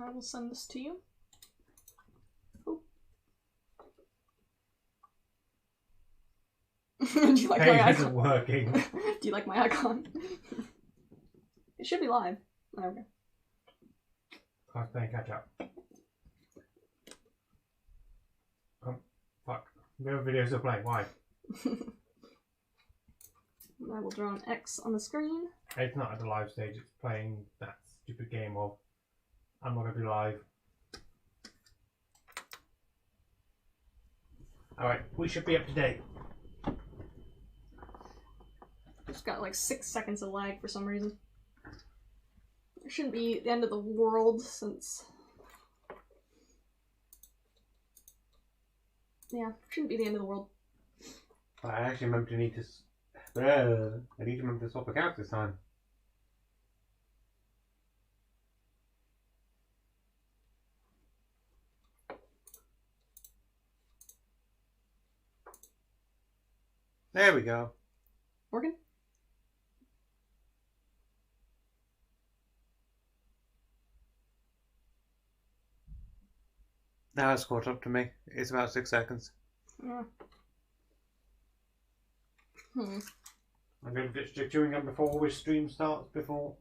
I will send this to you. Oh. Do you like my icon? isn't working. Do you like my icon? It should be live. There we go. I was playing catch up. Oh, fuck. The other videos are playing. Why? I will draw an X on the screen. It's not at the live stage, it's playing that stupid game of I'm not going to be live. Alright, we should be up to date. Just got like 6 seconds of lag for some reason. It shouldn't be the end of the world since... Yeah, shouldn't be the end of the world. I actually remember to need to... I need to remember to swap accounts this time. There we go. Working? Now it's caught up to me. It's about 6 seconds. Yeah. I'm going to get chewing gum before this stream starts. Otherwise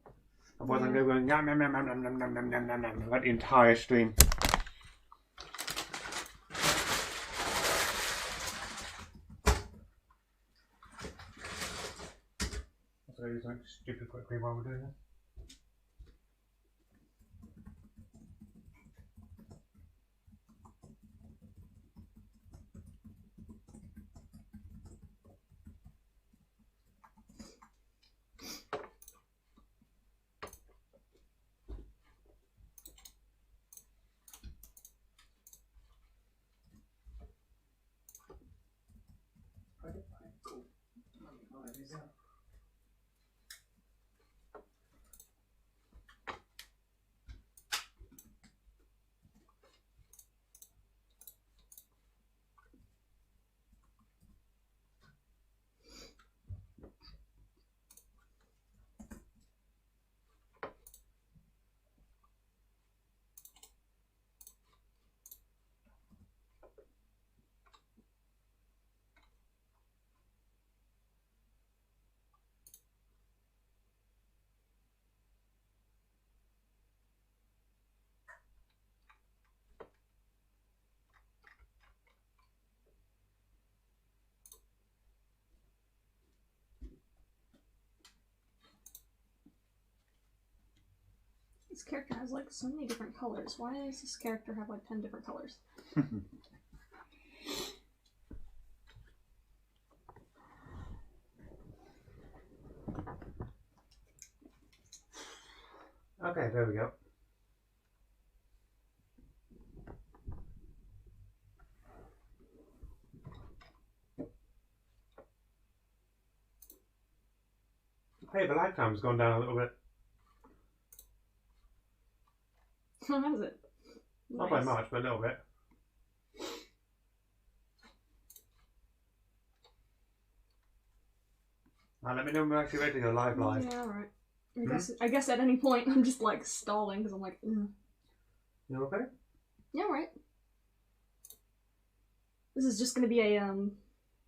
I'm going to go yum yum yum yum yum yum yum yum yum yum like the entire stream. So do something stupid quickly while we're doing this. This character has like so many different colors. Why does this character have like 10 different colors? Okay, there we go. Hey, the lag time's gone down a little bit. How is it? Not by much, but a little bit. Now let me know when we're actually ready to go live. Yeah, alright. I guess at any point I'm just like stalling because I'm like, You okay? Yeah, right. This is just gonna be a, I'm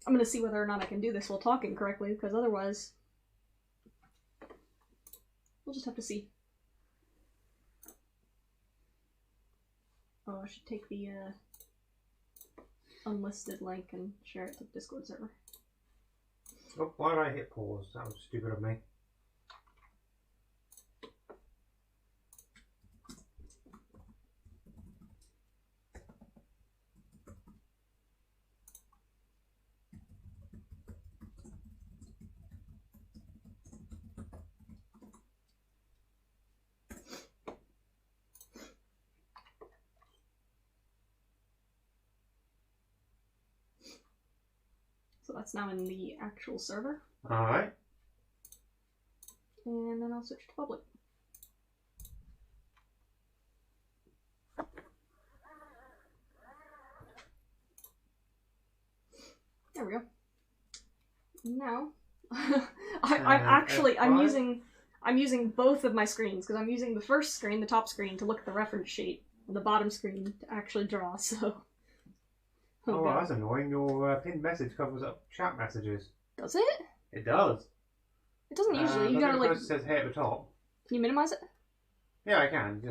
gonna see whether or not I can do this while talking correctly, because otherwise we'll just have to see. Oh, I should take the unlisted link and share it to the Discord server. Oh, why did I hit pause? That was stupid of me. So that's now in the actual server. Alright. And then I'll switch to public. There we go. Now, I'm using I'm using both of my screens, because I'm using the first screen, the top screen, to look at the reference sheet, and the bottom screen to actually draw, so... Oh, well, that's annoying. Your pinned message covers up chat messages. Does it? It does. It doesn't usually. You gotta, like... It says hey at the top. Can you minimize it? Yeah, I can.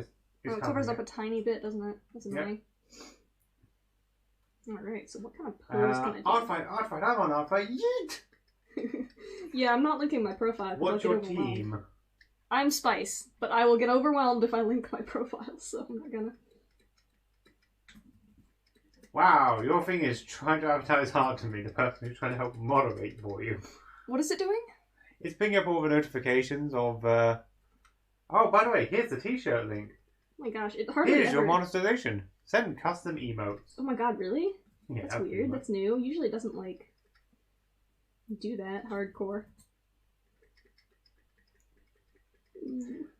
It covers up a tiny bit, doesn't it? That's annoying. Yep. Alright, so what kind of pose can I do? Artfight, I'm on Artfight. Yeet! Yeah, I'm not linking my profile. What's your team? I'm Spice, but I will get overwhelmed if I link my profile, so I'm not gonna. Wow, your thing is trying to advertise hard to me, the person who's trying to help moderate for you. What is it doing? It's picking up all the notifications of, Oh, by the way, here's the t-shirt link. Oh my gosh, it hardly Here's ever... your monetization. Send custom emotes. Oh my god, really? Yeah, that's weird. That's new. Usually it doesn't, like, do that hardcore.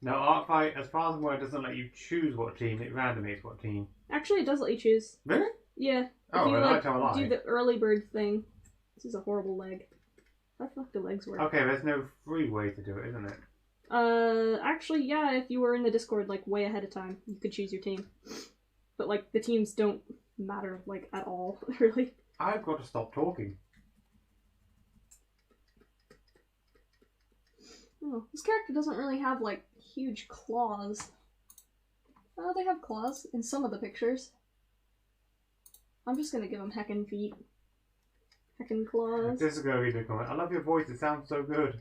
No, Artfight, as far as I'm aware, doesn't let you choose what team. It randomates what team. Actually, it does let you choose. Really? Yeah. Oh, if you, well, like, I tell a lie. do the early bird thing. This is a horrible leg. How the fuck do legs work? Okay, there's no free way to do it, isn't it? Actually, yeah, if you were in the Discord, like, way ahead of time, you could choose your team. But, like, the teams don't matter, like, at all, really. I've got to stop talking. Oh, this character doesn't really have, like, huge claws. Oh, they have claws in some of the pictures. I'm just gonna give them heckin' feet. Heckin' claws. This is gonna be the comment. I love your voice, it sounds so good.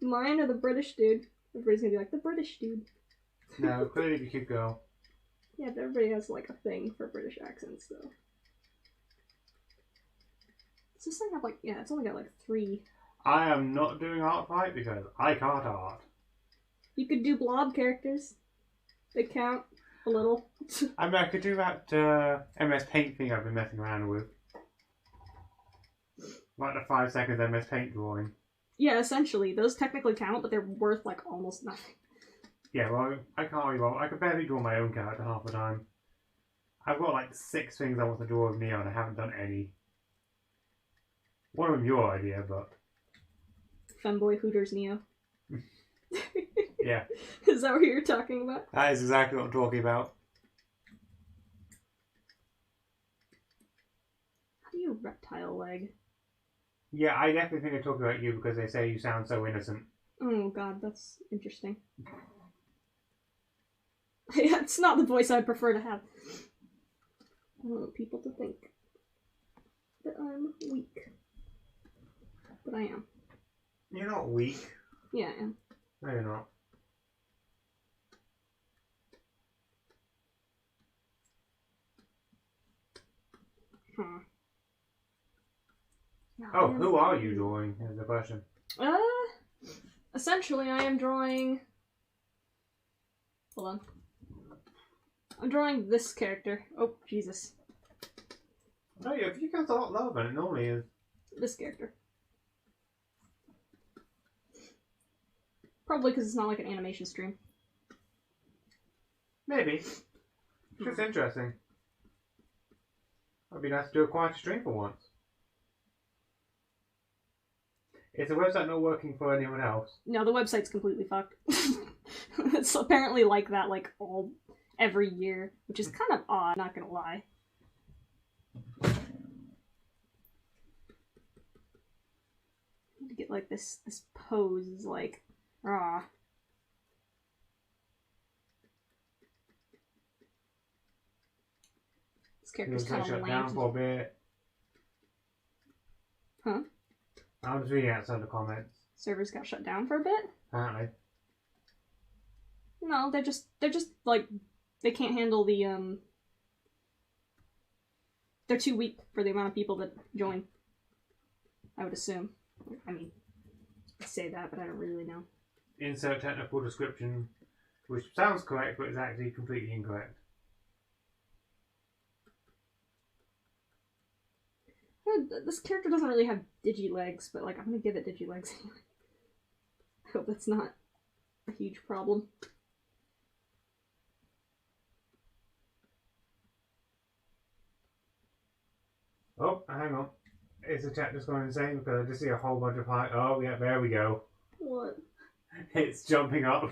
Mine or the British dude? Everybody's gonna be like, the British dude. No, clearly the cute girl. Yeah, but everybody has, like, a thing for British accents, though. Does this thing have, like, yeah, it's only got, like, 3. I am not doing Artfight because I can't art. You could do blob characters. They count a little. I mean, I could do that MS Paint thing I've been messing around with. Like the 5 seconds MS Paint drawing. Yeah, essentially. Those technically count, but they're worth, like, almost nothing. Yeah, well, I can't really I could barely draw my own character half the time. I've got like 6 things I want to draw with Neo and I haven't done any. One of them your idea, but... Femboy Hooters Neo. Yeah. Is that what you're talking about? That is exactly what I'm talking about. How do you reptile leg? Yeah, I definitely think they're talking about you because they say you sound so innocent. Oh god, that's interesting. Yeah, it's not the voice I'd prefer to have. I don't want people to think that I'm weak. But I am. You're not weak. Yeah, I am. No, you're not. No, Oh, who are you drawing? Is the question. Essentially I am drawing... Hold on. I'm drawing this character. Oh, Jesus. No, your viewcount's a lot lower than it normally is. This character. Probably because it's not like an animation stream. Maybe. Just interesting. It'd be nice to do a quieter stream for once. Is the website not working for anyone else? No, the website's completely fucked. It's apparently like that, like, every year, which is kind of odd, not gonna lie. To get, like, this pose is like, ah. This character's kind of lame. Down for a bit. Huh? I was reading outside the comments. Servers got shut down for a bit? Apparently. No, they're just like, they can't handle the they're too weak for the amount of people that join. I would assume. I mean, I say that, but I don't really know. Insert technical description, which sounds correct, but is actually completely incorrect. This character doesn't really have digi-legs, but, like, I'm gonna give it digi-legs anyway. I hope that's not a huge problem. Oh, hang on. Is the chat just going insane? Because I just see a whole bunch of high... Oh, yeah, there we go. What? It's jumping up.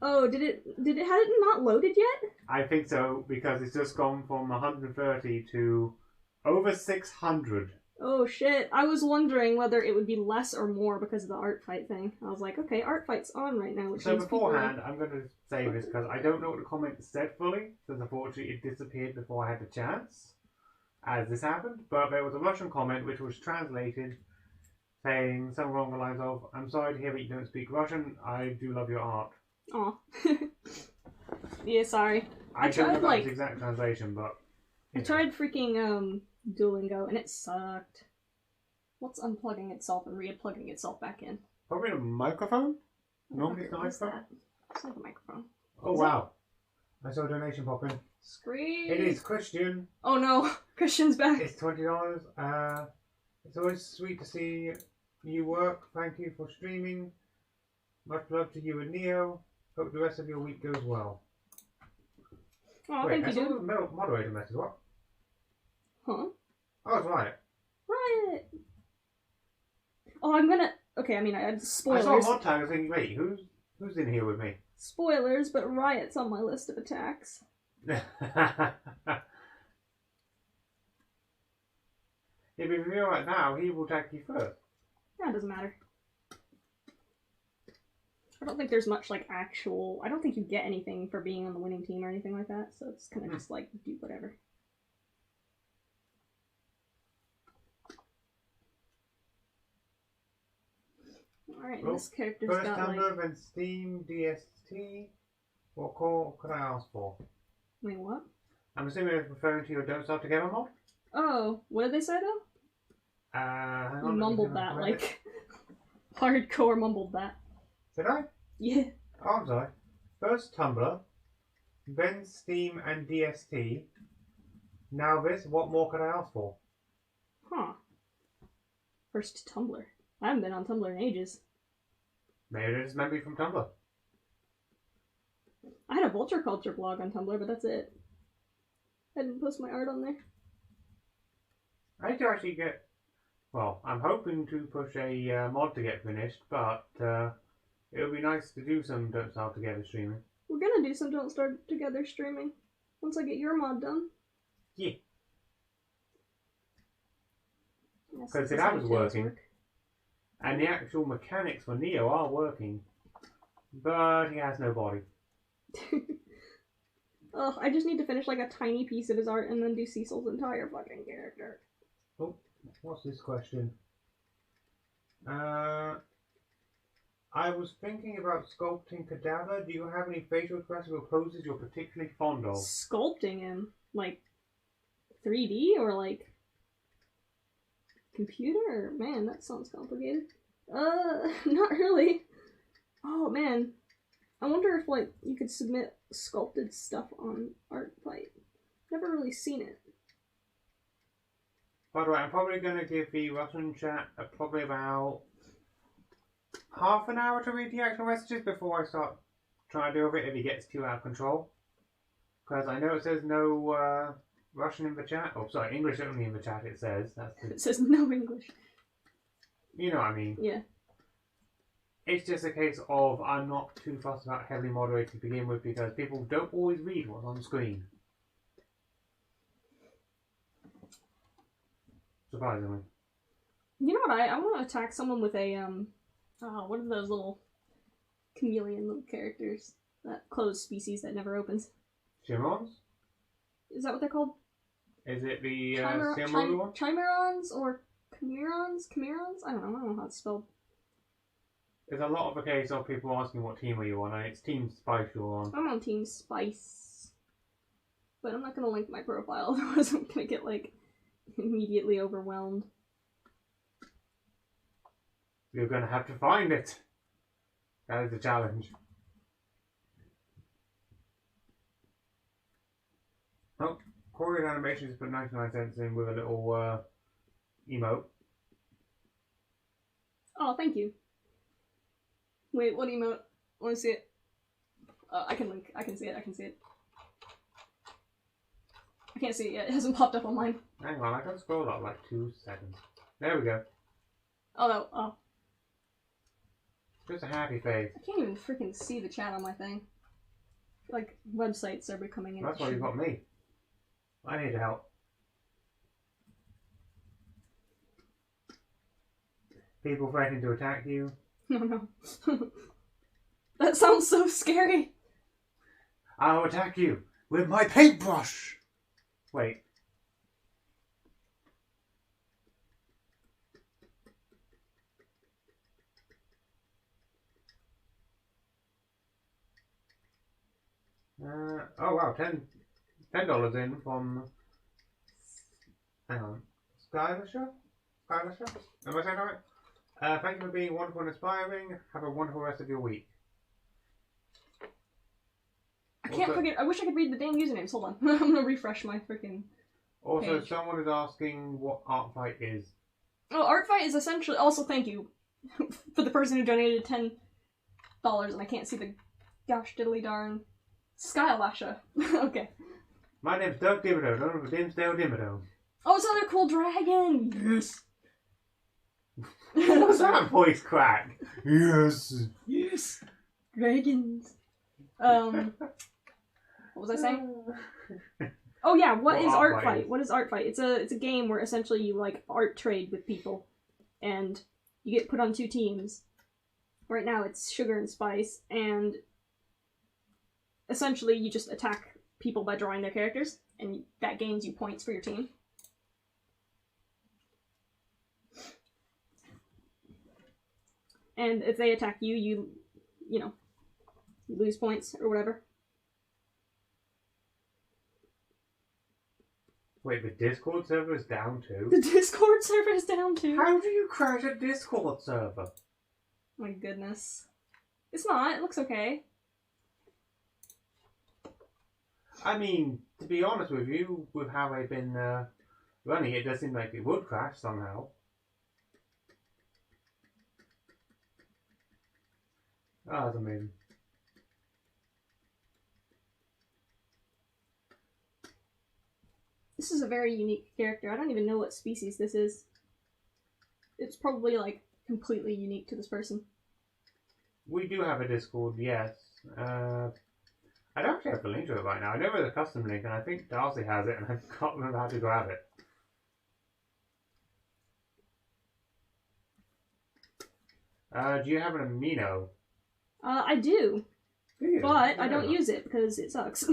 Oh, did it had it not loaded yet? I think so, because it's just gone from 130 to over 600. Oh shit, I was wondering whether it would be less or more because of the Artfight thing. I was like, okay, Artfight's on right now, which So means beforehand, I'm going to say this because I don't know what the comment said fully, because unfortunately it disappeared before I had the chance, as this happened, but there was a Russian comment which was translated saying something along the lines of, I'm sorry to hear that you don't speak Russian, I do love your art. Aw. Yeah, sorry. I don't know tried, like- the exact translation, but... I tried freaking, Duolingo, and it sucked. What's unplugging itself and re-plugging itself back in? Probably a microphone? Normally it's What an is iPhone. that? It's like a microphone. Oh Is wow. I saw a donation pop in. Scream! It is Christian. Oh no, Christian's back. It's $20. It's always sweet to see you work. Thank you for streaming. Much love to you and Neo. Hope the rest of your week goes well. Oh, Wait, thank I you, saw dude. the moderator message. What? Huh? Oh, it's right. Right. Oh, I'm gonna. Okay, I mean, I had I spoilers. saw a mod tag. I was thinking, wait, who's in here with me? Spoilers, but Riot's on my list of attacks. If you feel right now, he will attack you first. Yeah, it doesn't matter. I don't think there's much like actual. I don't think you get anything for being on the winning team or anything like that. So it's kind of just like do whatever. All right, Well, this character's First got like. Tumblr, then Steam, DST. What call could I ask for? Wait, what? I'm assuming it's referring to your Don't Start Together mod? Oh, what did they say though? Hang You on. let me mumbled see if I that can find it. like hardcore mumbled that. Did I? Yeah. Oh, I'm sorry. First Tumblr, then Steam and DST. Now this, what more could I ask for? Huh. First Tumblr. I haven't been on Tumblr in ages. Maybe it is memory from Tumblr. I had a Vulture Culture blog on Tumblr, but that's it. I didn't post my art on there. I need to actually get... Well, I'm hoping to push a mod to get finished, but it would be nice to do some Don't Start Together streaming. We're gonna do some Don't Start Together streaming. Once I get your mod done. Yeah. Yes, Because this that is was how working. work. And the actual mechanics for Neo are working. But he has no body. Ugh, I just need to finish like a tiny piece of his art and then do Cecil's entire fucking character. Oh, what's this question? I was thinking about sculpting Cadaver. Do you have any facial expressions or poses you're particularly fond of? Sculpting him? Like 3D or like computer? Man, that sounds complicated. Not really. Oh man. I wonder if like you could submit sculpted stuff on Artfight. Never really seen it. By the way, I'm probably going to give the Russian chat probably about half an hour to read the actual messages before I start trying to deal with it if he gets too out of control. Because I know it says no Russian in the chat. Oh, sorry, English only in the chat it says. It says no English. You know what I mean. Yeah. It's just a case of I'm not too fussed about heavily moderated to begin with because people don't always read what's on screen. Surprisingly. You know what? I want to attack someone with a what are those little chameleon little characters? That closed species that never opens. Chimons? Is that what they're called? Is it the Chimera- one? Chimerons or Chimerons? Chimerons? I don't know how it's spelled. There's a lot of a case of people asking what team are you on, and it's Team Spice you're on. I'm on Team Spice. But I'm not going to link my profile, otherwise I'm going to get, like, immediately overwhelmed. You're going to have to find it. That is the challenge. Oh, Korean Animations put 99 cents in with a little emote. Oh, thank you. Wait, what emote? I want to see it. I can link. I can see it. I can see it. I can't see it yet. It hasn't popped up on mine. Hang on, I can scroll up like 2 seconds. There we go. Oh, no. Oh. Just a happy face. I can't even freaking see the chat on my thing. Like, websites are becoming an That's why issue. you got me. I need help. People threatening to attack you. No, no. That sounds so scary. I'll attack you with my paintbrush. Wait. Oh wow, $10 in from. Hang on, Skylisher? Skylisher? Am I saying that right? Thank you for being wonderful and inspiring. Have a wonderful rest of your week. I can't forget. I wish I could read the damn usernames. Hold on. I'm gonna refresh my freaking. Also, page. someone is asking what Artfight is. Oh, Artfight is essentially. Also, thank you for the person who donated $10, and I can't see the gosh diddly darn Skylasha. Okay. My name's Doug Dibido, known as Dimsdale Dibido. Oh, it's another cool dragon. Yes. What's that voice crack? Yes. Yes. Dragons. What was I saying? Oh yeah, what is Artfight? What is Artfight? It's a game where essentially you like art trade with people, and you get put on 2 teams. Right now it's Sugar and Spice, and essentially you just attack people by drawing their characters, and that gains you points for your team. And if they attack you, you know, you lose points or whatever. Wait, the Discord server is down too? The Discord server is down too. How do you crash a Discord server? My goodness. It's not. It looks okay. I mean, to be honest with you, with how they've been running, it does seem like it would crash somehow. Oh, that's amazing. This is a very unique character. I don't even know what species this is. It's probably, like, completely unique to this person. We do have a Discord, yes. I don't actually have the link to it right now. I know there's a custom link, and I think Darcy has it, and I can't remember how to grab it. Do you have an amino? I do. Do you? But I don't use it because it sucks.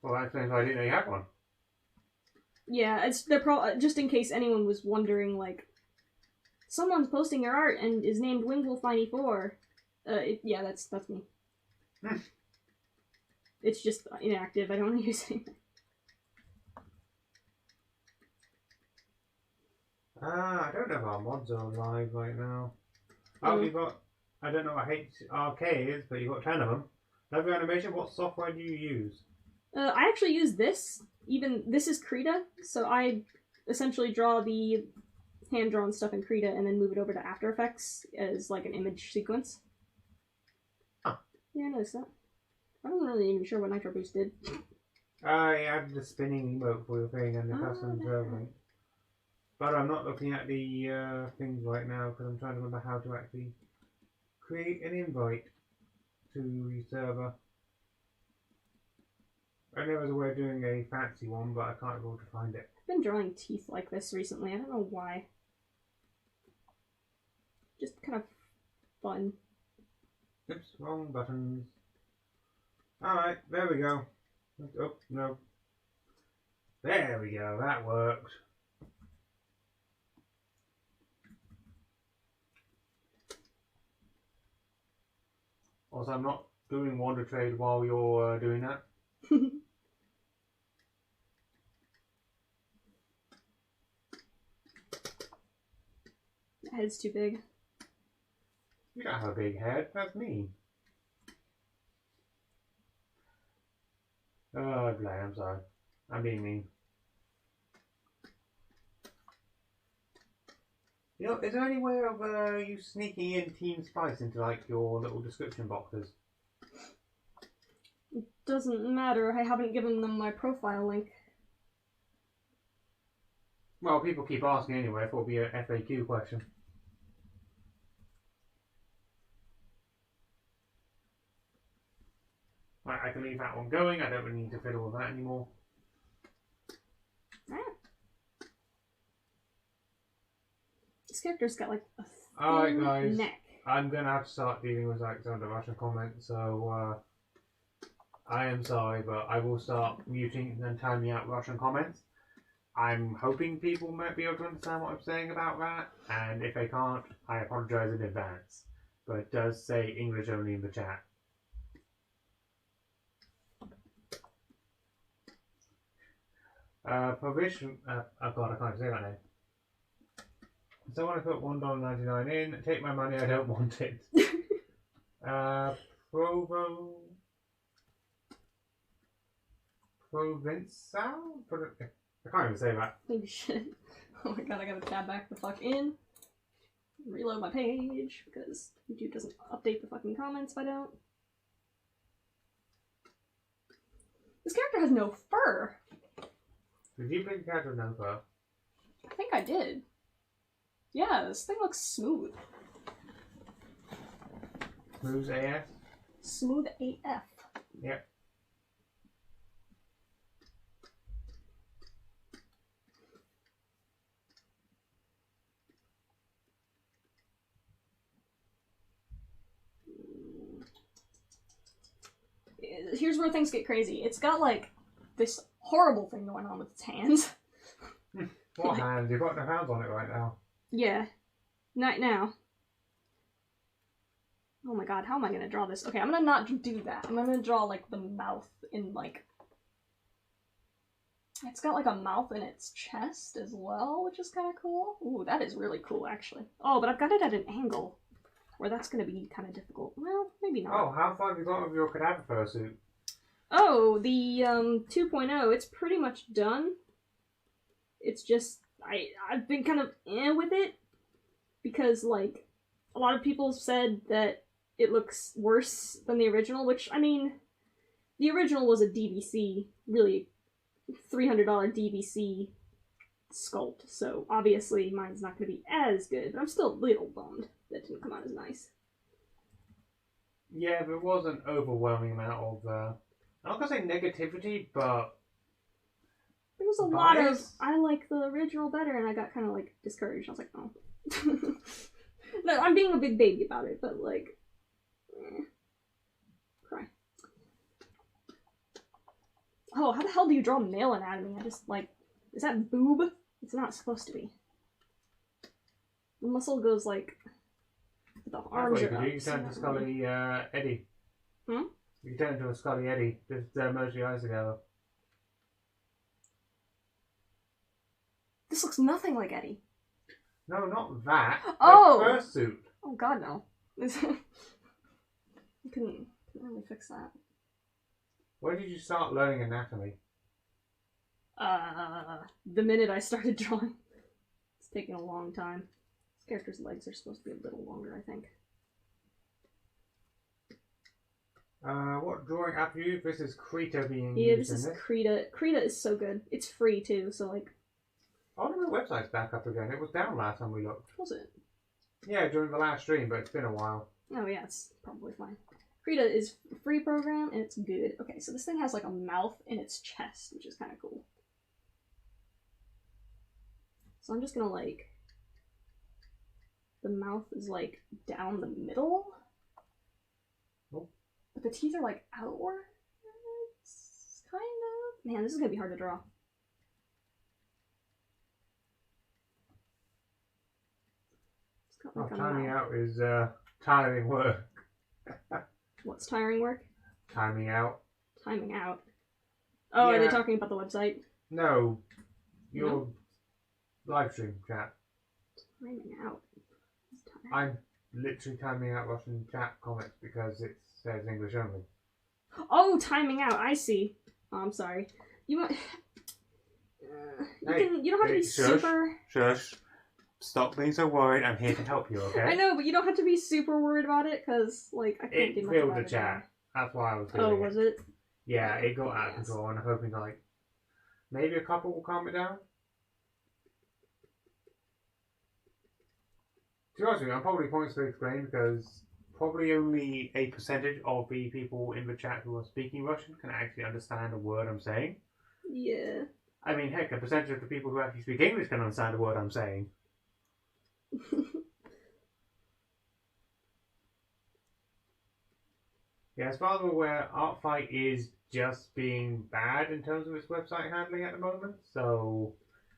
Well, that explains why I didn't know you had one. Yeah, they're just in case anyone was wondering, like, someone's posting your art and is named Wingwolf94. Yeah, that's me. It's just inactive. I don't use it. I don't know if our mods are live right now. Oh, you've got, I don't know what HRK is, but you've got 10 of them. Lovely animation, what software do you use? I actually use this. This is Krita, so I essentially draw the hand-drawn stuff in Krita and then move it over to After Effects as, like, an image sequence. Huh. Yeah, I noticed that. I wasn't really even sure what Nitro Boost did. I added the spinning emote for your thing and the custom server. But I'm not looking at the things right now because I'm trying to remember how to actually create an invite to the server. I know there's a way of doing a fancy one, but I can't remember to find it. I've been drawing teeth like this recently. I don't know why. Just kind of fun. Oops, wrong buttons. Alright, there we go. Oh, no. There we go, that worked. Also, I'm not doing Wonder Trade while you're doing that. The head's too big. You don't have a big head, that's me. Oh, Blaine, I'm sorry. I'm being mean. You know, is there any way of you sneaking in Team Spice into, like, your little description boxes? It doesn't matter. I haven't given them my profile link. Well, people keep asking anyway. I thought it would be a FAQ question. I can leave that one going. I don't really need to fiddle with that anymore. Ah. This character's got like a Alright, thin guys. neck. I'm gonna have to start dealing with like some of the Russian comments, so I am sorry, but I will start muting and timing out Russian comments. I'm hoping people might be able to understand what I'm saying about that, and if they can't, I apologise in advance. But it does say English only in the chat. Provision. Oh god, I can't say that name. Someone put $1.99 in. Take my money, I don't want it. Provo. Provençal? I can't even say that. Holy shit. Oh my god, I gotta tab back the fuck in. Reload my page, because YouTube doesn't update the fucking comments if I don't. This character has no fur! Did you pick the character with no fur? I think I did. Yeah, this thing looks smooth. Smooth AF? Smooth AF. Yep. Here's where things get crazy. It's got like this horrible thing going on with its hands. What Like, hands? You've got no hands on it right now. yeah. Not now. Oh my god, how am I gonna draw this? Okay, I'm gonna not do that. I'm gonna draw like the mouth in like... It's got like a mouth in its chest as well, which is kind of cool. Ooh, that is really cool actually. Oh, but I've got it at an angle where that's gonna be kind of difficult. Well, maybe not. Oh, how far have you got with your cadaver fursuit? Oh, the 2.0, it's pretty much done. It's just, I've been kind of with it because, like, a lot of people said that it looks worse than the original, which, I mean, the original was a DVC, really $300 DVC sculpt, so obviously mine's not going to be as good, but I'm still a little bummed that it didn't come out as nice. Yeah, there was an overwhelming amount of, I'm not going to say negativity, but... There was a lot of, I like the original better, and I got kind of, like, discouraged. I was like, oh. No, I'm being a big baby about it, but, like, cry. Oh, how the hell do you draw male anatomy? I just, like, is that boob? It's not supposed to be. The muscle goes, like, the arms are up. You can turn into Scully Eddie. Hmm? You can turn into a Scully Eddie. Just merge the eyes together. This looks nothing like Eddie. No, not that. Oh! Like fursuit. Oh god, no. I couldn't really fix that. When did you start learning anatomy? The minute I started drawing. It's taking a long time. This character's legs are supposed to be a little longer, I think. What drawing app you use? This is Krita being Yeah, used this is in this. Krita. Krita is so good. It's free too, so like... Oh, no, the website's back up again. It was down last time we looked. Was it? Yeah, during the last stream, but it's been a while. Oh yeah, it's probably fine. Krita is a free program, and it's good. Okay, so this thing has like a mouth in its chest, which is kind of cool. So I'm just gonna like... The mouth is like down the middle. Oh. But the teeth are like outwards, kind of. Man, this is gonna be hard to draw. Like timing out is tiring work. What's tiring work? Timing out. Timing out. Oh, Yeah. Are they talking about the website? No. Your live stream chat. Timing out. I'm literally timing out Russian chat comments because it says English only. Oh, timing out. I see. Oh, I'm sorry. You might... you don't have to be super... Shush. Stop being so worried. I'm here to help you, okay? I know, but you don't have to be super worried about it, because, like, I can't do It much filled about the it. chat. That's why I was doing Oh, was it? Yeah, it got out of control, and I'm hoping, like, maybe a couple will calm it down. To be honest with you, I'm probably pointless to explain because probably only a percentage of the people in the chat who are speaking Russian can actually understand a word I'm saying. Yeah. I mean, heck, a percentage of the people who actually speak English can understand a word I'm saying. Yeah, as far as I'm aware, Artfight is just being bad in terms of its website handling at the moment, so...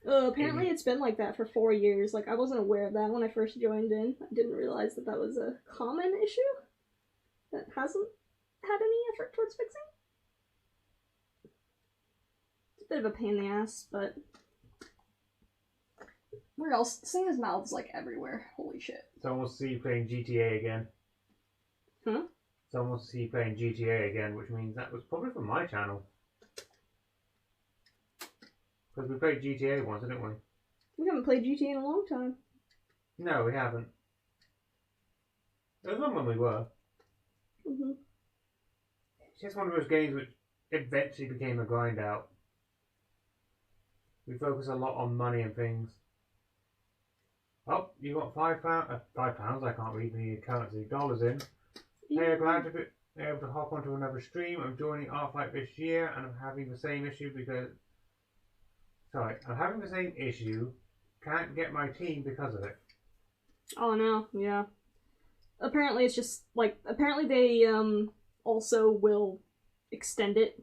Apparently it's been like that for 4 years. Like, I wasn't aware of that when I first joined in. I didn't realize that that was a common issue that hasn't had any effort towards fixing. It's a bit of a pain in the ass, but... Where else? Singer's mouth's like everywhere. Holy shit. Someone wants to see you playing GTA again. Huh? Someone wants to see you playing GTA again, which means that was probably from my channel. Because we played GTA once, didn't we? We haven't played GTA in a long time. No, we haven't. There was one when we were. Mm-hmm. It's just one of those games which eventually became a grind out. We focus a lot on money and things. Oh, you got £5. £5, I can't read the currency. Dollars in. Yeah. Hey, I'm glad to be able to hop onto another stream. I'm joining Artfight this year and I'm having the same issue because... Sorry, I'm having the same issue. Can't get my team because of it. Oh no, yeah. Apparently it's just, like, apparently they, also will extend it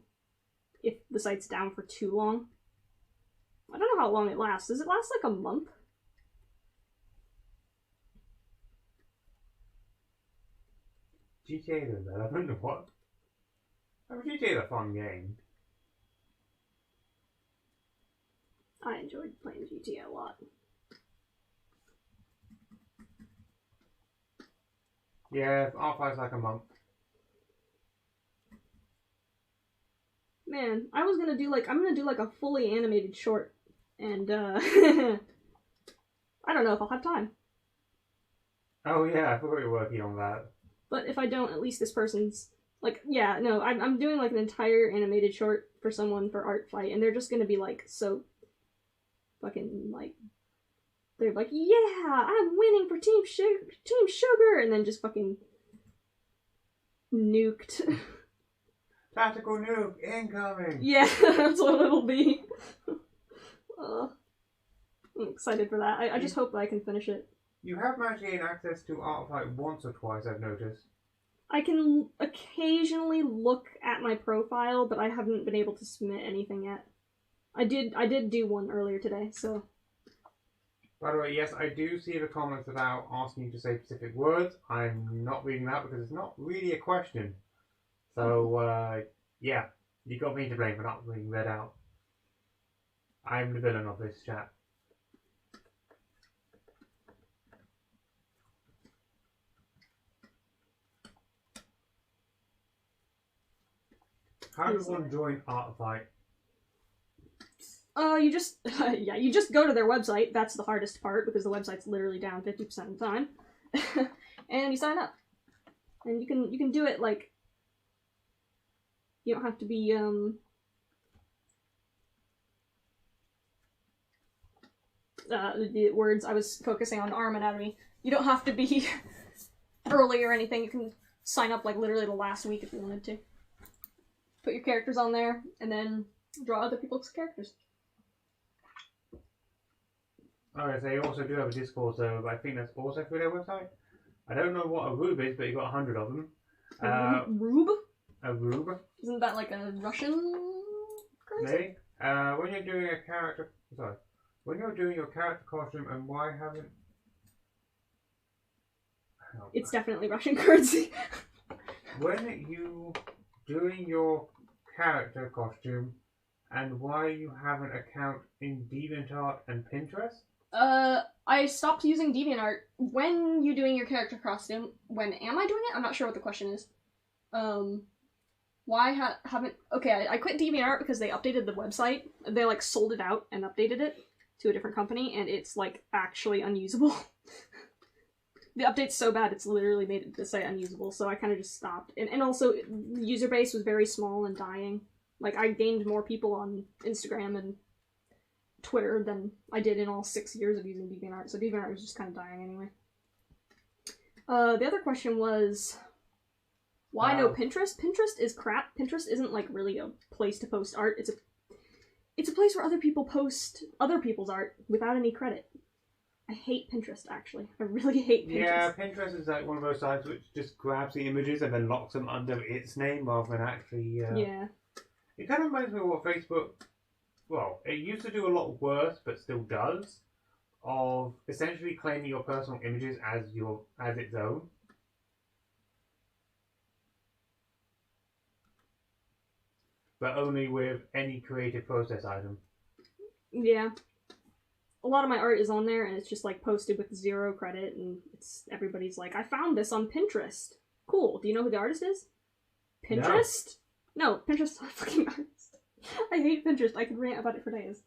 if the site's down for too long. I don't know how long it lasts. Does it last, like, a month? GTA development? What? I mean, GTA is a fun game. I enjoyed playing GTA a lot. Yeah, Artfight's like a month. Man, I was gonna do, like, I'm gonna do, like, a fully animated short. And, I don't know if I'll have time. Oh yeah, I forgot you're working on that. But if I don't, at least this person's... Like, yeah, no, I'm doing, like, an entire animated short for someone for Artfight, and they're just gonna be, like, so... fucking, like... They're like, yeah, I'm winning for Team Sugar! And then just fucking... nuked. Tactical nuke incoming! Yeah, that's what it'll be. I'm excited for that. I just hope that I can finish it. You have managed to gain access to Artfight once or twice, I've noticed. I can occasionally look at my profile, but I haven't been able to submit anything yet. I did do one earlier today, so... By the way, yes, I do see the comments about asking you to say specific words. I'm not reading that because it's not really a question. So, yeah, you got me to blame for not reading that out. I'm the villain of this chat. How does one join Artfight? You just, yeah, you just go to their website. That's the hardest part, because the website's literally down 50% of the time. And you sign up. And you can do it, like, you don't have to be, the words, I was focusing on arm anatomy. You don't have to be early or anything. You can sign up, like, literally the last week if you wanted to. Put your characters on there, and then draw other people's characters. Alright, so you also do have a Discord server, but I think that's also through their website. I don't know what a rube is, but you've got 100 of them. Rube? A rube? Isn't that like a Russian currency? Maybe. When you're doing a character... Sorry. When you're doing your character costume, and why haven't... Oh. It's definitely Russian currency. When you doing your character costume, and why you have an account in DeviantArt and Pinterest? I stopped using DeviantArt. When you doing your character costume, when am I doing it? I'm not sure what the question is. Why haven't... Okay, I quit DeviantArt because they updated the website. They, like, sold it out and updated it to a different company, and it's, like, actually unusable. The update's so bad, it's literally made the site unusable, so I kind of just stopped. And also, the user base was very small and dying. Like, I gained more people on Instagram and Twitter than I did in all 6 years of using DeviantArt, so DeviantArt was just kind of dying anyway. The other question was, why no Wow. Pinterest? Pinterest is crap. Pinterest isn't like really a place to post art. It's a place where other people post other people's art without any credit. I hate Pinterest, actually. I really hate Pinterest. Yeah, Pinterest is like one of those sites which just grabs the images and then locks them under its name rather than actually. Yeah. It kind of reminds me of what Facebook. Well, it used to do a lot worse, but still does, of essentially claiming your personal images as its own. But only with any creative process item. Yeah. A lot of my art is on there, and it's just like posted with 0 credit, and everybody's like, I found this on Pinterest. Cool. Do you know who the artist is? Pinterest? No, Pinterest is not a fucking artist. I hate Pinterest. I could rant about it for days.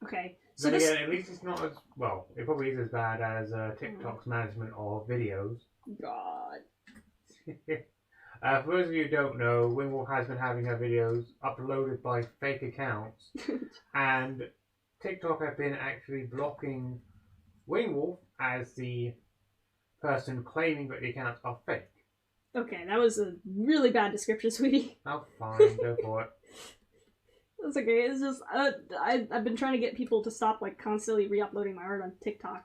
Okay. So Then this... again, at least it's not as well. It probably is as bad as TikTok's management of videos. God. For those of you who don't know, Wingwolf has been having her videos uploaded by fake accounts, and TikTok have been actually blocking Wingwolf as the person claiming that the accounts are fake. Okay, that was a really bad description, sweetie. Oh, fine, go for it. That's okay. It's just I've been trying to get people to stop like constantly re-uploading my art on TikTok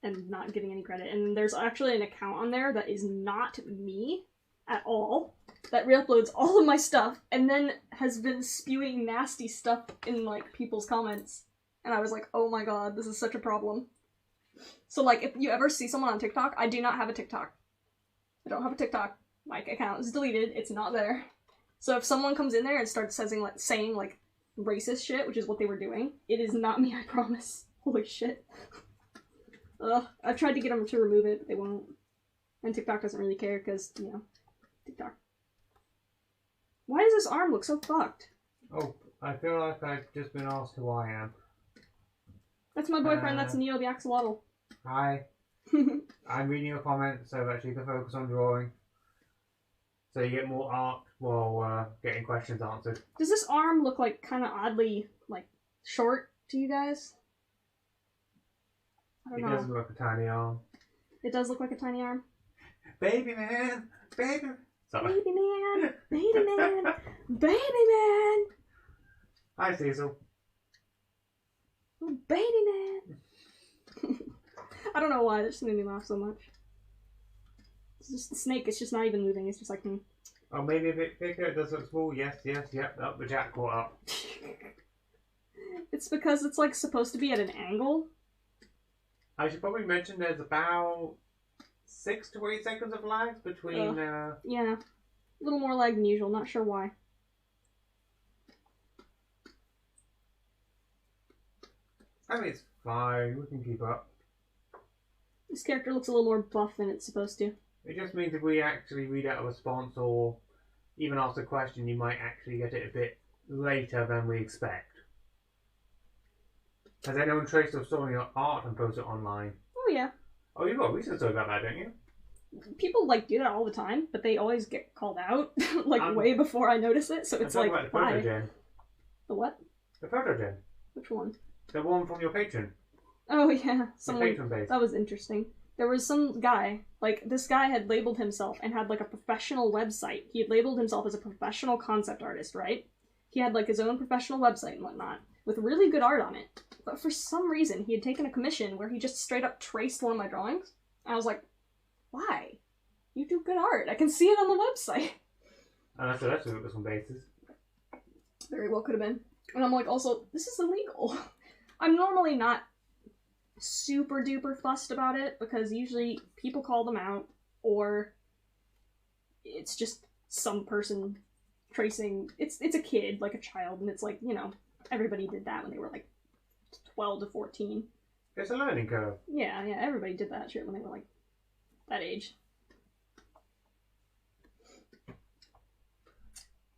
and not giving any credit. And there's actually an account on there that is not me at all that re-uploads all of my stuff and then has been spewing nasty stuff in like people's comments. And I was like, oh my god, this is such a problem. So like, if you ever see someone on TikTok, I do not have a TikTok. I don't have a TikTok. My account is deleted. It's not there. So if someone comes in there and starts saying like racist shit, which is what they were doing, it is not me, I promise. Holy shit. Ugh. I've tried to get them to remove it, but they won't. And TikTok doesn't really care because, you know, TikTok. Why does this arm look so fucked? Oh, I feel like I've just been asked who I am. That's my boyfriend, that's Neo the Axolotl. Hi. I'm reading your comments so that you can focus on drawing. So you get more art while getting questions answered. Does this arm look like kind of oddly like short to you guys? I don't know. It does look like a tiny arm. It does look like a tiny arm. Baby man! Baby! Sorry. Baby man! Baby man! Baby man! Hi, Cecil. Baby man! I don't know why, that just made me laugh so much. It's just the snake, it's just not even moving, it's just like, Oh, maybe a bit bigger, it does look small. Yes, yep. Up the jack caught up. It's because it's like supposed to be at an angle. I should probably mention there's about 6 to 8 seconds of lag between... Yeah. A little more lag than usual, not sure why. I mean, it's fine, we can keep up. This character looks a little more buff than it's supposed to. It just means if we actually read out a response or even ask a question, you might actually get it a bit later than we expect. Has anyone traced or stolen your art and posted it online? Oh yeah. Oh, you've got a recent story about that, don't you? People like do that all the time, but they always get called out like way before I notice it, so it's like, about the why? photo gen. The what? The photo gen. Which one? The one from your patron. Oh yeah, Your someone. patron base. That was interesting. There was some guy, like, this guy had labeled himself and had, like, a professional website. He had labeled himself as a professional concept artist, right? He had, like, his own professional website and whatnot, with really good art on it. But for some reason, he had taken a commission where he just straight up traced one of my drawings. And I was like, why? You do good art. I can see it on the website. And that's what this one bases. Very well could have been. And I'm like, also, this is illegal. I'm normally not super duper fussed about it because usually people call them out or it's just some person tracing. It's a kid, like a child, and it's like, you know, everybody did that when they were like 12 to 14. It's a learning curve. Yeah, everybody did that shit when they were like that age.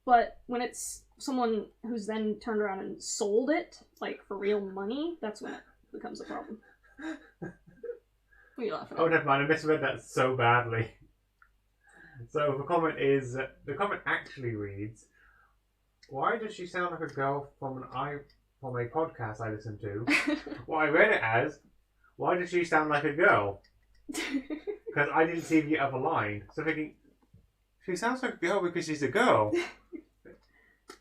But when it's someone who's then turned around and sold it, like for real money, that's when it becomes a problem. What are you laughing at? Oh, never mind. I misread that so badly. So the comment actually reads, "Why does she sound like a girl from from a podcast I listen to?" What I read it as, "Why does she sound like a girl?" Because I didn't see the other line. So thinking, she sounds like a girl because she's a girl.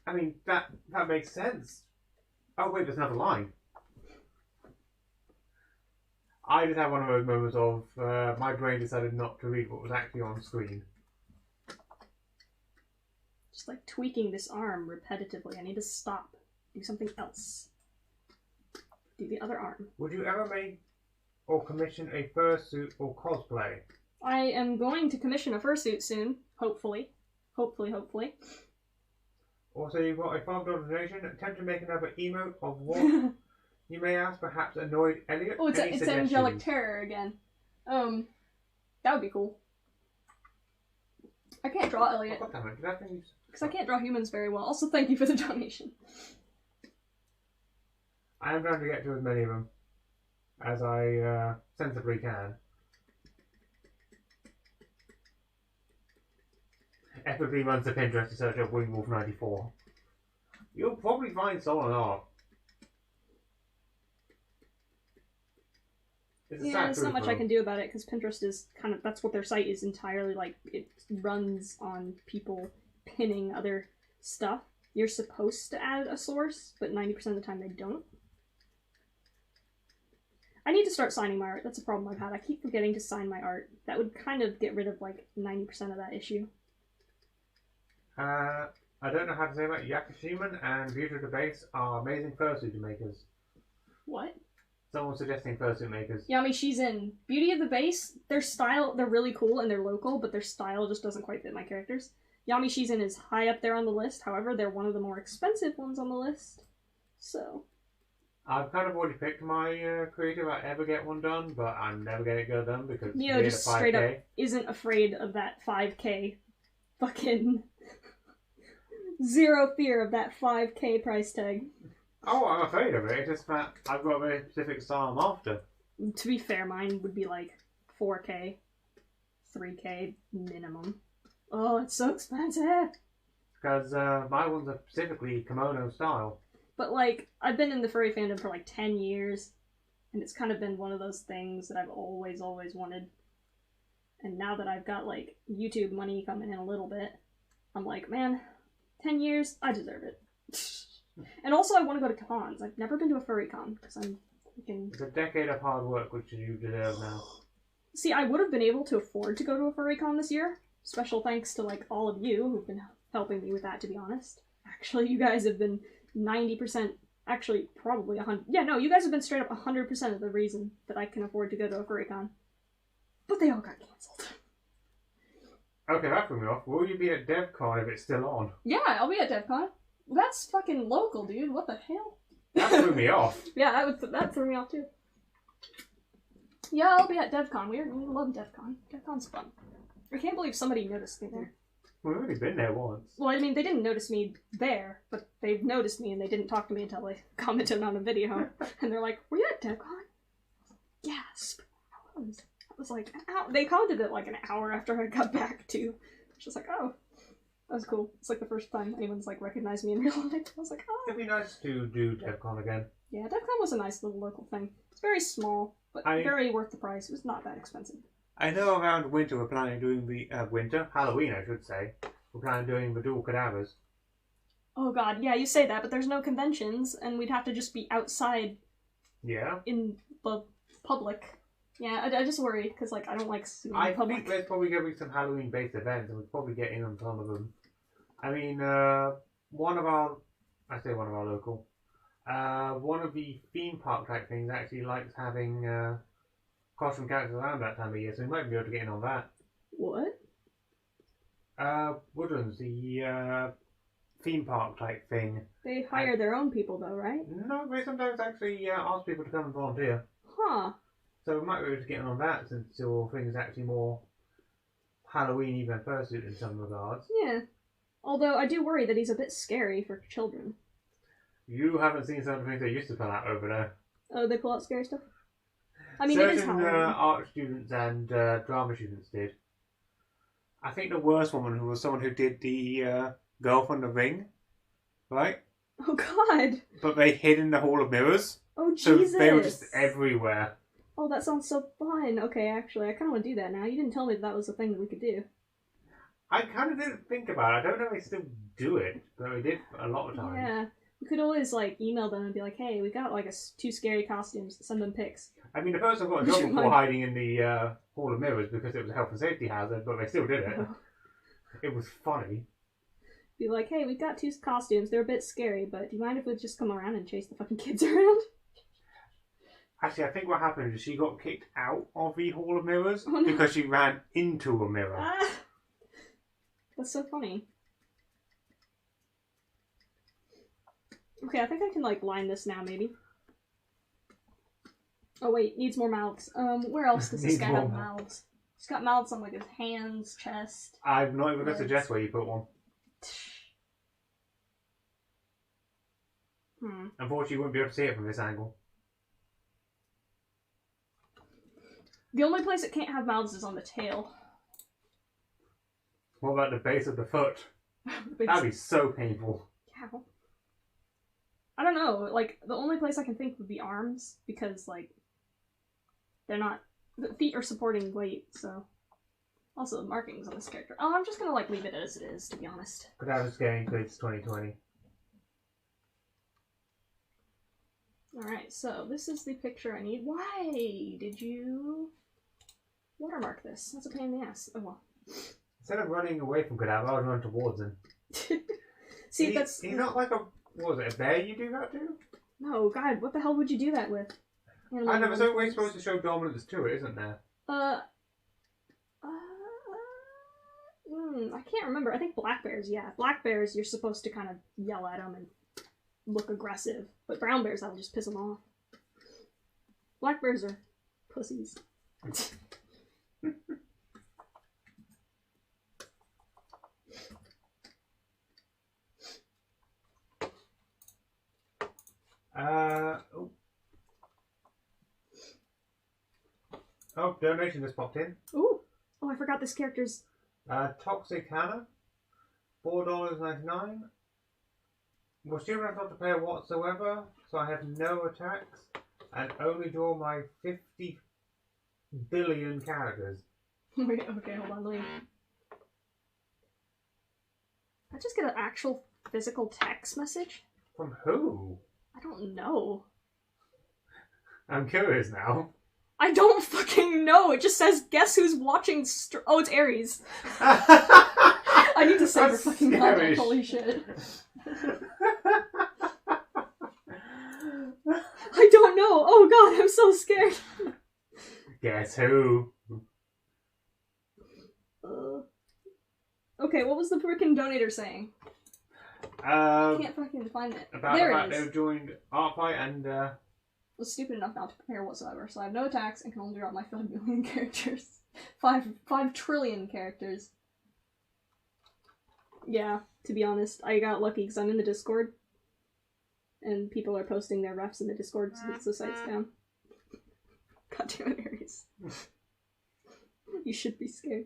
I mean, that makes sense. Oh wait, there's another line. I just had one of those moments of my brain decided not to read what was actually on screen. Just like tweaking this arm repetitively. I need to stop. Do something else. Do the other arm. Would you ever make or commission a fursuit or cosplay? I am going to commission a fursuit soon. Hopefully. Hopefully. Also, you've got a $5 donation. Attempt to make another emote of what you may ask, perhaps annoyed Elliot. Oh, it's angelic terror again. That would be cool. I can't draw Elliot. Oh, damn it. Because I can't draw humans very well. Also, thank you for the donation. I am trying to get to as many of them as I sensibly can. Epically runs the Pinterest to search up Wingwolf94. You'll probably find stolen art. Yeah, there's not much I can do about it because Pinterest is kind of, that's what their site is entirely like. It runs on people pinning other stuff. You're supposed to add a source, but 90% of the time they don't. I need to start signing my art. That's a problem I've had. I keep forgetting to sign my art. That would kind of get rid of like 90% of that issue. I don't know how to say that. Yakushiman and Beauty of the Base are amazing fursuit makers. What? Someone's suggesting fursuit makers. Yami, she's in Beauty of the Base. Their style, they're really cool and they're local, but their style just doesn't quite fit my characters. Yami Shizen is high up there on the list. However, they're one of the more expensive ones on the list. So... I've kind of already picked my creative I ever get one done, but I'm never going to get it done because Neo just straight up isn't afraid of that 5k. Fucking... zero fear of that 5k price tag. Oh, I'm afraid of it. It's just that I've got a very specific style I'm after. To be fair, mine would be like 4k, 3k minimum. Oh, it's so expensive! Because my ones are specifically kimono style. But like, I've been in the furry fandom for like 10 years, and it's kind of been one of those things that I've always wanted. And now that I've got like YouTube money coming in a little bit, I'm like, man, 10 years, I deserve it. And also I want to go to cons. I've never been to a furry con, because I'm freaking... It's a decade of hard work, which you deserve now. See, I would have been able to afford to go to a furry con this year. Special thanks to like all of you who've been helping me with that, to be honest. Actually, you guys have been 90%, actually probably 100. Yeah, no, you guys have been straight up 100% of the reason that I can afford to go to a furry con. But they all got cancelled. Okay, that threw me off. Will you be at DevCon if it's still on? Yeah, I'll be at DevCon. That's fucking local, dude. What the hell? That threw me off. Yeah, that threw me off too. Yeah, I'll be at DevCon. We love DevCon. DevCon's fun. I can't believe somebody noticed me there. We've already been there once. Well, I mean, they didn't notice me there, but they noticed me and they didn't talk to me until they commented on a video. And they're like, were you at DevCon? Gasp. I was like, they commented it like an hour after I got back too. I was just like, oh, that was cool. It's like the first time anyone's like recognized me in real life. I was like, oh. It'd be nice to do DevCon again. Yeah, DevCon was a nice little local thing. It's very small, but very worth the price. It was not that expensive. I know around winter we're planning on doing the Halloween I should say. We're planning on doing the dual cadavers. Oh god, yeah, you say that, but there's no conventions, and we'd have to just be outside. Yeah. In the public. Yeah, I just worry, because like, I don't like seeing the public. I think there's probably going to be some Halloween-based events, and we'll probably get in on some of them. I mean, one of our local, one of the theme park type things actually likes having costume characters around that time of year, so we might be able to get in on that. What? Woodlands, the theme park type thing. They hire their own people though, right? No, they sometimes actually ask people to come and volunteer. Huh. So we might be able to get in on that since your thing is actually more Halloween than fursuit in some regards. Yeah. Although I do worry that he's a bit scary for children. You haven't seen some of the things they used to pull out over there. Oh, they pull out scary stuff? I mean, certain it is Halloween. art students and drama students did. I think the worst one was someone who did the Girl from the Ring, right? Oh god! But they hid in the Hall of Mirrors. Oh Jesus! So they were just everywhere. Oh, that sounds so fun. Okay, actually, I kind of want to do that now. You didn't tell me that was a thing that we could do. I kind of didn't think about it. I don't know if I still do it, but I did a lot of times. Yeah. We could always, like, email them and be like, hey, we got, like, 2 scary costumes. Send them pics. I mean, the person got in trouble for hiding in the Hall of Mirrors because it was a health and safety hazard, but they still did it. It was funny. Be like, hey, we've got 2 costumes. They're a bit scary, but do you mind if we just come around and chase the fucking kids around? Actually, I think what happened is she got kicked out of the Hall of Mirrors because she ran into a mirror. Ah, that's so funny. Okay, I think I can, like, line this now, maybe. Oh, wait, needs more mouths. Where else does this guy have mouths? He's got mouths on, like, his hands, chest. I'm not even going to suggest where you put one. Unfortunately, you wouldn't be able to see it from this angle. The only place it can't have mouths is on the tail. What about the base of the foot? That'd be so painful. Yeah. I don't know. Like, the only place I can think would be arms, because, like, they're not... The feet are supporting weight, so... Also, the markings on this character. Oh, I'm just gonna, like, leave it as it is, to be honest. But that was getting good. It's 2020. Alright, so this is the picture I need. Why did you watermark this? That's a pain in the ass. Oh well. Instead of running away from Kadab, I would run towards him. See, He's not like a... What was it, a bear you do that to? No, God, what the hell would you do that with? I know, there's no way supposed to show dominance to it, isn't there? I can't remember. I think black bears, yeah. Black bears, you're supposed to kind of yell at them and look aggressive. But brown bears, that'll just piss them off. Black bears are pussies. Oh, donation just popped in. Ooh! Oh, I forgot this character's... Toxic Hannah, $4.99. Well, student have not to play whatsoever, so I have no attacks and only draw my 50 billion characters. Okay, hold on, let me... I just get an actual physical text message? From who? I don't know. I'm curious now. I don't fucking know. It just says, guess who's watching oh, it's Aries. I need to save her fucking content. Holy shit. I don't know. Oh god, I'm so scared. Guess who? Okay, what was the freaking donator saying? I can't fucking find it. About there the fact it is. they've joined Artfight and Was stupid enough not to prepare whatsoever, so I have no attacks and can only draw my 5 million characters. 5 trillion characters. Yeah, to be honest, I got lucky because I'm in the Discord. And people are posting their refs in the Discord since the site's down. God damn it, Aries. You should be scared.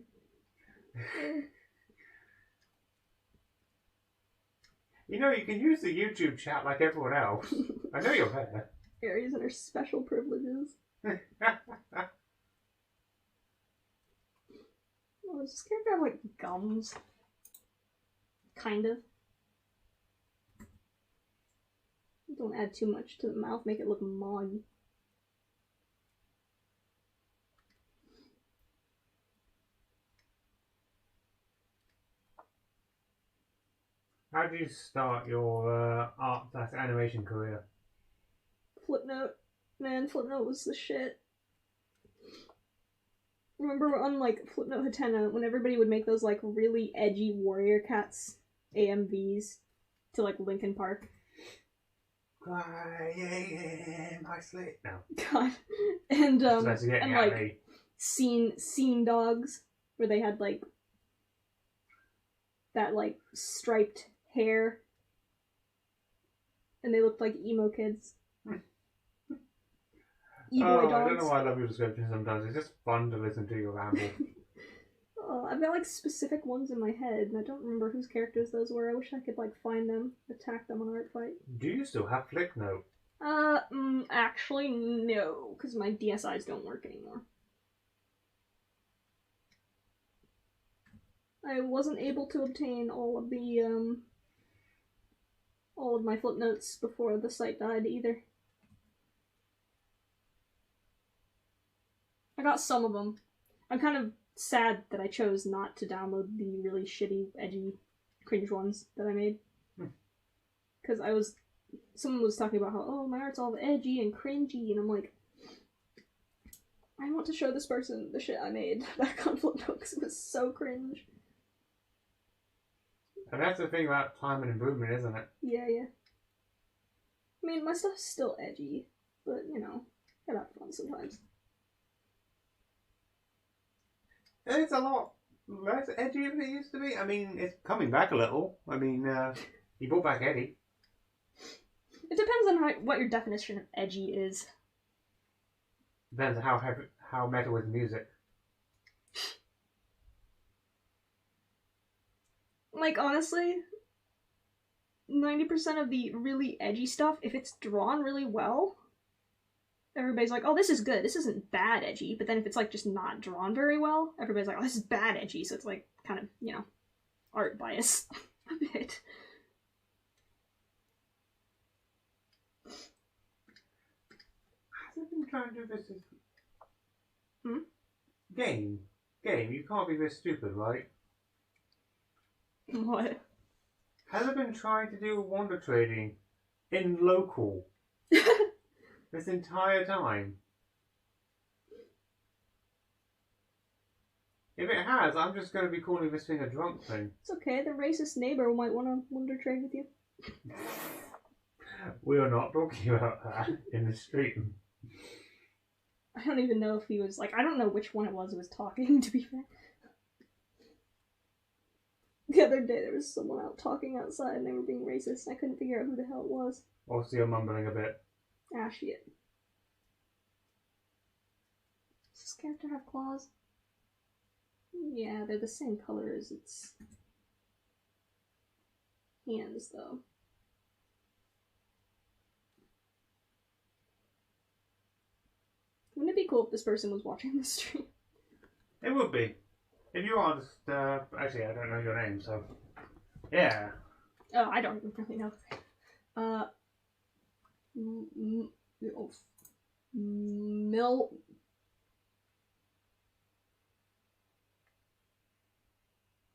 You know, you can use the YouTube chat like everyone else. I know you're there. Aries and her special privileges. Oh, does this character have, like, gums? Kind of. Don't add too much to the mouth, make it look moggy. How did you start your art/animation career? Flipnote. Man, Flipnote was the shit. Remember on, like, Flipnote Hatena, when everybody would make those, like, really edgy Warrior Cats AMVs to, like, Linkin Park? Crying my sleep. No. God. And, and like, scene dogs, where they had, like, that, like, striped hair. And they looked like emo kids. E-boy dogs. I don't know why I love your description sometimes. It's just fun to listen to you ramble. I've got, like, specific ones in my head, and I don't remember whose characters those were. I wish I could, like, find them, attack them on Artfight. Do you still have Flicknote? Actually, no, because my DSIs don't work anymore. I wasn't able to obtain all of my flip notes before the site died either. I got some of them. I'm kind of sad that I chose not to download the really shitty, edgy, cringe ones that I made. Because someone was talking about how, oh, my art's all edgy and cringy, and I'm like, I want to show this person the shit I made back on Flipnote because it was so cringe. And that's the thing about time and improvement, isn't it? Yeah. I mean, my stuff's still edgy, but, you know, gotta have fun sometimes. It's a lot less edgy than it used to be. I mean, it's coming back a little. I mean, he brought back Eddie. It depends on what your definition of edgy is. Depends on how metal is music. Like, honestly, 90% of the really edgy stuff, if it's drawn really well, everybody's like, oh, this is good. This isn't bad edgy. But then if it's, like, just not drawn very well, everybody's like, oh, this is bad edgy. So it's, like, kind of, you know, art bias a bit. I've been trying to do this Game, you can't be this stupid, right? What? Has it been trying to do wonder trading in local this entire time? If it has, I'm just going to be calling this thing a drunk thing. It's okay, the racist neighbor might want to wonder trade with you. We are not talking about that in the stream. I don't even know if he was, like, I don't know which one it was who was talking, to be fair. The other day there was someone out talking outside and they were being racist and I couldn't figure out who the hell it was. Also, you're mumbling a bit. Ah, shit. Does this character have claws? Yeah, they're the same color as its hands, though. Wouldn't it be cool if this person was watching the stream? It would be. If you are just, actually, I don't know your name, so, yeah. Oh, I don't really know.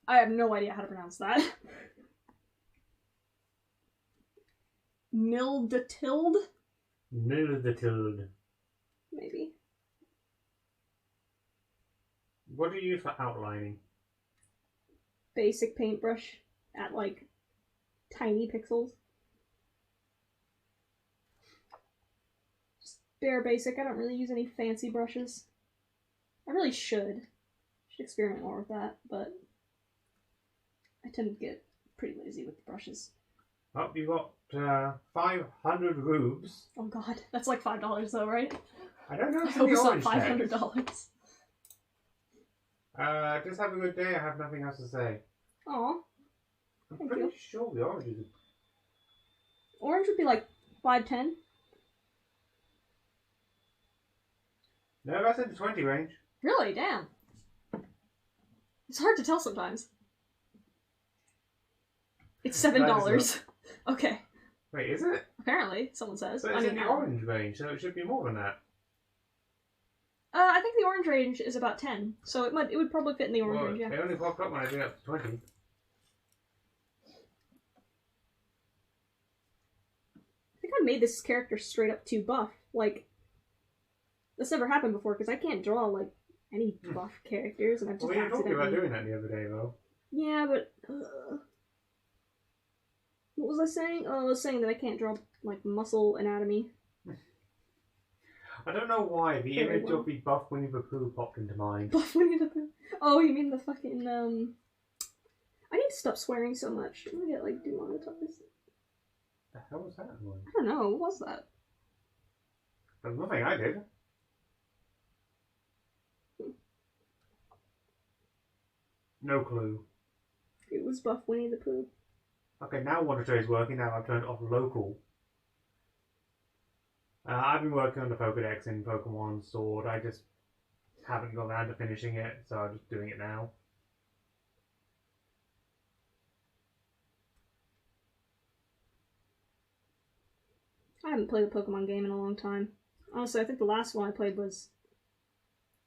I have no idea how to pronounce that. Mildetilde? Mildetilde. Maybe. What do you use for outlining? Basic paintbrush at, like, tiny pixels. Just bare basic. I don't really use any fancy brushes. I really should. Should experiment more with that, but I tend to get pretty lazy with the brushes. Oh, you got 500 rubes. Oh god, that's like $5 though, right? I don't know I if hope it's it's the not orange $500. Just have a good day. I have nothing else to say. Aw. I'm Thank pretty you. sure the orange is... Orange would be like $5.10. No, that's in the 20 range. Really? Damn. It's hard to tell sometimes. It's $7. Okay. Wait, is it? Apparently, someone says. But it's in the orange range, so it should be more than that. I think the orange range is about 10, so it would probably fit in the orange range, yeah. They only popped up when I did up to 20. I think I made this character straight up too buff. Like, that's never happened before, because I can't draw, like, any buff characters, and I've just Well, you were talking about accidentally... doing that the other day, though. Yeah, but... What was I saying? Oh, I was saying that I can't draw, like, muscle anatomy. I don't know why the image of the buff Winnie the Pooh popped into mind. Buff Winnie the Pooh? Oh, you mean the fucking, I need to stop swearing so much. I'm gonna get, like, demonetized. The hell was that one? I don't know, what was that? There's nothing I did. No clue. It was Buff Winnie the Pooh. Okay, now Wonder Trade is working. Now I've turned off local. I've been working on the Pokedex in Pokemon Sword. I just haven't got around to finishing it, so I'm just doing it now. I haven't played a Pokemon game in a long time. Honestly, I think the last one I played was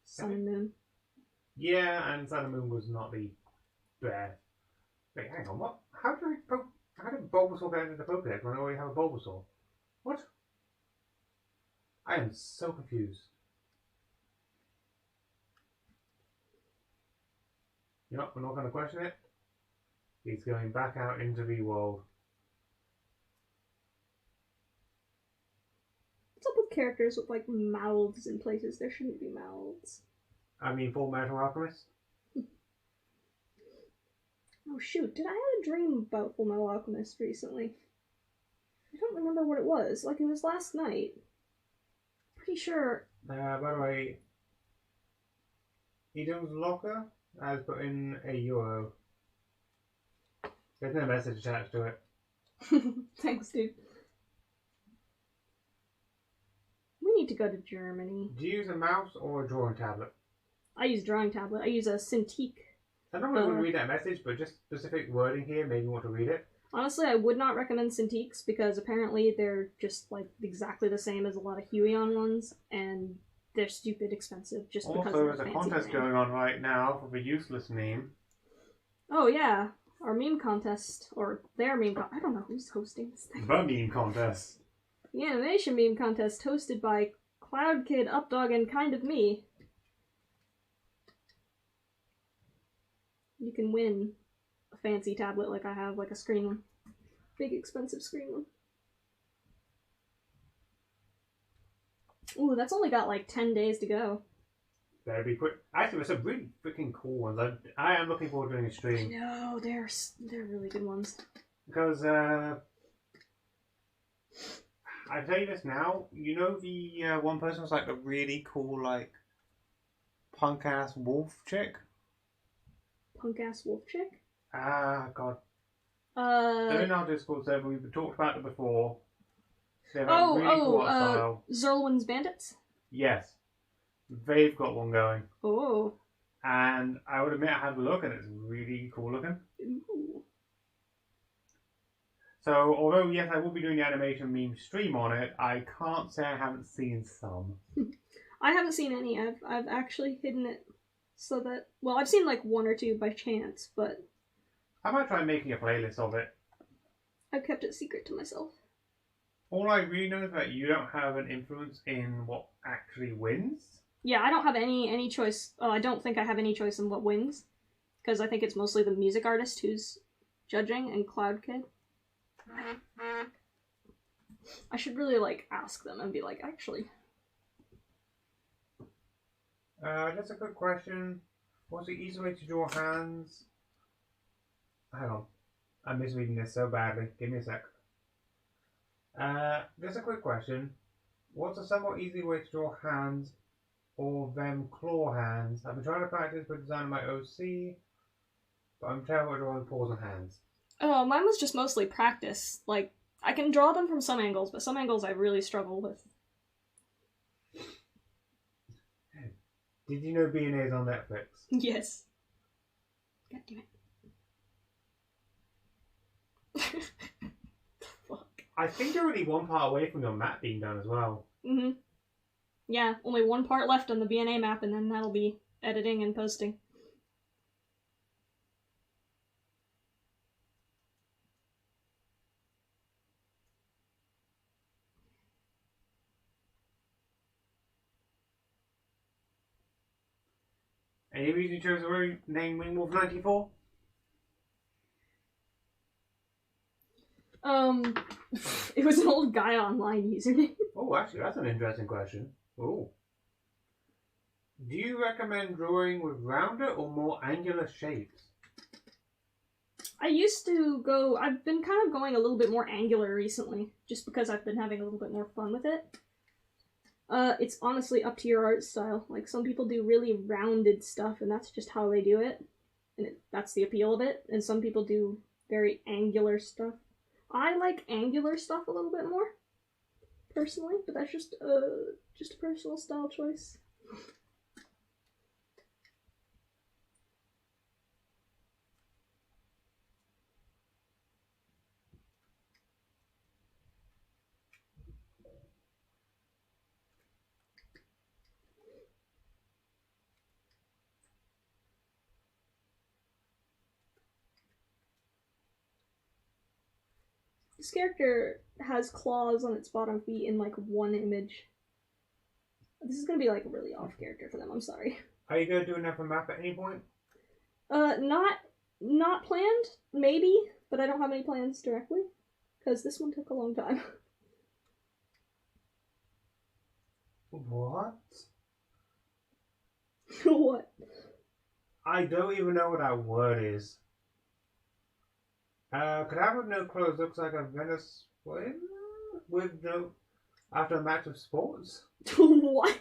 Sun and Moon. Yeah, and Sun and Moon was not the best. Wait, hang on, what? How did Bulbasaur get into the Pokedex when I already have a Bulbasaur? What? I am so confused. You know, we're not going to question it. He's going back out into the world. What's up with characters with, like, mouths in places there shouldn't be mouths? I mean, Full Metal Alchemist? Oh shoot, did I have a dream about Full Metal Alchemist recently? I don't remember what it was. Like, it was last night. Pretty sure. By the way, Edom's Locker has put in a euro. There's no message attached to it. Thanks, dude. We need to go to Germany. Do you use a mouse or a drawing tablet? I use drawing tablet. I use a Cintiq. I don't really want to read that message, but just specific wording here made me want to read it. Honestly, I would not recommend Cintiqs because apparently they're just like exactly the same as a lot of Huion ones, and they're stupid expensive just because Also, they're there's a fancy contest brand. going on right now for the useless meme. Oh yeah, our meme contest, or their meme I don't know who's hosting this thing. The meme contest. The animation meme contest hosted by Cloud Kid, Updog, and Kind of Me. You can win a fancy tablet like I have, like a screen one. Big expensive screen one. Ooh, that's only got like 10 days to go. Better be quick. Actually, there's some really freaking cool ones. I am looking forward to doing a I stream. know, they're really good ones. Because, I tell you this now, you know the one person was like a really cool, like, punk-ass wolf chick? Punk-ass wolf chick? Ah, God. They're in our Discord server. We've talked about them before. They have a really cool art style. Zerlwyn's Bandits? Yes. They've got one going. Oh. And I would admit I had a look and it's really cool looking. Ooh. So, although, yes, I will be doing the animation meme stream on it, I can't say I haven't seen some. I haven't seen any. I've actually hidden it so that... Well, I've seen like one or two by chance, but... I might try making a playlist of it. I've kept it secret to myself. All I really know is that you don't have an influence in what actually wins. Yeah, I don't have any choice. Oh, I don't think I have any choice in what wins. Because I think it's mostly the music artist who's judging and Cloud Kid. I should really, like, ask them and be like, actually... That's a good question. What's the easy way to draw hands? Hang on. I'm misreading this so badly. Give me a sec. Just a quick question. What's a somewhat easy way to draw hands or them claw hands? I've been trying to practice with designing my OC, but I'm terrible at drawing paws and hands. Oh, mine was just mostly practice. Like, I can draw them from some angles, but some angles I really struggle with. Did you know B&A is on Netflix? Yes. God damn it. Fuck. I think you're only one part away from your map being done as well. Mm-hmm. Yeah, only one part left on the B&A map, and then that'll be editing and posting. Any reason you chose the name Wingwolf94? It was an old guy online username. Oh, actually, that's an interesting question. Oh. Do you recommend drawing with rounder or more angular shapes? I used to go... I've been kind of going a little bit more angular recently, just because I've been having a little bit more fun with it. It's honestly up to your art style. Like, some people do really rounded stuff, and that's just how they do it. And that's the appeal of it. And some people do very angular stuff. I like angular stuff a little bit more, personally, but that's just a personal style choice. This character has claws on its bottom feet in like one image. This is gonna be like a really off character for them. I'm sorry. Are you gonna do another map at any point? Not planned. Maybe, but I don't have any plans directly because this one took a long time. What? What? I don't even know what that word is. Cadaver with no clothes looks like a Venezuelan with no after a match of sports. What?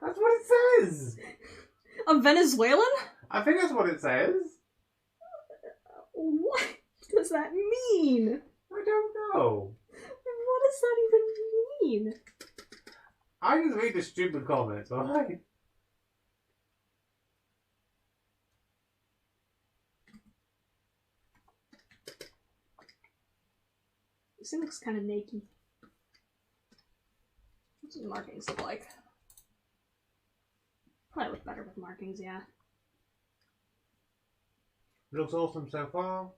That's what it says. A Venezuelan? I think that's what it says. What does that mean? I don't know. What does that even mean? I just read the stupid comments, alright? This thing looks kind of naked. What's the markings look like? Probably look better with markings, yeah. Looks awesome so far.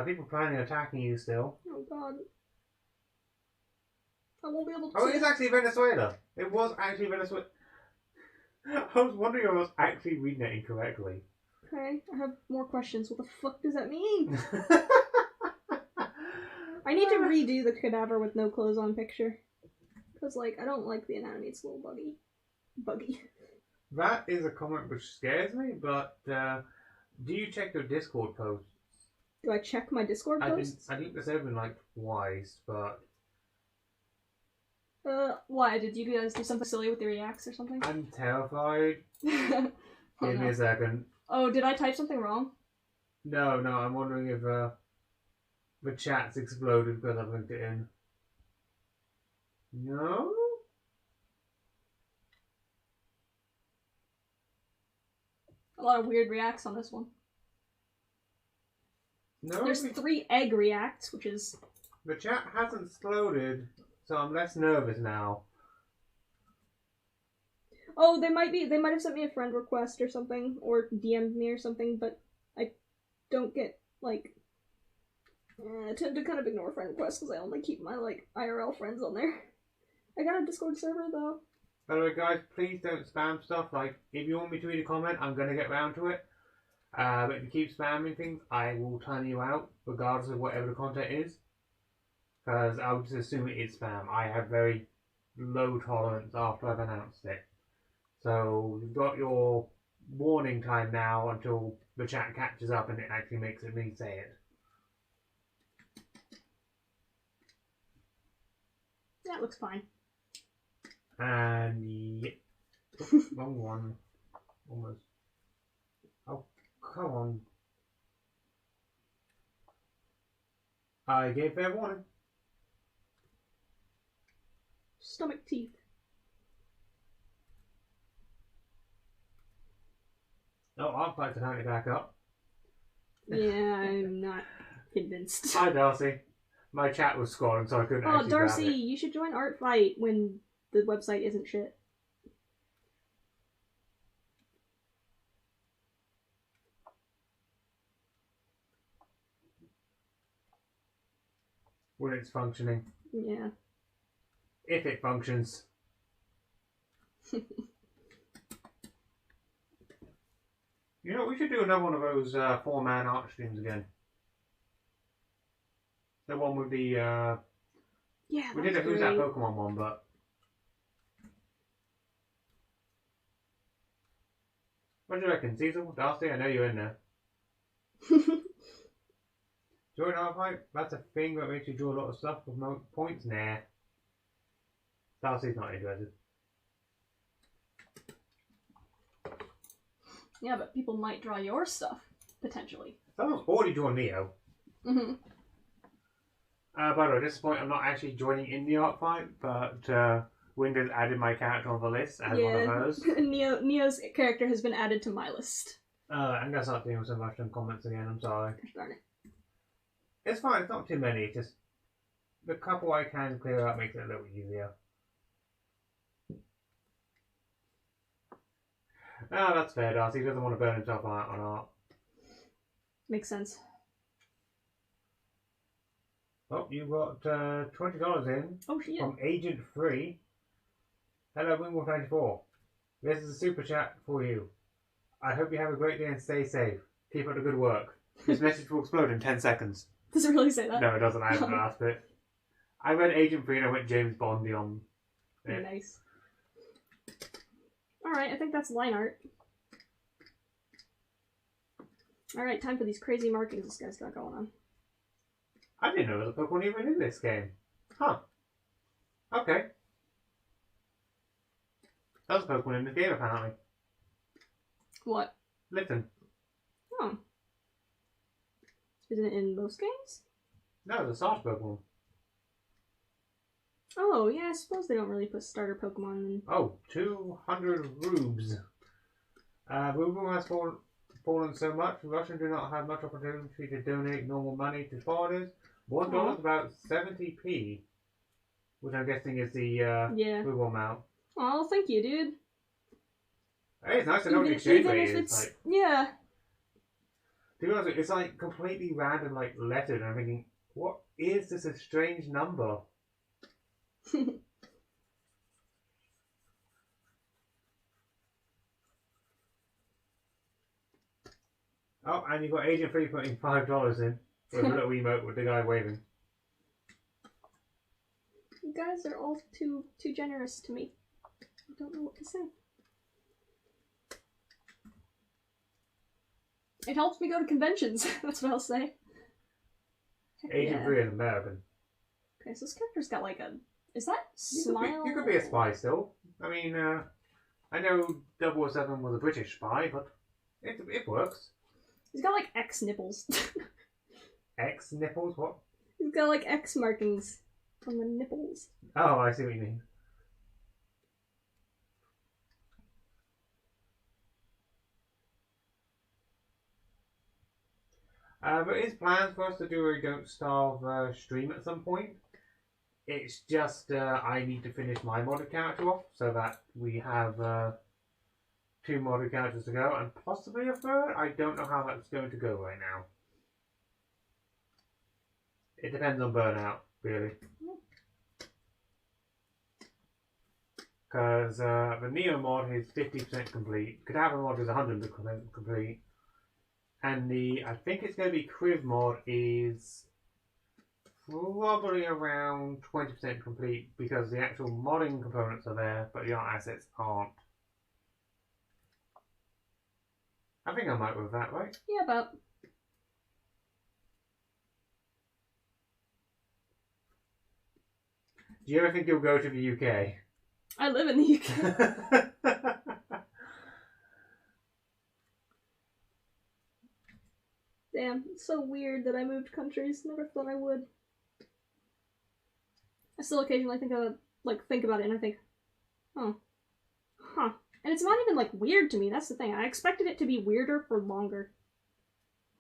People planning on attacking you still. Oh god. I won't be able to Oh, see it's actually Venezuela. It was actually Venezuela. I was wondering if I was actually reading it incorrectly. Okay, I have more questions. What the fuck does that mean? I need to redo the cadaver with no clothes on picture. Because, like, I don't like the anatomy. It's a little buggy. That is a comment which scares me, but do you check your Discord posts? Do I check my Discord posts? I think there's been like twice, but... Why? Did you guys do something silly with the reacts or something? I'm terrified. Oh, Give me a second. Oh, did I type something wrong? No, I'm wondering if the chat's exploded because I've linked it in. No? A lot of weird reacts on this one. No. There's 3 egg reacts, which is... The chat hasn't exploded, so I'm less nervous now. Oh, they might have sent me a friend request or something, or DM'd me or something, but I don't get, like... I tend to kind of ignore friend requests because I only keep my, like, IRL friends on there. I got a Discord server, though. By the way, guys, please don't spam stuff. Like, if you want me to read a comment, I'm going to get round to it. But if you keep spamming things, I will turn you out, regardless of whatever the content is. Because I would just assume it is spam. I have very low tolerance after I've announced it. So, you've got your warning time now until the chat catches up and it actually makes me say it. That looks fine. And yeah. Wrong one. Almost. Oh, come on. I gave fair warning. Stomach teeth. Oh, Artfight's apparently back up. Yeah, I'm not convinced. Hi, Darcy. My chat was scrolling, so I couldn't actually Darcy, grab it. you should join Artfight when the website isn't shit. When it's functioning. Yeah. If it functions. You know, we should do another one of those 4-man art streams again. The one with the... Yeah, we did a Who's That Pokemon one, but... What do you reckon, Cecil? Darcy, I know you're in there. Join Artfight? That's a thing that makes you draw a lot of stuff with no points? Nah. Darcy's not interested. Yeah, but people might draw your stuff, potentially. Someone's already drawn Neo. Mm-hmm. By the way, at this point, I'm not actually joining in the Artfight, but Windows added my character on the list as one of hers. Neo's character has been added to my list. I'm gonna start doing some Russian comments again. I'm sorry. Gosh darn it. It's fine. It's not too many. It's just the couple I can clear up makes it a little easier. Ah, that's fair, Darcy. He doesn't want to burn himself out on art. Makes sense. Oh, you got $20 in Oh shit. from Agent Free. Hello, Wingwolf94. This is a super chat for you. I hope you have a great day and stay safe. Keep up the good work. This message will explode in 10 seconds. Does it really say that? No, it doesn't. I haven't asked it. I read Agent Free and I went James Bondy on it. Nice. Alright, I think that's line art. Alright, time for these crazy markings this guy's got going on. I didn't know there was a Pokemon even in this game. Huh. Okay. There's a Pokemon in this game, apparently. What? Litten. Oh. Isn't it in most games? No, it's a Starter Pokemon. Oh, yeah, I suppose they don't really put starter Pokemon in. Oh, 200 rubes. Ruble has fallen so much, Russians do not have much opportunity to donate normal money to foreigners. $1 is about 70p, which I'm guessing is the ruble amount. Oh, thank you, dude. Hey, it's nice to know what the exchange rate if is. it's... Like, yeah. to be honest, it's like completely random, like lettered, and I'm thinking, what is this a strange number? Oh, and you got Agent Free putting $5 in with a little emote with the guy waving. You guys are all too generous to me. I don't know what to say. It helps me go to conventions. That's what I'll say. Heck Agent yeah. Free is American. Okay, so this character's got like a... Is that smile? You could be a spy still. I mean, I know 007 was a British spy, but it works. He's got like X nipples. X nipples? What? He's got like X markings on the nipples. Oh, I see what you mean. But his plans for us to do a Don't Starve stream at some point. It's just I need to finish my modded character off so that we have 2 modded characters to go and possibly a third. I don't know how that's going to go right now. It depends on burnout, really. Because the Neo mod is 50% complete. Cadaver mod is 100% complete. And I think it's going to be Criv mod is probably around 20% complete because the actual modding components are there, but the art assets aren't. I think I'm right with that, right? Yeah, about. Do you ever think you'll go to the UK? I live in the UK. Damn, it's so weird that I moved countries. Never thought I would. I still occasionally think about it and I think, oh, huh. And it's not even like weird to me. That's the thing. I expected it to be weirder for longer.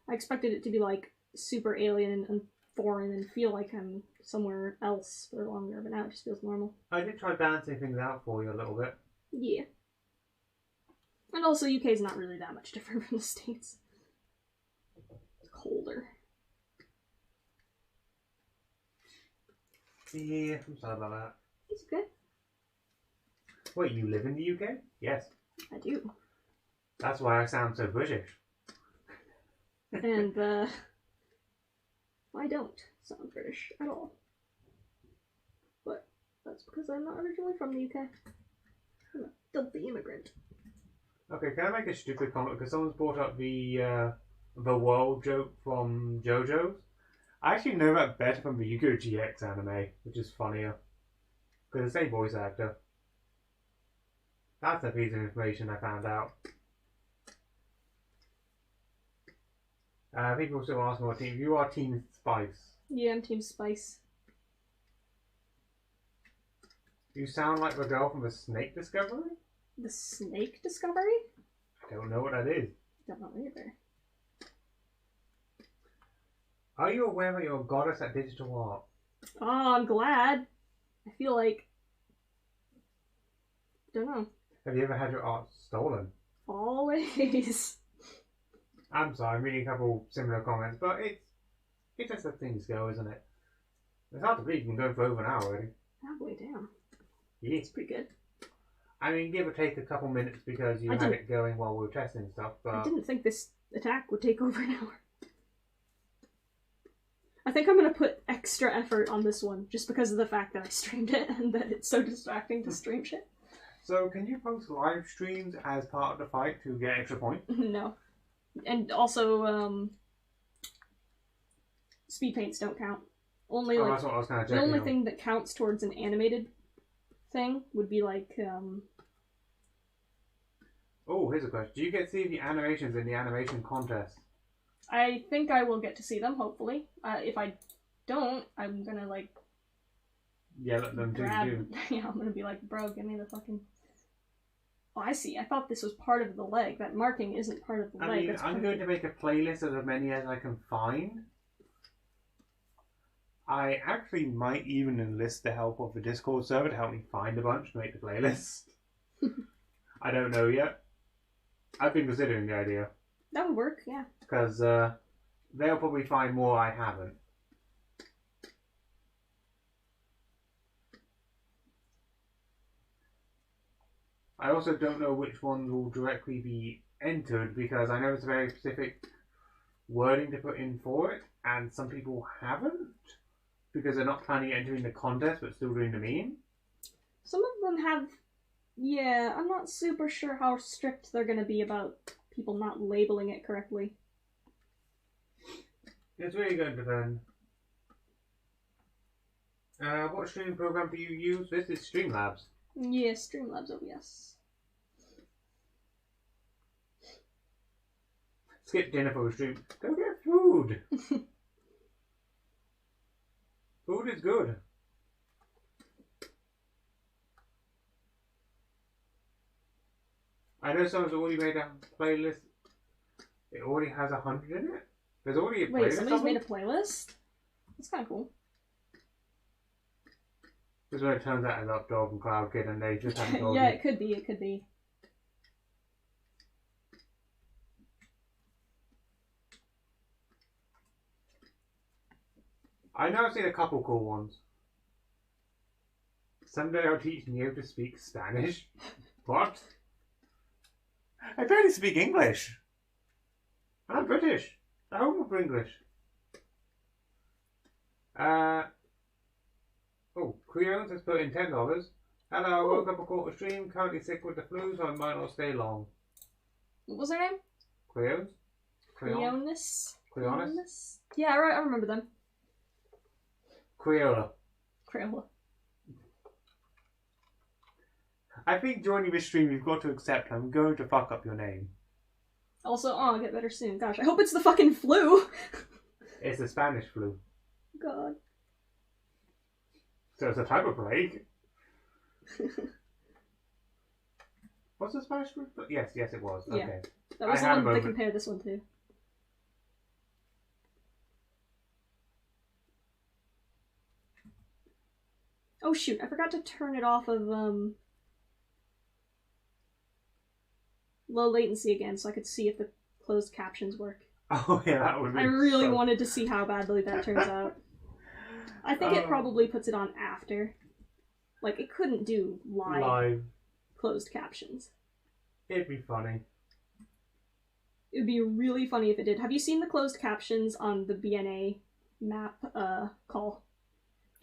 I expected it to be like super alien and foreign and feel like I'm somewhere else for longer, but now it just feels normal. I did try balancing things out for you a little bit. Yeah. And also UK's not really that much different from the States. It's colder. Yeah, I'm sorry about that. It's okay. Wait, you live in the UK? Yes. I do. That's why I sound so British. And, I don't sound British at all. But that's because I'm not originally from the UK. I'm a filthy immigrant. Okay, can I make a stupid comment? Because someone's brought up the world joke from JoJo's. I actually know that better from the Yu-Gi-Oh! GX anime, which is funnier. Because the same voice actor. That's a piece of information I found out. People still ask me what team. You are Team Spice. Yeah, I'm Team Spice. You sound like the girl from the Snake Discovery? The Snake Discovery? I don't know what that is. Don't know either. Are you aware that you're a goddess at digital art? Oh, I'm glad. I feel like... Don't know. Have you ever had your art stolen? Always. I'm sorry, I'm reading a couple similar comments, but it's just as things go, isn't it? It's hard to believe you've been going for over an hour already. Oh boy, damn. Yeah. It's pretty good. I mean, give or take a couple minutes because you had it going while we were testing stuff, but... I didn't think this attack would take over an hour. I think I'm going to put extra effort on this one, just because of the fact that I streamed it and that it's so distracting to stream shit. So, can you post live streams as part of the fight to get extra points? No. And also, speed paints don't count. Only, that's what I was kind of the only thing that counts towards an animated thing would be like, Oh, here's a question. Do you get to see the animations in the animation contest? I think I will get to see them, hopefully. If I don't, I'm gonna, like... Yeah, let them do. Yeah, I'm gonna be like, bro, give me the fucking... Oh, I see. I thought this was part of the leg. That marking isn't part of the leg. I mean, I'm going to make a playlist of as many as I can find. I actually might even enlist the help of the Discord server to help me find a bunch to make the playlist. I don't know yet. I've been considering the idea. That would work, yeah. Because they'll probably find more I haven't. I also don't know which ones will directly be entered because I know it's a very specific wording to put in for it, and some people haven't because they're not planning on entering the contest but still doing the meme. Some of them have... Yeah, I'm not super sure how strict they're going to be about people not labeling it correctly. It's really going to depend. What streaming program do you use? This is Streamlabs. Yeah, Streamlabs OBS. Skip dinner for a stream. Go get food! Food is good. I know someone's already made a playlist. It already has 100 in it. There's already a playlist. Wait, somebody's made a playlist? That's kind of cool. This is when it turns out as Updog and Cloud Kid and they just haven't told Yeah, you. it could be, it could be. I know I've seen a couple cool ones. Someday I'll teach Neo to speak Spanish. What? I barely speak English. I'm British. I hope for English. Oh, Creones has put in $10. Hello, I woke up a quarter stream, currently sick with the flu, so I might not stay long. What was their name? Creones? Creonis? Creonis? Yeah, right, I remember them. Creola. Crayola. I think joining this stream, you've got to accept I'm going to fuck up your name. Also, oh, I'll get better soon. Gosh, I hope it's the fucking flu! It's the Spanish flu. God. So it's a type of plague. What's the Spanish flu? Yes, it was. Yeah. Okay. That was the one they compared this one to. Oh shoot, I forgot to turn it off of, low latency again so I could see if the closed captions work. Oh yeah, that would be I really wanted to see how badly that turns out. I think it probably puts it on after. Like, it couldn't do live closed captions. It'd be funny. It'd be really funny if it did. Have you seen the closed captions on the BNA map call?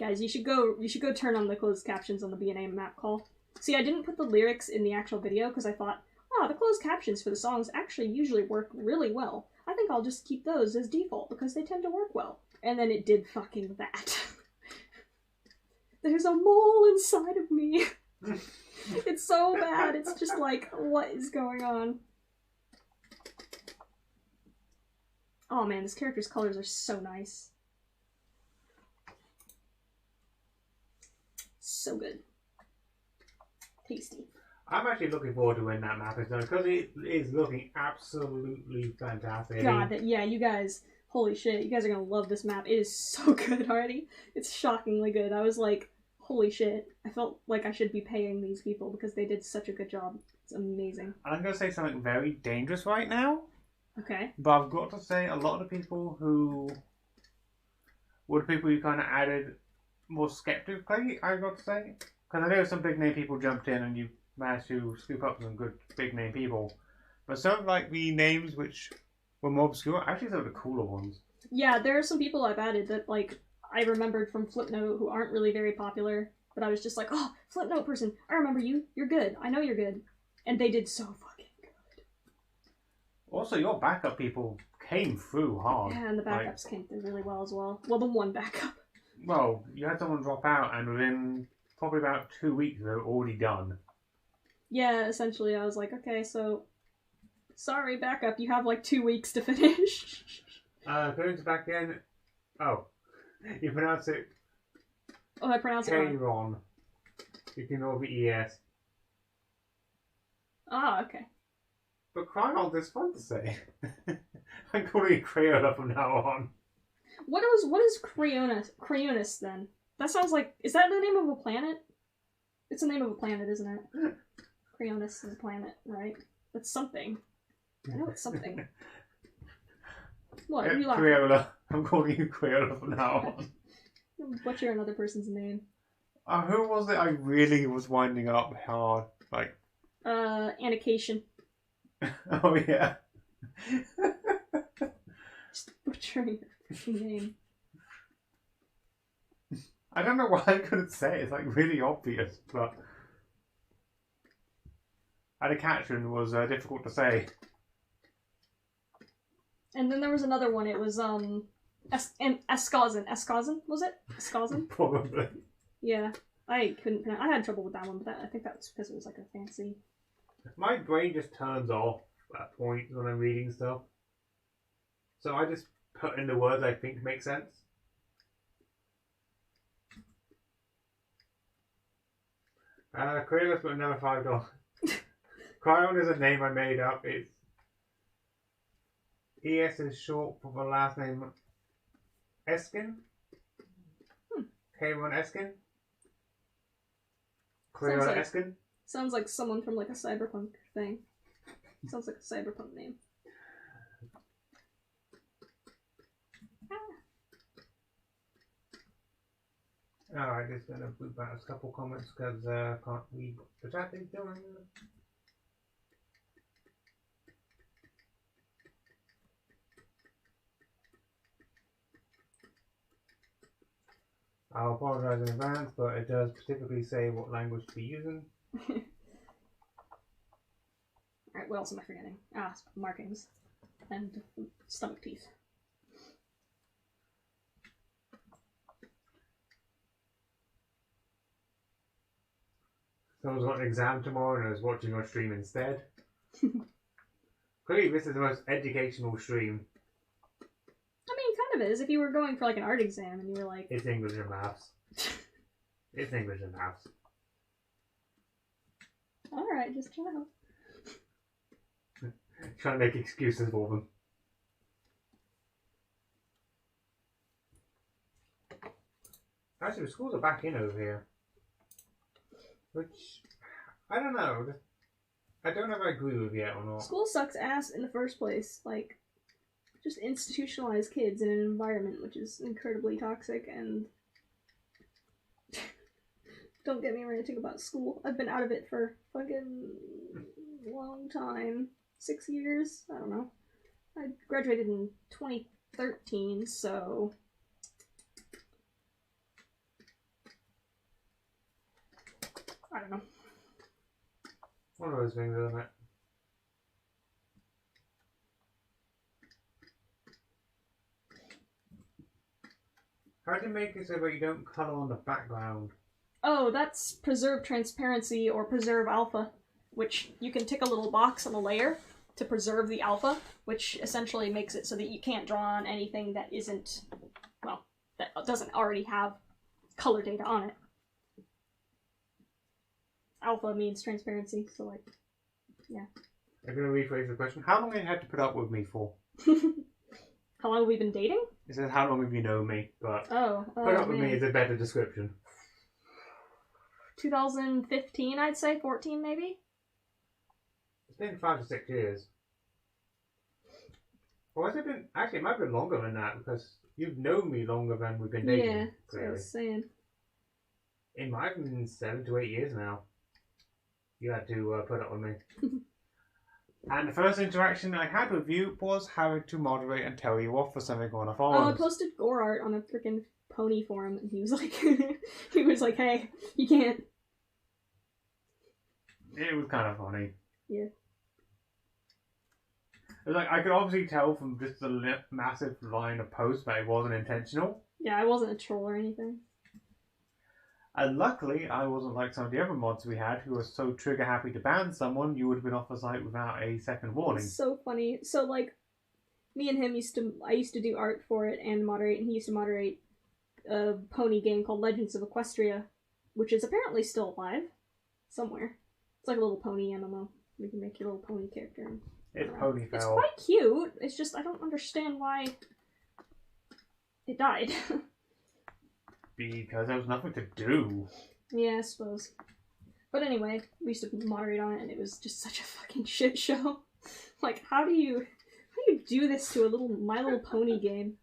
Guys, you should go turn on the closed captions on the BNA map call. See, I didn't put the lyrics in the actual video because I thought, the closed captions for the songs actually usually work really well. I think I'll just keep those as default because they tend to work well. And then it did fucking that. There's a mole inside of me. It's so bad. It's just like, what is going on? Oh man, this character's colors are so nice. So good. tasty. I'm actually looking forward to when that map is done because it is looking absolutely fantastic. God, yeah, you guys, holy shit, you guys are gonna love this map. It is so good already. It's shockingly good. I was like, holy shit. I felt like I should be paying these people because they did such a good job. It's amazing. I'm going to say something very dangerous right now. Okay. But I've got to say, a lot of the people who were the people you kind of added more skeptically, I've got to say. Because I know some big name people jumped in and you managed to scoop up some good big name people. But some of like the names which were more obscure, actually some of the cooler ones. Yeah, there are some people I've added that like I remembered from Flipnote who aren't really very popular. But I was just like, oh, Flipnote person, I remember you. You're good. I know you're good. And they did so fucking good. Also, your backup people came through hard. Yeah, and the backups came through really well as well. Well, the one backup. Well, you had someone drop out, and within probably about 2 weeks, they were already done. Yeah, essentially, I was like, okay, so sorry, backup. You have like 2 weeks to finish. Going to back in. Oh, you pronounce it. Oh, I pronounce it wrong. Kron. You can ignore the ES. Ah, okay. But Cryon is fun to say. I'm calling it Crayola from now on. What is Crayonus then? That sounds like, is that the name of a planet? It's the name of a planet, isn't it? Crayonus is a planet, right? That's something. I know it's something. What? Are you laughing? Crayola. I'm calling you Crayola from now on. Butcher another person's name. Who was it I really was winding up hard? Like. Anication. Oh, yeah. Just butchering your freaking name. I don't know why I couldn't say it. It's like really obvious, but. Anication was difficult to say. And then there was another one. It was, Eskazen. Eskazen, was it? Eskazen? Probably. Yeah. I couldn't pronounce. I had trouble with that one, but I think that was because it was like a fancy. My brain just turns off at points when I'm reading stuff. So I just put in the words I think make sense. Creative, but another $5. Cryon is a name I made up. It's ES is short for the last name Eskin. K1 Eskin. Crayola Eskin. Sounds like someone from like a cyberpunk thing. Sounds like a cyberpunk name. Alright, just gonna boot back a couple comments because I can't read what the chat is doing. I'll apologise in advance, but it does specifically say what language to be using. Alright, what else am I forgetting? Ah, markings. And stomach teeth. Someone's got an exam tomorrow and is watching your stream instead. Clearly, this is the most educational stream. I mean, kind of is. If you were going for like an art exam and you were like... It's English and maths. It's English and maths. Alright, just chill. Trying to make excuses for them. Actually, the schools are back in over here. Which, I don't know. I don't know if I agree with yet or not. School sucks ass in the first place. Like, just institutionalize kids in an environment which is incredibly toxic and... Don't get me ranting about school. I've been out of it for fucking long time. 6 years? I don't know. I graduated in 2013, so... I don't know. One of those things, isn't it? How do you make it so that you don't colour on the background? Oh, that's preserve transparency or preserve alpha, which you can tick a little box on the layer to preserve the alpha, which essentially makes it so that you can't draw on anything that isn't, well, that doesn't already have color data on it. alpha means transparency, so like, yeah. I'm going to rephrase the question. How long have you had to put up with me for? How long have we been dating? It says how long have you known me, but put up with man. me is a better description. 2015, I'd say. 14, maybe? It's been 5 to 6 years. Or has it been... Actually, it might have been longer than that, because you've known me longer than we've been dating. Yeah, that's what I was saying. It might have been 7 to 8 years now. You had to put up with me. And the first interaction I had with you was having to moderate and tell you off for something on a forum. Oh, I posted gore art on a freaking pony forum, and he was like, hey, you can't. It was kind of funny. Yeah. It was like, I could obviously tell from just the massive line of posts that it wasn't intentional. Yeah, I wasn't a troll or anything. And luckily, I wasn't like some of the other mods we had who were so trigger happy to ban someone, you would have been off the site without a second warning. It's so funny. So, like, me and him I used to do art for it and moderate, and he used to moderate a pony game called Legends of Equestria, which is apparently still alive somewhere. It's like a little pony MMO. You can make your little pony character. It's Ponyfell. It's quite cute. It's just, I don't understand why it died. Because there was nothing to do. Yeah, I suppose. But anyway, we used to moderate on it, and it was just such a fucking shit show. Like, how do you do this to a little My Little Pony game?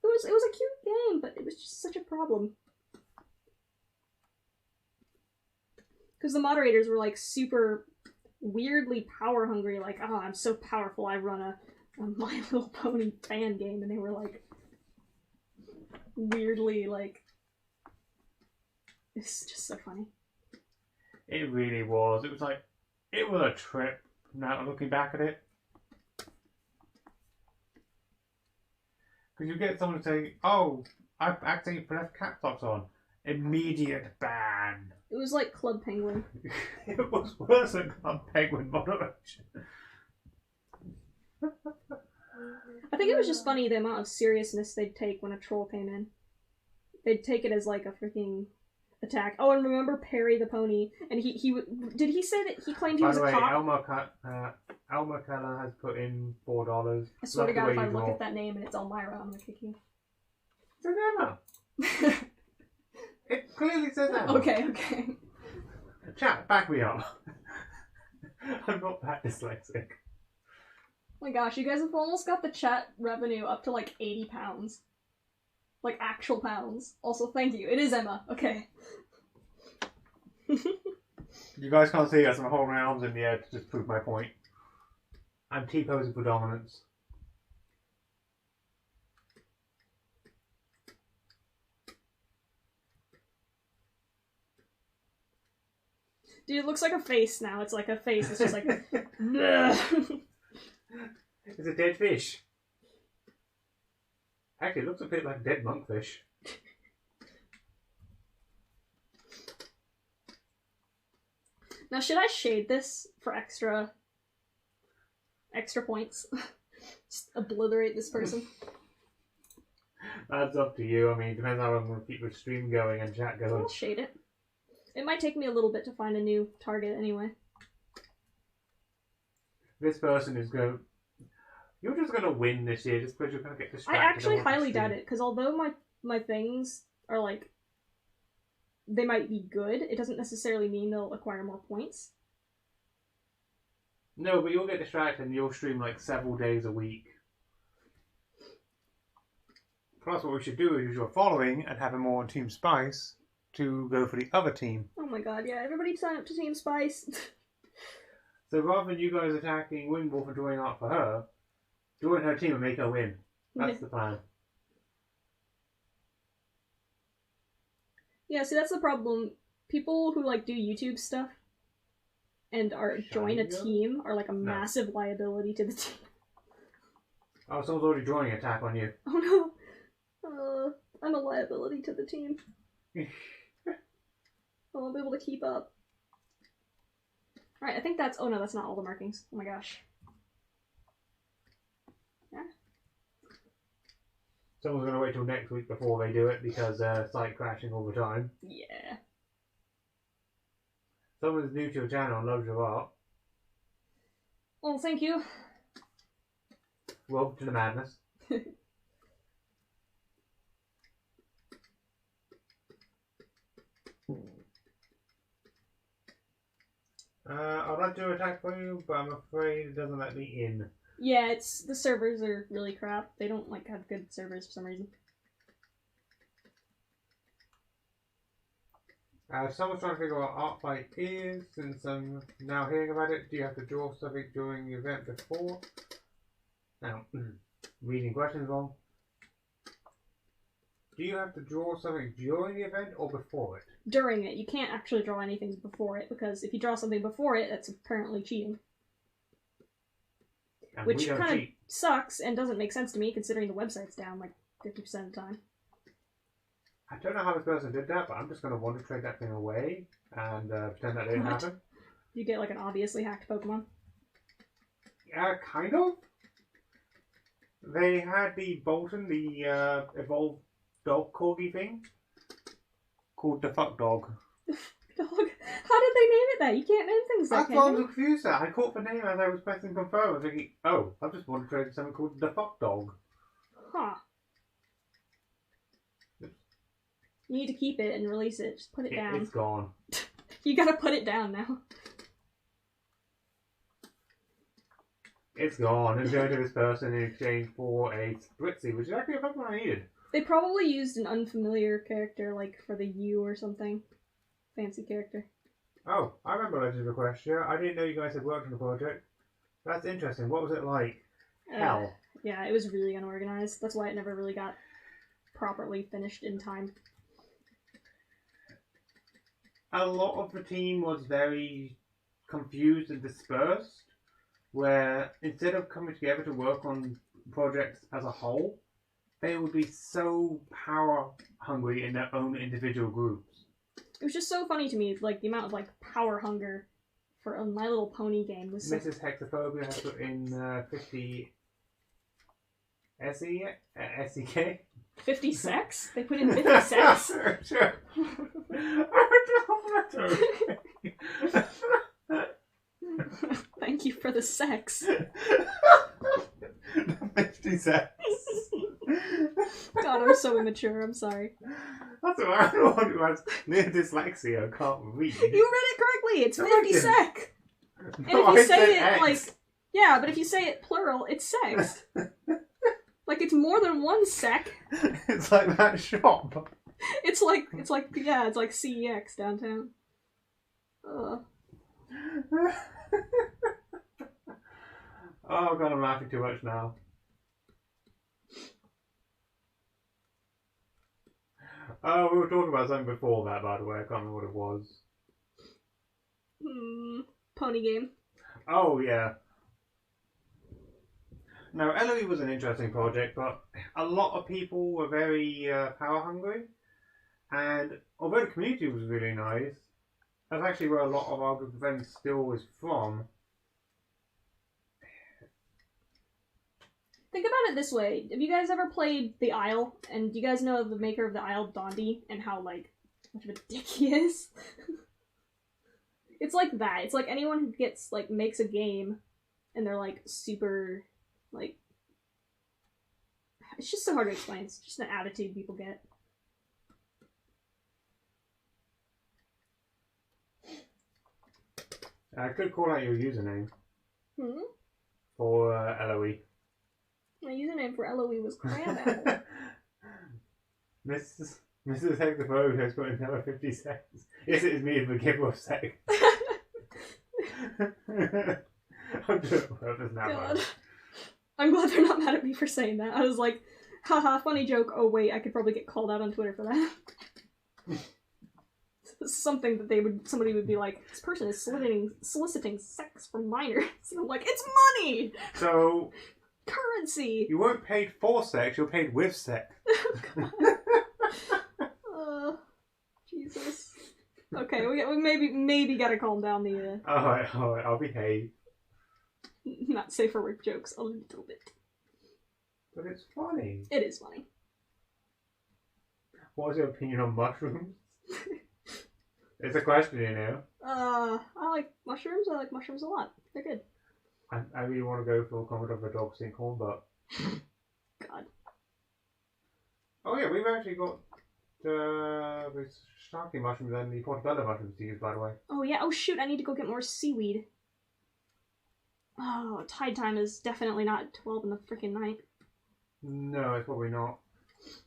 It was a cute game, but it was just such a problem. Because the moderators were like super weirdly power hungry, like, oh, I'm so powerful, I run a My Little Pony fan game, and they were like weirdly like, it's just so funny. It really was. It was like, it was a trip now looking back at it. Because you get someone to say, oh, I've accidentally left caps locks on. Immediate ban. It was like Club Penguin. It was worse than Club Penguin moderation. I think it was just funny the amount of seriousness they'd take when a troll came in. They'd take it as like a freaking attack. Oh, and remember Perry the pony? And he did he say that he claimed he was a cop? Elmer Keller has put in $4. I swear to God, if I look at that name and it's Elmira, I'm gonna kick you. It's Emma. It clearly says Emma. Okay. Chat, back me up. I'm not that dyslexic. Oh my gosh, you guys have almost got the chat revenue up to like £80. Like actual pounds. Also, thank you. It is Emma. Okay. You guys can't see us. I'm holding my arms in the air to just prove my point. I'm T-posing for dominance. Dude, it looks like a face now. It's like a face. It's just like... It's a dead fish. Actually, it looks a bit like a dead monkfish. Now, should I shade this for extra points? Just obliterate this person? That's up to you. I mean, it depends how I'm going to keep the stream going and chat going. I'll shade it. It might take me a little bit to find a new target anyway. This person is going... You're just going to win this year just because you're going to get distracted. I actually highly doubt it, because although my things are like... They might be good, it doesn't necessarily mean they'll acquire more points. No, but you'll get distracted and you'll stream like several days a week. Plus, what we should do is use your following and have them more on Team Spice to go for the other team. Oh my god, yeah, everybody sign up to Team Spice. So rather than you guys attacking Windwolf and drawing out for her, join her team and make her win. That's the plan. Yeah, see, that's the problem. People who like do YouTube stuff and join a team are like a massive liability to the team. Oh, someone's already drawing attack on you. Oh no. I'm a liability to the team. I won't be able to keep up. Alright, I think that's... Oh no, that's not all the markings. Oh my gosh. Yeah. Someone's going to wait till next week before they do it because site crashing all the time. Yeah. Someone's new to your channel and loves your art. Well, thank you. Welcome to the madness. I'd like to attack for you, but I'm afraid it doesn't let me in. Yeah, the servers are really crap. They don't like have good servers for some reason. Someone's trying to figure out what Artfight is, since I'm now hearing about it. Do you have to draw something during the event before? Now, reading questions wrong. Do you have to draw something during the event or before it? During it. You can't actually draw anything before it, because if you draw something before it, that's apparently cheating. And which kind of sucks and doesn't make sense to me, considering the website's down like 50% of the time. I don't know how this person did that, but I'm just going to want to trade that thing away and pretend that didn't happen. You get like an obviously hacked Pokemon? Yeah, kind of. They had the Bolton, the evolved dog corgi thing, called the fuck dog. Dog? How did they name it that? You can't name things like that. That's why I was confused at. I caught the name as I was pressing confirm. I was thinking, oh, I just want to trade something called the fuck dog. Huh. You need to keep it and release it. Just put it down. It's gone. You gotta put it down now. It's gone. It's going to this person in exchange for a Spritzy, which is actually a Pokemon I needed. They probably used an unfamiliar character, like for the U or something. Fancy character. Oh, I remember Legend of Equestria. I didn't know you guys had worked on the project. That's interesting. What was it like? Hell. Yeah, it was really unorganized. That's why it never really got properly finished in time. A lot of the team was very confused and dispersed, where instead of coming together to work on projects as a whole, they would be so power hungry in their own individual groups. It was just so funny to me, like the amount of like power hunger for a My Little Pony game was. Mrs. Hexaphobia has put in 50 SEK. 50 sex? They put in 50 sex? Sure. Thank you for the sex. 50 sex. God, I'm so immature, I'm sorry. That's what I'm the one who has near dyslexia and can't read. You read it correctly, it's 50 sec. And No, if you say said it like... Yeah, but if you say it plural, it's sex. Like, it's more than one sec. It's like that shop. It's like CEX downtown. Oh god, I'm laughing too much now. Oh, we were talking about something before that, by the way. I can't remember what it was. Pony game. Oh, yeah. No, LOE was an interesting project, but a lot of people were very power hungry. And although the community was really nice, that's actually where a lot of our group of friends still is from. Think about it this way. Have you guys ever played The Isle? And do you guys know the maker of The Isle, Dondi, and how, like, much of a dick he is? It's like that. It's like anyone who gets, like, makes a game, and they're, like, super, like... It's just so hard to explain. It's just an attitude people get. I could call out your username. For LOE. My username for LOE was Crabapple. Mrs. Hexaphobia has put in another 50 seconds. Yes, it is me, the giver of sex. I'm doing it purpose now. God. I'm glad they're not mad at me for saying that. I was like, haha, funny joke. Oh wait, I could probably get called out on Twitter for that. Something that somebody would be like, this person is soliciting sex from minors. And I'm like, it's money! So... Currency! You weren't paid for sex, you were paid with sex. Jesus. Okay, we maybe gotta calm down the... Alright, I'll behave. Not safe for work jokes a little bit. But it's funny. It is funny. What was your opinion on mushrooms? It's a question, you know. I like mushrooms. I like mushrooms a lot. They're good. I really want to go for a comment of a dog sinkhole, but... God. Oh yeah, we've actually got the sharky mushrooms and the portobello mushrooms to use, by the way. Oh yeah. Oh shoot! I need to go get more seaweed. Oh, tide time is definitely not 12 in the freaking night. No, it's probably not.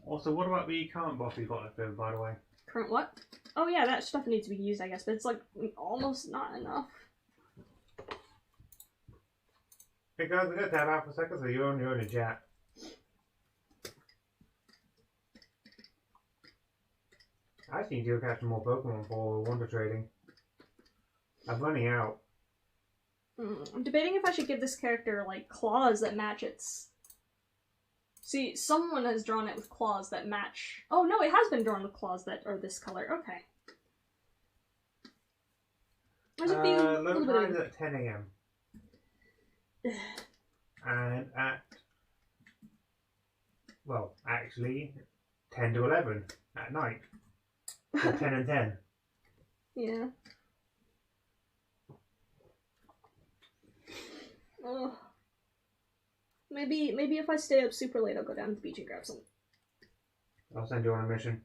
Also, what about the current boss we've got left over, by the way? Current what? Oh yeah, that stuff needs to be used, I guess, but it's like almost not enough. Hey guys, I got to have out for a second, so you're on your own in chat. I actually need to go catch some more Pokemon for Wonder Trading. I'm running out. I'm debating if I should give this character, like, claws that match its... See, someone has drawn it with claws that match... Oh, no, it has been drawn with claws that are this color. Okay. There's a few... Load times at 10 AM. And at... Well, actually, 10 to 11 at night. So 10 and 10. Yeah. Oh. Maybe if I stay up super late, I'll go down to the beach and grab some. I'll send you on a mission.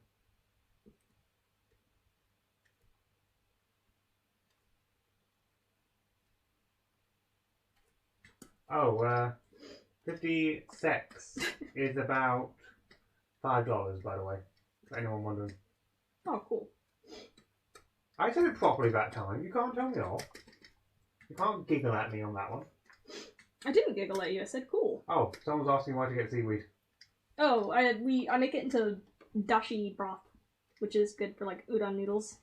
Oh, 50 secs is about $5, by the way. For anyone wondering. Oh, cool. I said it properly that time. You can't tell me off. You can't giggle at me on that one. I didn't giggle at you. I said cool. Oh, someone's asking why to get seaweed. Oh, I make it into dashi broth, which is good for like udon noodles.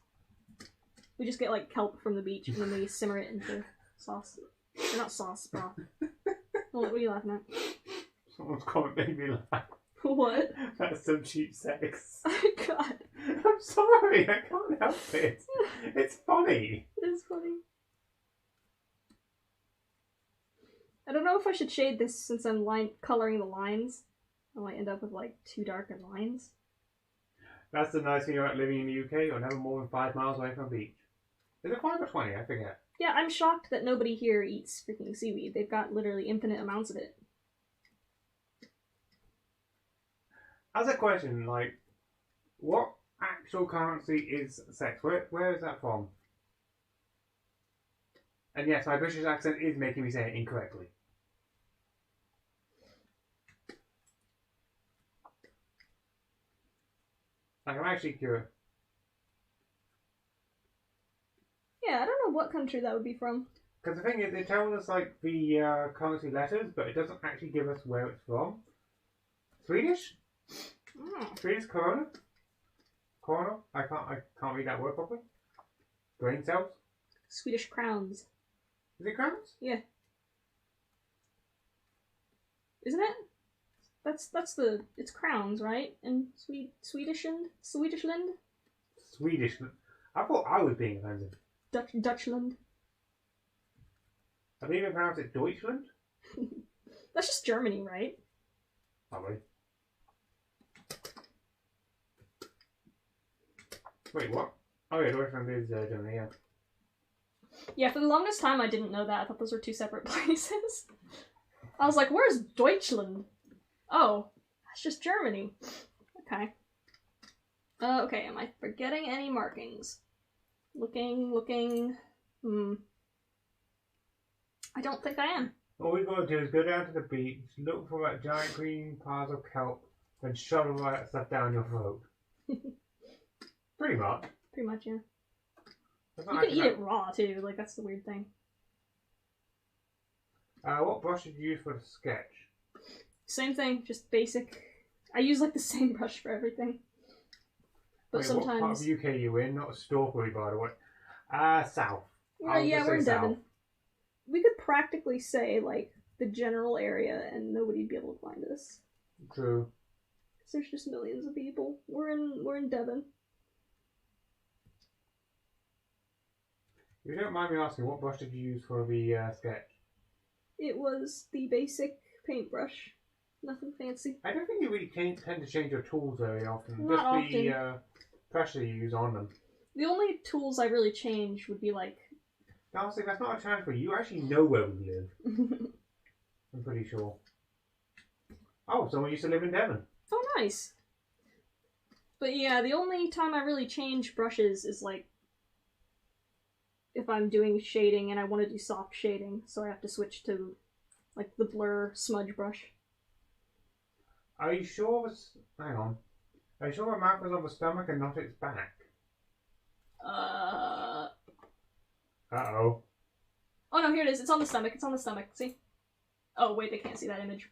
We just get like kelp from the beach and then we simmer it into sauce. Or not sauce, broth. What are you laughing at? Someone's comment made me laugh. What? That's some cheap sex. Oh god. I'm sorry, I can't help it. It's funny. It's funny. I don't know if I should shade this since I'm coloring the lines. I might end up with like too dark of lines. That's the nice thing about living in the UK. You're never more than 5 miles away from a beach. Is it 5 or 20? I forget. Yeah, I'm shocked that nobody here eats freaking seaweed. They've got literally infinite amounts of it. As a question, like, what actual currency is sex? Where is that from? And yes, my British accent is making me say it incorrectly. Like, I'm actually curious. Yeah, I don't know what country that would be from. Because the thing is, it tells us, like, the currency letters, but it doesn't actually give us where it's from. Swedish? Swedish corona? Corona? I can't read that word properly. Brain cells? Swedish crowns. Is it crowns? Yeah. Isn't it? It's crowns, right? In Swedishland? Swedish. I thought I was being offensive. Dutchland. I believe they pronounce it Deutschland. That's just Germany, right? Probably. Wait, what? Oh yeah, Deutschland is Germany, yeah. Yeah, for the longest time I didn't know that. I thought those were two separate places. I was like, where's Deutschland? Oh, that's just Germany. Okay. Okay, am I forgetting any markings? Looking. I don't think I am. All we've got to do is go down to the beach, look for that giant green piles of kelp, then shovel all that stuff down your throat. Pretty much. Pretty much, yeah. That's You not can actually eat it raw, too. Like, that's the weird thing. What brush did you use for the sketch? Same thing, just basic. I use, like, the same brush for everything. But Wait, sometimes... what part of UK are you in? Not Stalkery, by the way. South. Yeah, we're in Devon. We could practically say, like, the general area and nobody'd be able to find us. True. Because there's just millions of people. We're in Devon. If you don't mind me asking, what brush did you use for the sketch? It was the basic paintbrush. Nothing fancy. I don't think you really tend to change your tools very often. Not just the often. pressure you use on them. The only tools I really change would be like... Honestly, that's not a challenge for you. You actually know where we live. I'm pretty sure. Oh, someone used to live in Devon. Oh, nice. But yeah, the only time I really change brushes is like if I'm doing shading and I want to do soft shading, so I have to switch to like the blur smudge brush. Are you sure? Hang on. Are you sure the mouth is on the stomach and not its back? Uh-oh. Oh no, here it is. It's on the stomach. It's on the stomach. See? Oh wait, they can't see that image.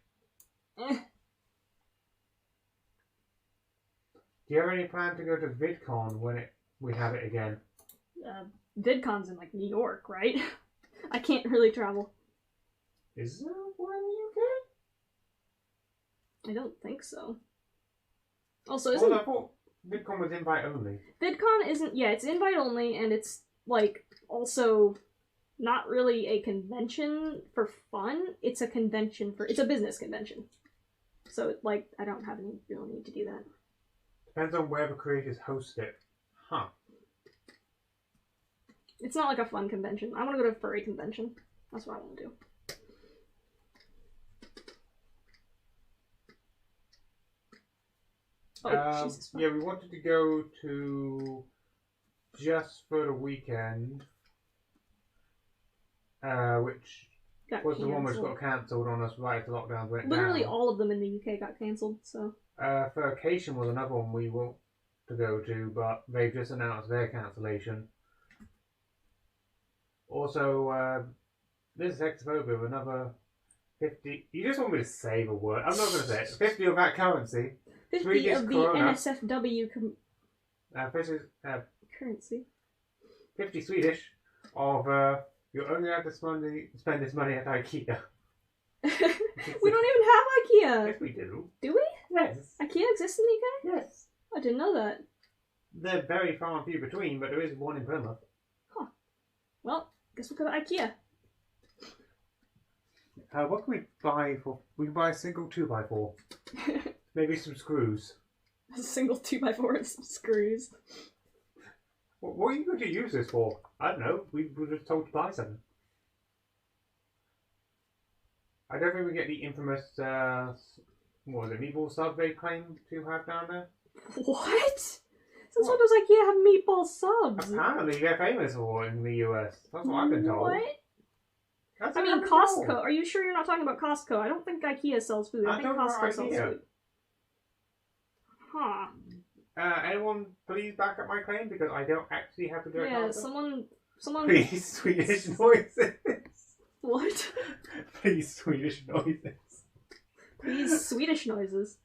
Do you have any plan to go to VidCon when we have it again? VidCon's in like New York, right? I can't really travel. Is there one in the UK? I don't think so. Also, isn't... Well, I thought VidCon was invite only. VidCon isn't... Yeah, it's invite only, and it's, like, also not really a convention for fun. It's a convention for... It's a business convention. So, like, I don't have any real need to do that. Depends on where the creators host it. Huh. It's not like a fun convention. I want to go to a furry convention. That's what I want to do. Oh, Jesus. Yeah, we wanted to go to Just for the Weekend, which was the one which got cancelled on us right as the lockdowns went Literally down. all of them in the UK got cancelled, so... Furcation was another one we want to go to, but they've just announced their cancellation. Also, this is Hexaphobia, another 50... You just want me to say the word. I'm not going to say it. 50 of that currency. 50 Swedish of the krona. NSFW currency. 50 Swedish of you only have to spend this money at IKEA. We don't even have IKEA. Yes, we do. Do we? Yes. IKEA exists in the UK? Yes. I didn't know that. They're very far and few between, but there is one in Plymouth. Huh. Well, guess we'll go to IKEA. What can we buy for? We can buy a single 2x4. Maybe some screws. A single 2x4 and some screws. What are you going to use this for? I don't know. We were just told to buy something. I don't think we get the infamous, what was it, meatball sub they claim to have down there? What? Since when does IKEA have meatball subs? Apparently they're famous for it in the US. That's what I've been told. What? That's I mean, Costco. Are you sure you're not talking about Costco? I don't think IKEA sells food. I think Costco sells food. Huh. Anyone please back up my claim because I don't actually have to do it. Yeah, someone. Please, Swedish noises. What? Please, Swedish noises. Please, Swedish noises.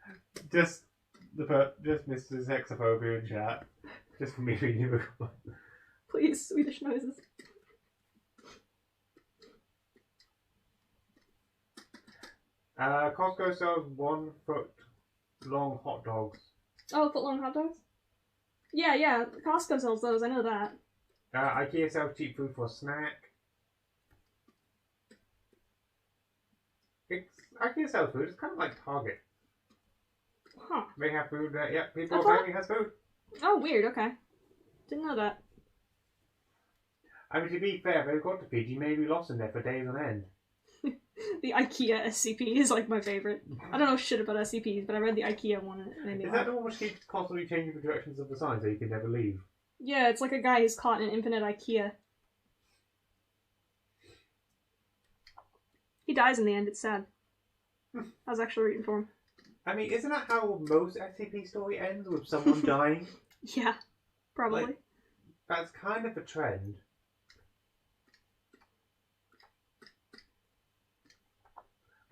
Just Mr. Hexaphobia in chat. Just for me reading the comment. Please, Swedish noises. Costco sells 1 foot long hot dogs. Oh, foot long hot dogs? Yeah, Costco sells those, I know that. IKEA sells cheap food for a snack. IKEA sells food, it's kind of like Target. Huh. They have food, people apparently has food. Oh, weird, okay. Didn't know that. I mean, to be fair, they've got to feed you, maybe lost in there for days on end. The IKEA SCP is like my favorite. I don't know shit about SCPs, but I read the IKEA one and it made me laugh. Is that the one which keeps constantly changing the directions of the sign so you can never leave? Yeah, it's like a guy who's caught in an infinite IKEA. He dies in the end, it's sad. I was actually rooting for him. I mean, isn't that how most SCP story ends, with someone dying? Yeah, probably. Like, that's kind of a trend.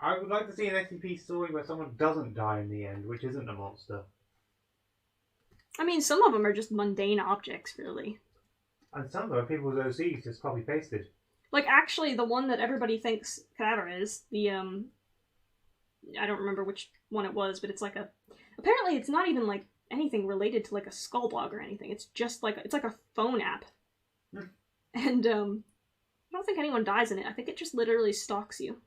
I would like to see an SCP story where someone doesn't die in the end, which isn't a monster. I mean, some of them are just mundane objects, really. And some of them are people's OCs just copy-pasted. Like, actually, the one that everybody thinks Cadaver is, the, I don't remember which one it was, but it's like a... Apparently, it's not even, like, anything related to, like, a skull blog or anything. It's just, like, it's like a phone app. And, I don't think anyone dies in it. I think it just literally stalks you.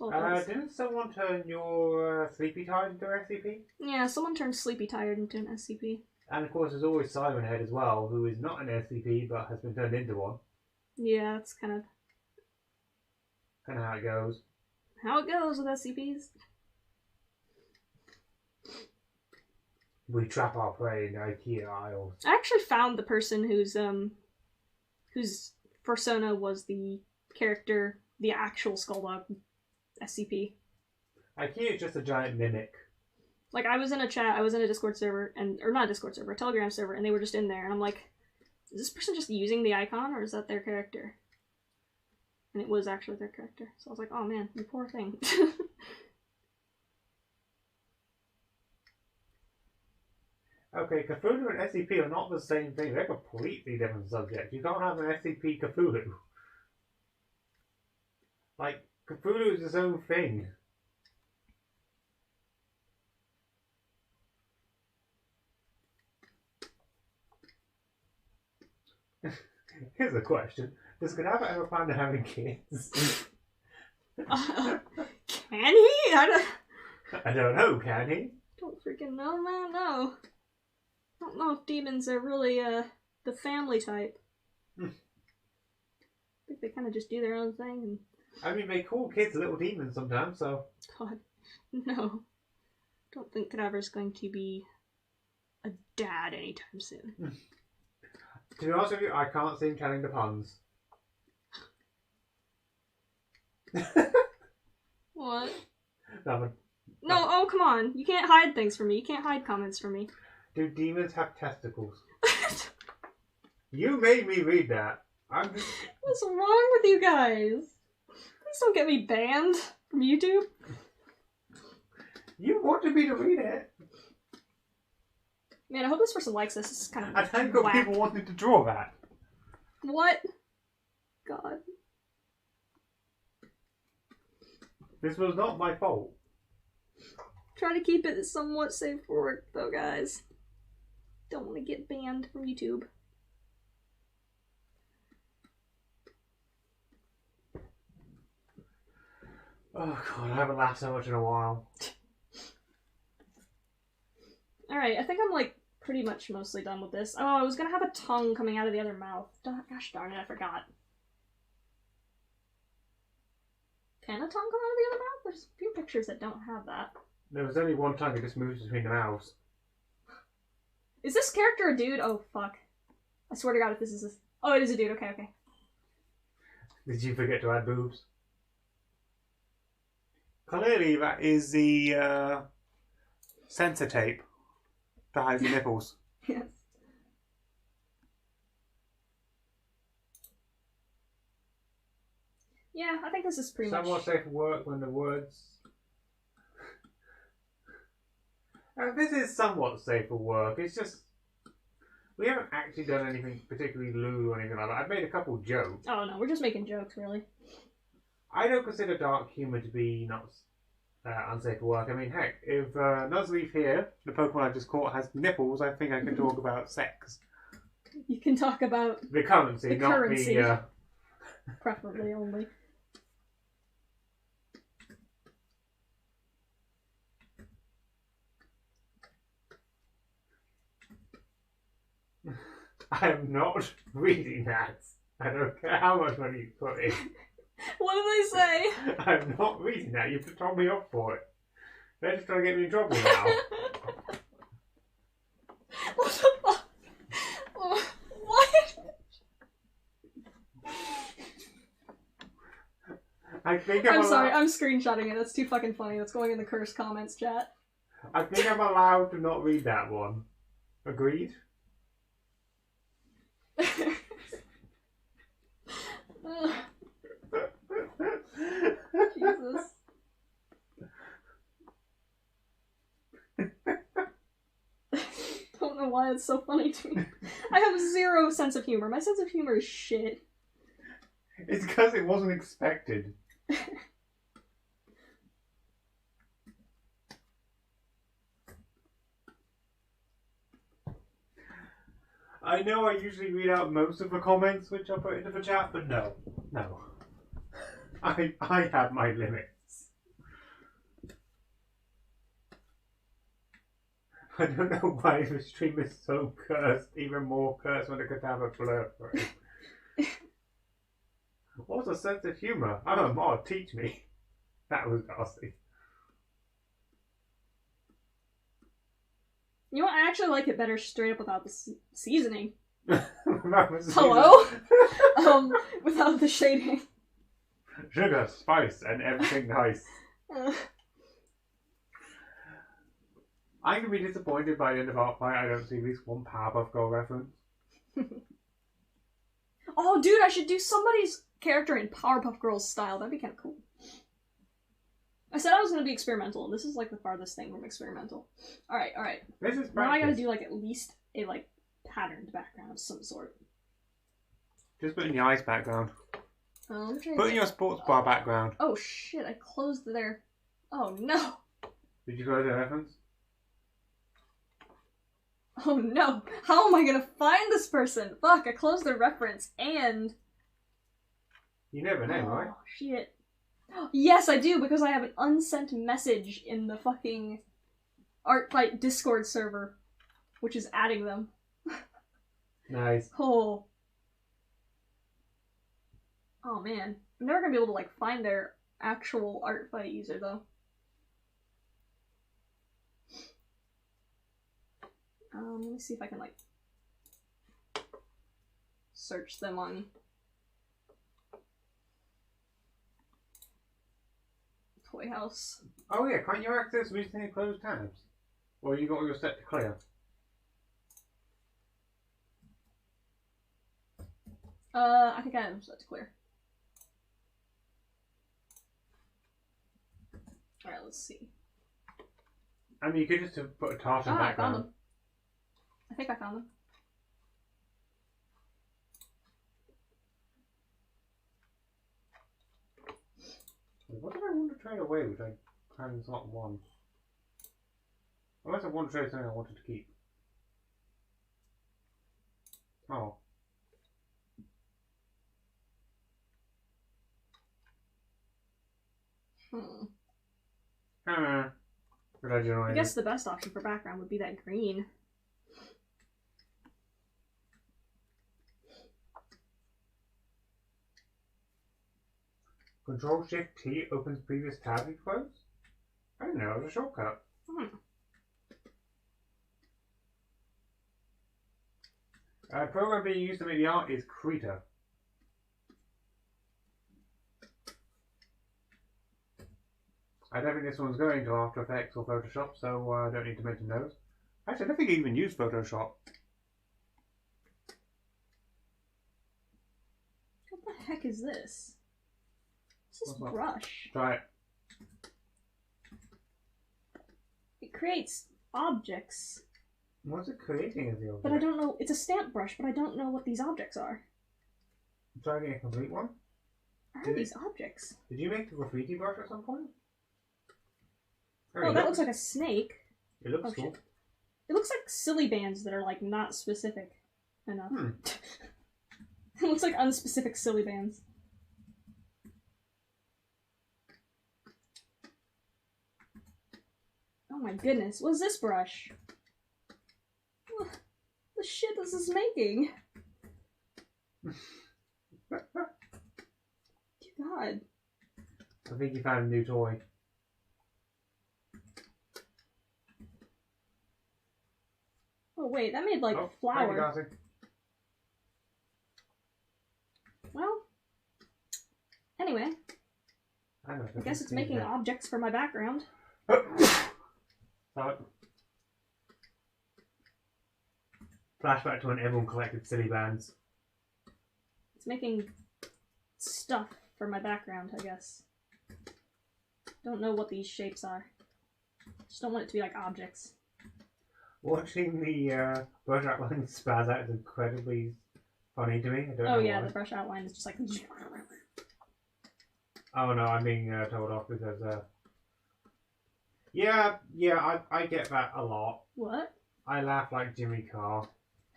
Didn't someone turn your Sleepy Tide into SCP? Yeah, someone turned Sleepy Tired into an SCP. And of course, there's always Siren Head as well, who is not an SCP but has been turned into one. Yeah, that's kind of How it goes. how it goes with SCPs. We trap our prey in IKEA aisles. I actually found the person whose persona was the character, the actual Skulldog SCP. IKEA is just a giant mimic. Like, I was in a chat, I was in a Discord server, or not a Discord server, a Telegram server, and they were just in there, and I'm like, is this person just using the icon, or is that their character? And it was actually their character. So I was like, oh man, you poor thing. Okay, Cthulhu and SCP are not the same thing. They're completely different subjects. You can't have an SCP Cthulhu. Like, Cthulhu is its own thing. Here's a question. Does Gaddafi ever plan on having kids? Can he? I don't know, can he? Don't freaking know, man, no. I don't know if demons are really, the family type. I think they kind of just do their own thing. And... I mean, they call kids little demons sometimes, so... God, no. Don't think Cadaver's going to be a dad anytime soon. To be honest with you, I can't see him telling the puns. What? Nothing. No, oh, come on. You can't hide things from me. You can't hide comments from me. Do demons have testicles? You made me read that. What's wrong with you guys? Please don't get me banned from YouTube. You wanted me to read it. Man, I hope this person likes this. This is kind of I think that people wanted to draw that. What? God. This was not my fault. Try to keep it somewhat safe for work, though, guys. Don't want to get banned from YouTube. Oh god, I haven't laughed so much in a while. Alright, I think I'm like pretty much mostly done with this. Oh, I was gonna have a tongue coming out of the other mouth. Gosh darn it, I forgot. Can a tongue come out of the other mouth? There's a few pictures that don't have that. There was only one tongue, it just moves between the mouths. Is this character a dude? Oh, fuck. I swear to god if this is a... Oh, it is a dude. Okay, okay. Did you forget to add boobs? Clearly that is the sensor tape to hide the nipples. Yes. Yeah, I think this is pretty much... Somewhat safe for work when the words... this is somewhat safe for work. It's just... We haven't actually done anything particularly lewd or anything like that. I've made a couple jokes. Oh no, we're just making jokes, really. I don't consider dark humour to be not unsafe for work. I mean, heck, if Nuzleaf here, the Pokemon I just caught, has nipples, I think I can talk about sex. You can talk about... The currency, not currency. the... Preferably only. I am not reading that. I don't care how much money you put in. What do they say? I'm not reading that. You've told me off for it. They're just trying to get me in trouble now. What the fuck? What? I'm sorry, I'm screenshotting it. That's too fucking funny. That's going in the cursed comments chat. I think I'm allowed to not read that one. Agreed? Jesus. Don't know why it's so funny to me. I have zero sense of humor. My sense of humor is shit. It's because it wasn't expected. I know I usually read out most of the comments which I put into the chat, but no. No. I have my limits. I don't know why the stream is so cursed, even more cursed when it could have a blur frame. What's a sense of humour? I'm a mod, teach me. That was nasty. You know what? I actually like it better straight up without the seasoning. Hello? Without the shading. Sugar, spice, and everything nice. I'm going to be disappointed by the end of Artfight I don't see at least one Powerpuff Girl reference. Oh, dude, I should do somebody's character in Powerpuff Girls style. That'd be kind of cool. I said I was going to be experimental, and this is like the farthest thing from experimental. Alright. This is practice. Now I gotta do like at least a like patterned background of some sort. Just put in your ice background. Put Put in your sports bar background. Oh shit, I closed their... Oh no! Did you close the reference? Oh no! How am I gonna find this person? Fuck, I closed their reference and... You never know, right? Oh shit. Yes, I do, because I have an unsent message in the fucking Artfight Discord server, which is adding them. Nice. Oh man. I'm never gonna be able to like find their actual Artfight user though. Let me see if I can like search them on Toy House. Oh yeah, can't you access recently closed tabs? Or you got all your set to clear? I think I am set to clear. Alright, let's see. I mean, you could just have put a tartan I found background. them. I think I found them. What did I want to trade away which I kind of not want? Unless I want to trade something I wanted to keep. Oh. I guess the best option for background would be that green. Control-Shift-T opens previous tab you closed? I didn't know it was a shortcut. Program being used to make the art is Krita. I don't think this one's going to After Effects or Photoshop, so I don't need to mention those. Actually, I don't think I even use Photoshop. What the heck is this? What's this brush? Try it. It creates objects. What's it creating as the object? But I don't know. It's a stamp brush, but I don't know what these objects are. Try getting a complete one? What are these objects? Did you make the graffiti brush at some point? Oh, that looks like a snake. It looks cool. Shit. It looks like silly bands that are like not specific enough. It looks like unspecific silly bands. Oh my goodness, what is this brush? What the shit is this making? God. I think you found a new toy. Oh wait, that made like flour. Thank you, Well, anyway, I guess it's making objects for my background. Flashback to when everyone collected silly bands. It's making stuff for my background, I guess. Don't know what these shapes are. Just don't want it to be like objects. Watching the brush outline spaz out is incredibly funny to me. I don't know yeah, why. the brush outline is just like... Oh no, I'm being told off because... Yeah, I get that a lot. What? I laugh like Jimmy Carr.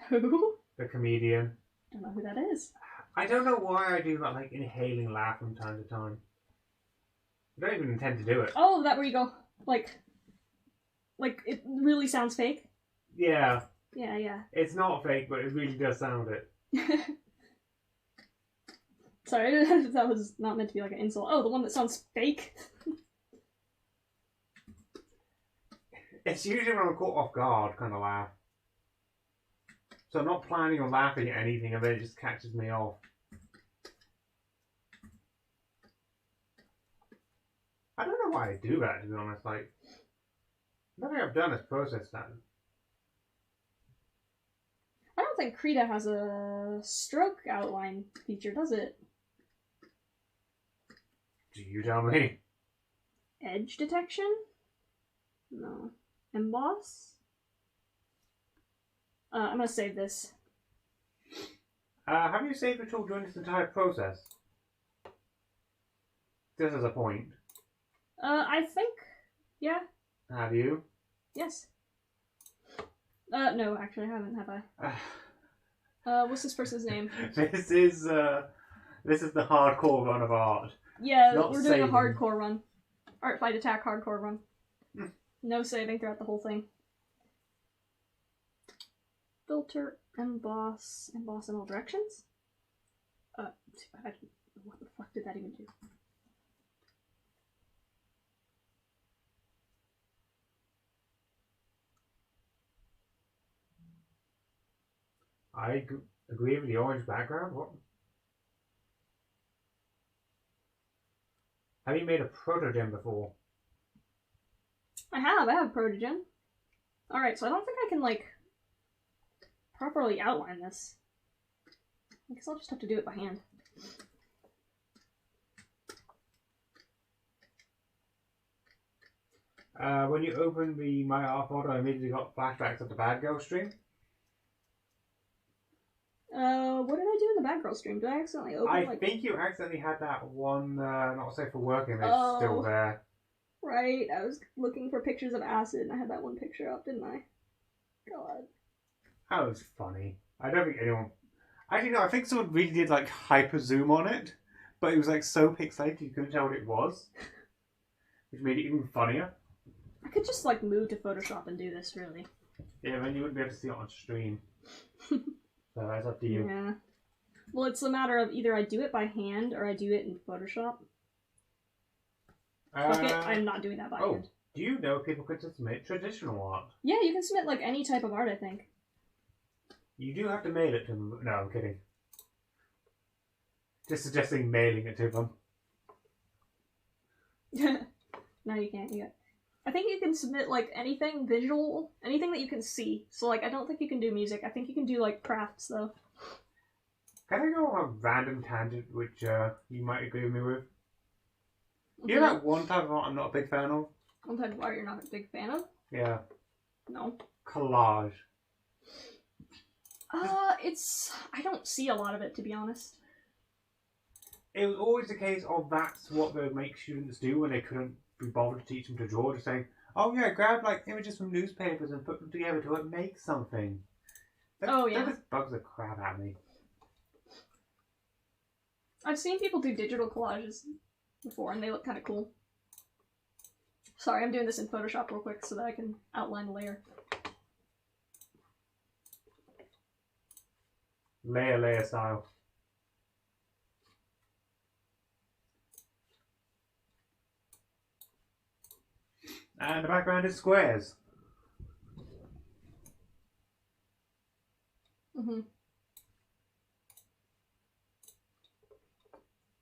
Who? The comedian. I don't know who that is. I don't know why I do that like inhaling laugh from time to time. I don't even intend to do it. Oh, that where you go, like it really sounds fake? Yeah. Yeah. It's not fake, but it really does sound it. Sorry, that was not meant to be like an insult. Oh, the one that sounds fake? It's usually when I'm caught off guard kind of laugh. So I'm not planning on laughing at anything and then it just catches me off. I don't know why I do that, to be honest. Like, nothing I've done is process that. I don't think Krita has a stroke outline feature, does it? Do you tell me? Edge detection? No. Emboss? I'm gonna save this. Have you saved the tool during this entire process? This is a point. I think... Yeah. Have you? Yes. No, actually I haven't, have I? What's this person's name? This is the hardcore run of art. Yeah, Not we're doing saving. a hardcore run. Artfight attack hardcore run. No saving throughout the whole thing. Filter, emboss in all directions? What the fuck did that even do? I agree with the orange background. What? Have you made a protogen before? I have protogen. Alright, so I don't think I can, like, properly outline this. I guess I'll just have to do it by hand. When you open the My Art folder, I immediately got flashbacks of the Bad Girl stream. What did I do in the Bad Girl stream? Did I accidentally open, I think you accidentally had that one not safe for work image still there. Right, I was looking for pictures of acid and I had that one picture up, didn't I? God. That was funny. I don't think anyone... Actually, no, I think someone really did, like, hyper zoom on it, but it was, like, so pixelated you couldn't tell what it was, which made it even funnier. I could just, like, move to Photoshop and do this, really. Yeah, then you wouldn't be able to see it on stream. So that's up to you. Yeah. Well, it's a matter of either I do it by hand or I do it in Photoshop. Fuck it, I'm not doing that by hand. Do you know people could submit traditional art? Yeah, you can submit, like, any type of art, I think. You do have to mail it to them. No, I'm kidding. Just suggesting mailing it to them. No, you can't. I think you can submit, like, anything visual, anything that you can see. So, like, I don't think you can do music. I think you can do, like, crafts, though. Can I go on a random tangent, which you might agree with me with? You know that one type of art I'm not a big fan of? One type of art you're not a big fan of? Yeah. No. Collage. I don't see a lot of it, to be honest. It was always the case of that's what they make students do when they couldn't be bothered to teach them to draw, just saying, oh yeah, grab like images from newspapers and put them together to like make something. That just bugs the crap out of me. I've seen people do digital collages before and they look kind of cool. Sorry, I'm doing this in Photoshop real quick so that I can outline the layer. Layer style. And the background is squares.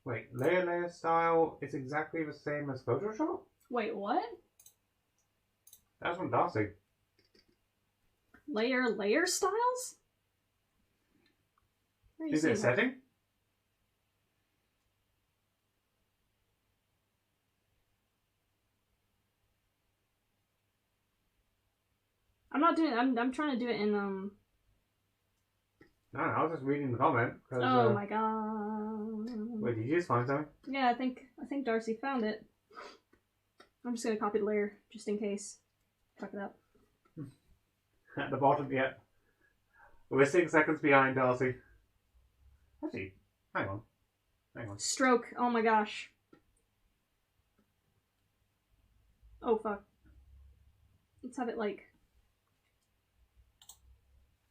Wait, layer style is exactly the same as Photoshop? Wait, what? That's from Darcy. Layer styles? Is it a setting? I'm not doing it. I'm trying to do it in No, I was just reading the comment. Oh my god. Wait, did you just find something? Yeah, I think Darcy found it. I'm just gonna copy the layer just in case. Fuck it up. At the bottom, yeah. We're 6 seconds behind Darcy. Actually, hang on. Stroke. Oh my gosh. Oh fuck. Let's have it like...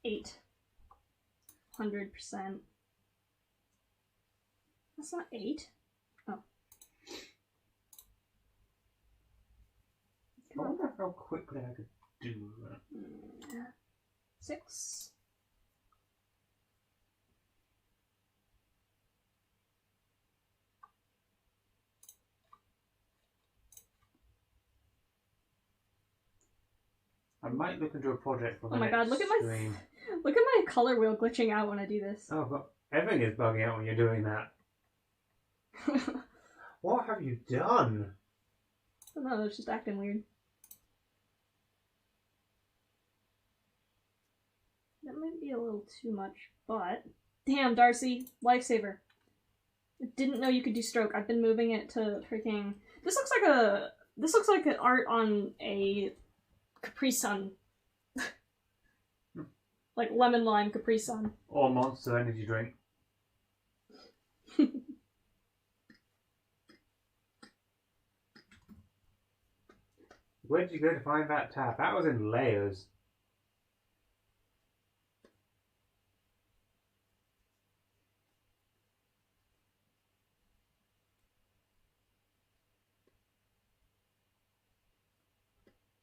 800%. That's not 8. Oh. I wonder how quickly I could do that. 6. I might look into a project for the Oh my god, look at stream. Look at my color wheel glitching out when I do this. Oh, but everything is bugging out when you're doing that. What have you done? I don't know, it's just acting weird. That might be a little too much, but... Damn, Darcy. Lifesaver. I didn't know you could do stroke. I've been moving it to freaking... This looks like an art on a Capri Sun. Like lemon lime Capri Sun. Or Monster Energy drink. Where did you go to find that tab? That was in layers.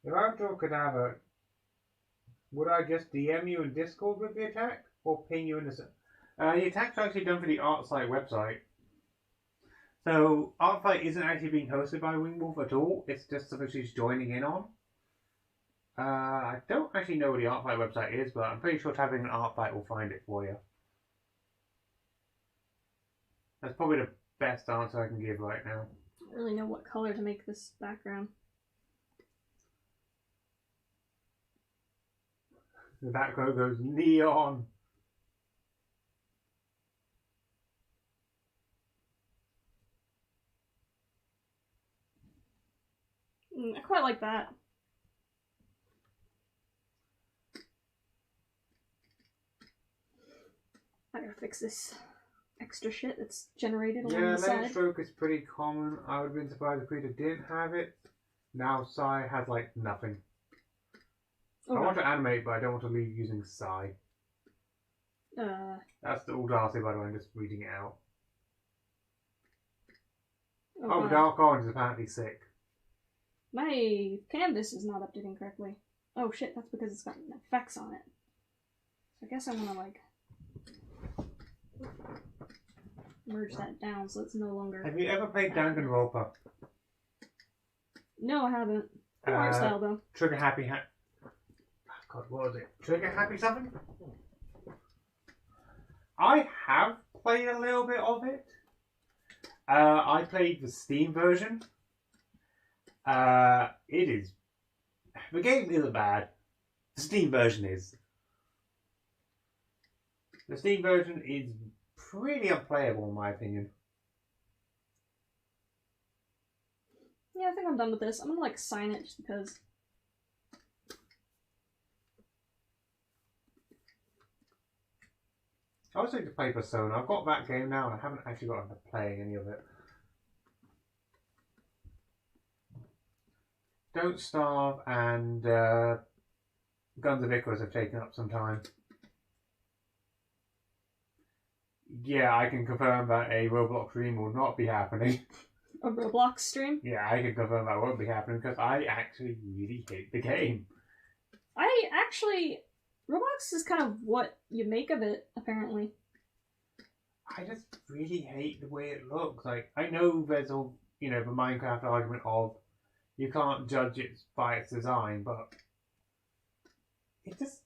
If I were to a cadaver, would I just DM you in Discord with the attack? Or ping you in the... the attack's actually done for the Artfight website. So, Artfight isn't actually being hosted by Wingwolf at all. It's just something she's joining in on. I don't actually know what the Artfight website is, but I'm pretty sure tapping an Artfight will find it for you. That's probably the best answer I can give right now. I don't really know what color to make this background. The background goes neon. I quite like that. I gotta fix this extra shit that's generated along the side. Lane stroke is pretty common. I would have been surprised if Peter didn't have it. Now Psy has like nothing. Okay. I want to animate, but I don't want to leave using Psy. That's the all Darcy, by the way. I'm just reading it out. Oh, Dark Orange is apparently sick. My canvas is not updating correctly. Oh shit, that's because it's got effects on it. So I guess I want to like merge that down so it's no longer... Have you ever played Danganronpa? No, I haven't. Cool art style though. Trigger Happy God, what was it? Trigger Happy something? I have played a little bit of it. I played the Steam version. It is... The game isn't bad. The Steam version is. The Steam version is pretty unplayable in my opinion. Yeah, I think I'm done with this. I'm gonna like sign it just because. I was thinking to play Persona. I've got that game now and I haven't actually got into playing any of it. Don't Starve and Guns of Icarus have taken up some time. Yeah, I can confirm that a Roblox stream will not be happening. A Roblox stream? Yeah, I can confirm that won't be happening because I actually really hate the game. Roblox is kind of what you make of it, apparently. I just really hate the way it looks. Like, I know there's all, the Minecraft argument of you can't judge it by its design, but it just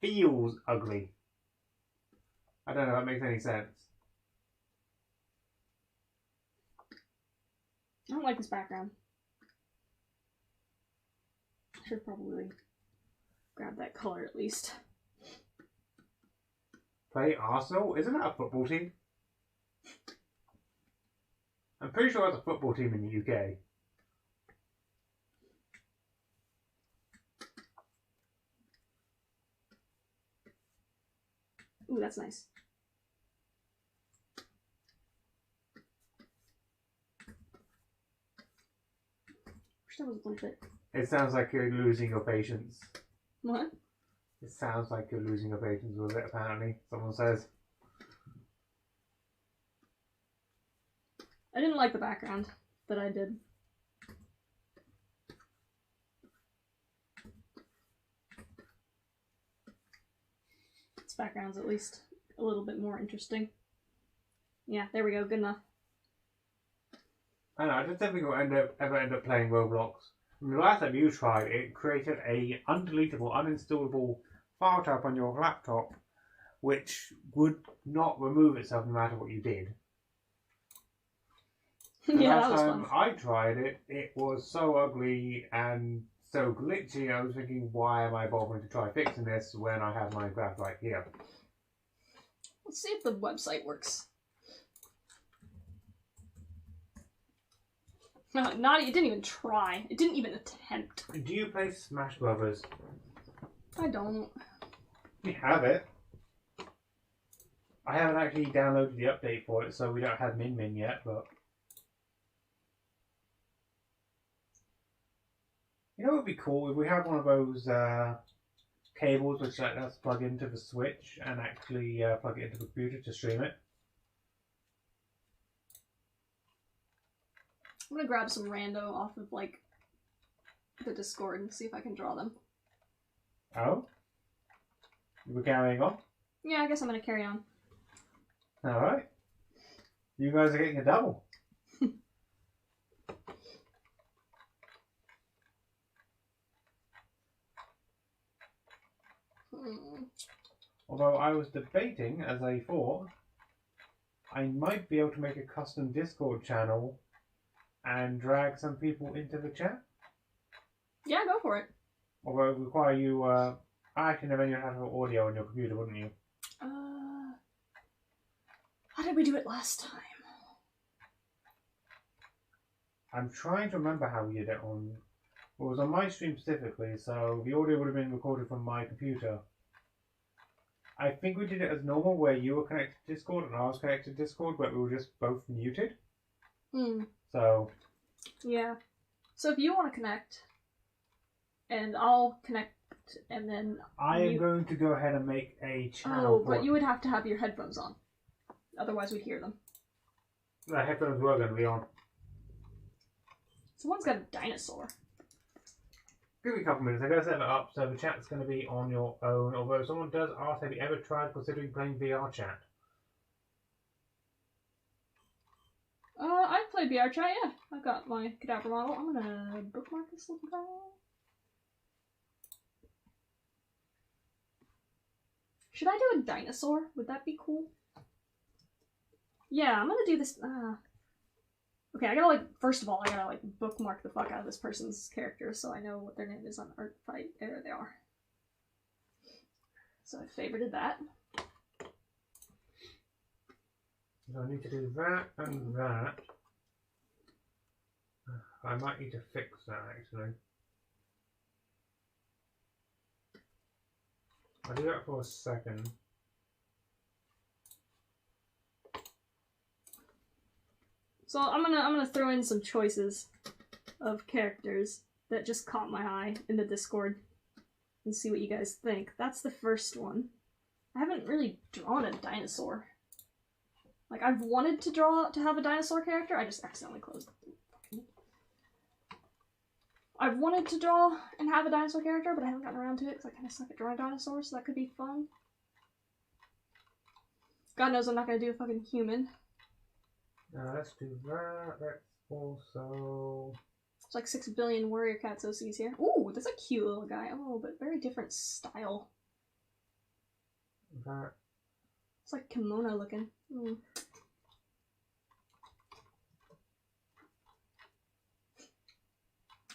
feels ugly. I don't know if that makes any sense. I don't like this background. I should probably grab that color at least. Play Arsenal? Isn't that a football team? I'm pretty sure that's a football team in the UK. Ooh, that's nice. Wish that was worth it. It sounds like you're losing your patience. What? It sounds like you're losing your patience with it, apparently, someone says. I didn't like the background that I did. This background's at least a little bit more interesting. Yeah, there we go, good enough. I don't know, I just don't think we'll ever end up playing Roblox. I mean, the last time you tried it created a undeletable, uninstallable file type on your laptop, which would not remove itself no matter what you did. Yeah, that was last fun. time I tried it, it was so ugly and so glitchy. I was thinking, why am I bothering to try fixing this when I have Minecraft right here? Let's see if the website works. No, it didn't even try. It didn't even attempt. Do you play Smash Brothers? I don't. We have it. I haven't actually downloaded the update for it, so we don't have Min Min yet, but... You know what would be cool? If we had one of those cables which let us plug into the Switch and actually plug it into the computer to stream it. I'm gonna grab some rando off of, like, the Discord and see if I can draw them. Oh? We're carrying on? Yeah, I guess I'm gonna carry on. Alright. You guys are getting a double. Although I was debating, as I thought, I might be able to make a custom Discord channel and drag some people into the chat. Yeah, go for it. Although it would require you, actually, then you'd have audio on your computer, wouldn't you? How did we do it last time? I'm trying to remember how we did it on... It was on my stream specifically, so the audio would have been recorded from my computer. I think we did it as normal, where you were connected to Discord and I was connected to Discord, but we were just both muted. So... Yeah. So if you want to connect, and I'll connect, and then... I am going to go ahead and make a channel but you would have to have your headphones on. Otherwise we'd hear them. The headphones were going to be on. Someone's got a dinosaur. Give me a couple minutes. I'm going to set that up so the chat's going to be on your own. Although someone does ask, have you ever tried considering playing VR chat? I've played VR chat, yeah. I've got my cadaver model. I'm gonna bookmark this little guy. Should I do a dinosaur? Would that be cool? Yeah, I'm gonna do this. Okay, I gotta, like, first of all, I gotta, like, bookmark the fuck out of this person's character so I know what their name is on Artfight. There they are. So I favorited that. So I need to do that and that. I might need to fix that, actually. I'll do that for a second. So I'm gonna throw in some choices of characters that just caught my eye in the Discord and see what you guys think. That's the first one. I haven't really drawn a dinosaur. Like, I've wanted to have a dinosaur character. I just accidentally closed it. I've wanted to draw and have a dinosaur character, but I haven't gotten around to it because I kind of suck at drawing dinosaurs, so that could be fun. God knows I'm not gonna do a fucking human. Let's do that. Let's also... There's like 6 billion warrior cats OCs here. Ooh, that's a cute little guy. Oh, but very different style. That. It's like kimono looking.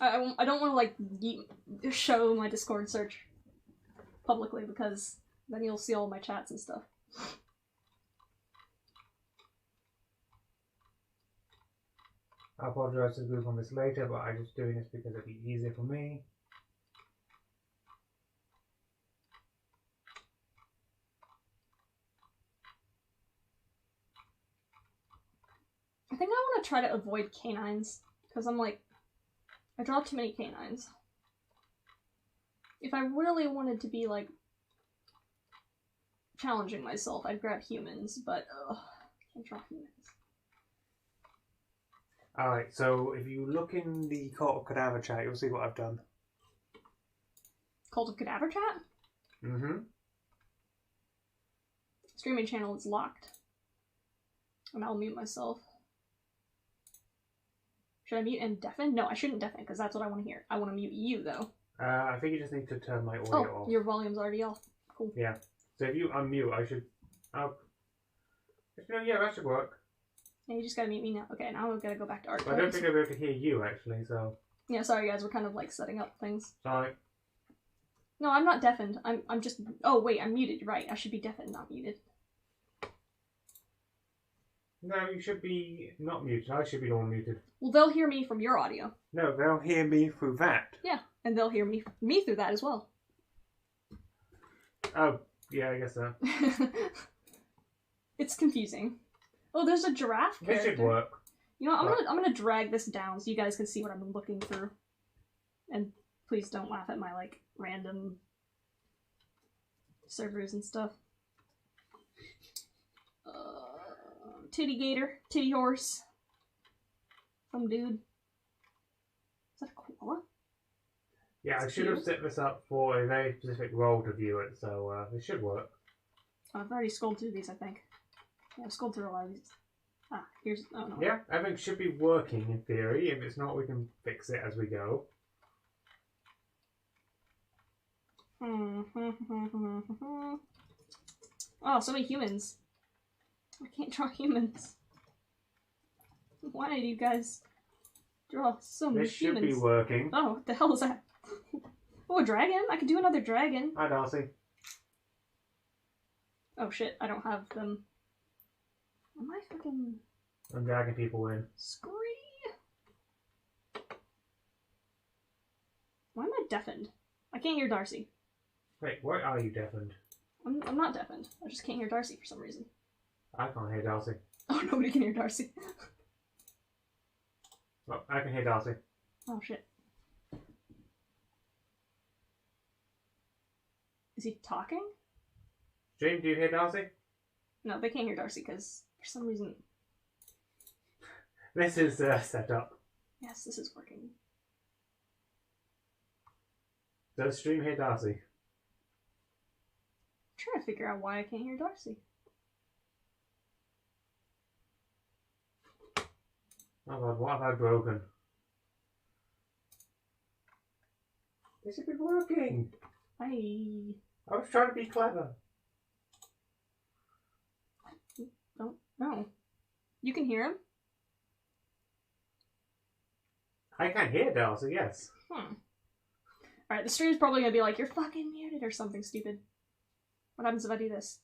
I don't want to, like, show my Discord search publicly because then you'll see all my chats and stuff. I apologize to the group on this later, but I'm just doing this because it'd be easier for me. I think I want to try to avoid canines because I'm like, I draw too many canines. If I really wanted to be like challenging myself, I'd grab humans, but can't draw humans. Alright, so if you look in the Cult of Cadaver chat, you'll see what I've done. Cult of Cadaver chat? Mm-hmm. Streaming channel is locked. And I'll mute myself. Should I mute and deafen? No, I shouldn't deafen, because that's what I want to hear. I want to mute you, though. I think you just need to turn my audio off. Your volume's already off. Cool. Yeah. So if you unmute, I should... Oh. Yeah, that should work. Yeah, you just gotta mute me now. Okay, now I've gotta go back to Artfight. I don't think I'll be able to hear you, actually, so... Yeah, sorry guys, we're kind of like setting up things. Sorry. No, I'm not deafened. I'm just... Oh, wait, I'm muted. You're right. I should be deafened, not muted. No, you should be not muted. I should be the one muted. Well, they'll hear me from your audio. No, they'll hear me through that. Yeah, and they'll hear me through that as well. Oh, yeah, I guess so. It's confusing. Oh, there's a giraffe character. This should work. You know, I'm gonna drag this down so you guys can see what I'm looking through. And please don't laugh at my like random servers and stuff. Titty gator, titty horse. Some dude. Is that a koala? Yeah, I should have set this up for a very specific role to view it, so it should work. Oh, I've already scrolled through these, I think. Yeah, I've scrolled through a lot of these. Ah, here's... Oh, no. Yeah, everything should be working in theory. If it's not, we can fix it as we go. Oh, so many humans. I can't draw humans. Why do you guys draw so many humans? This should be working. Oh, what the hell is that? Oh, a dragon? I could do another dragon. Hi, Darcy. Oh shit, I don't have them. Am I fucking... I'm dragging people in. Scree! Why am I deafened? I can't hear Darcy. Wait, why are you deafened? I'm not deafened. I just can't hear Darcy for some reason. I can't hear Darcy. Oh, nobody can hear Darcy. Oh, I can hear Darcy. Oh shit. Is he talking? Stream, do you hear Darcy? No, they can't hear Darcy because for some reason... This is set up. Yes, this is working. Does stream hear Darcy? I'm trying to figure out why I can't hear Darcy. Oh god, what have I broken? This should be working! I was trying to be clever. Don't know. You can hear him? I can hear Darcy, yes. Alright, the stream's probably gonna be like, you're fucking muted or something stupid. What happens if I do this?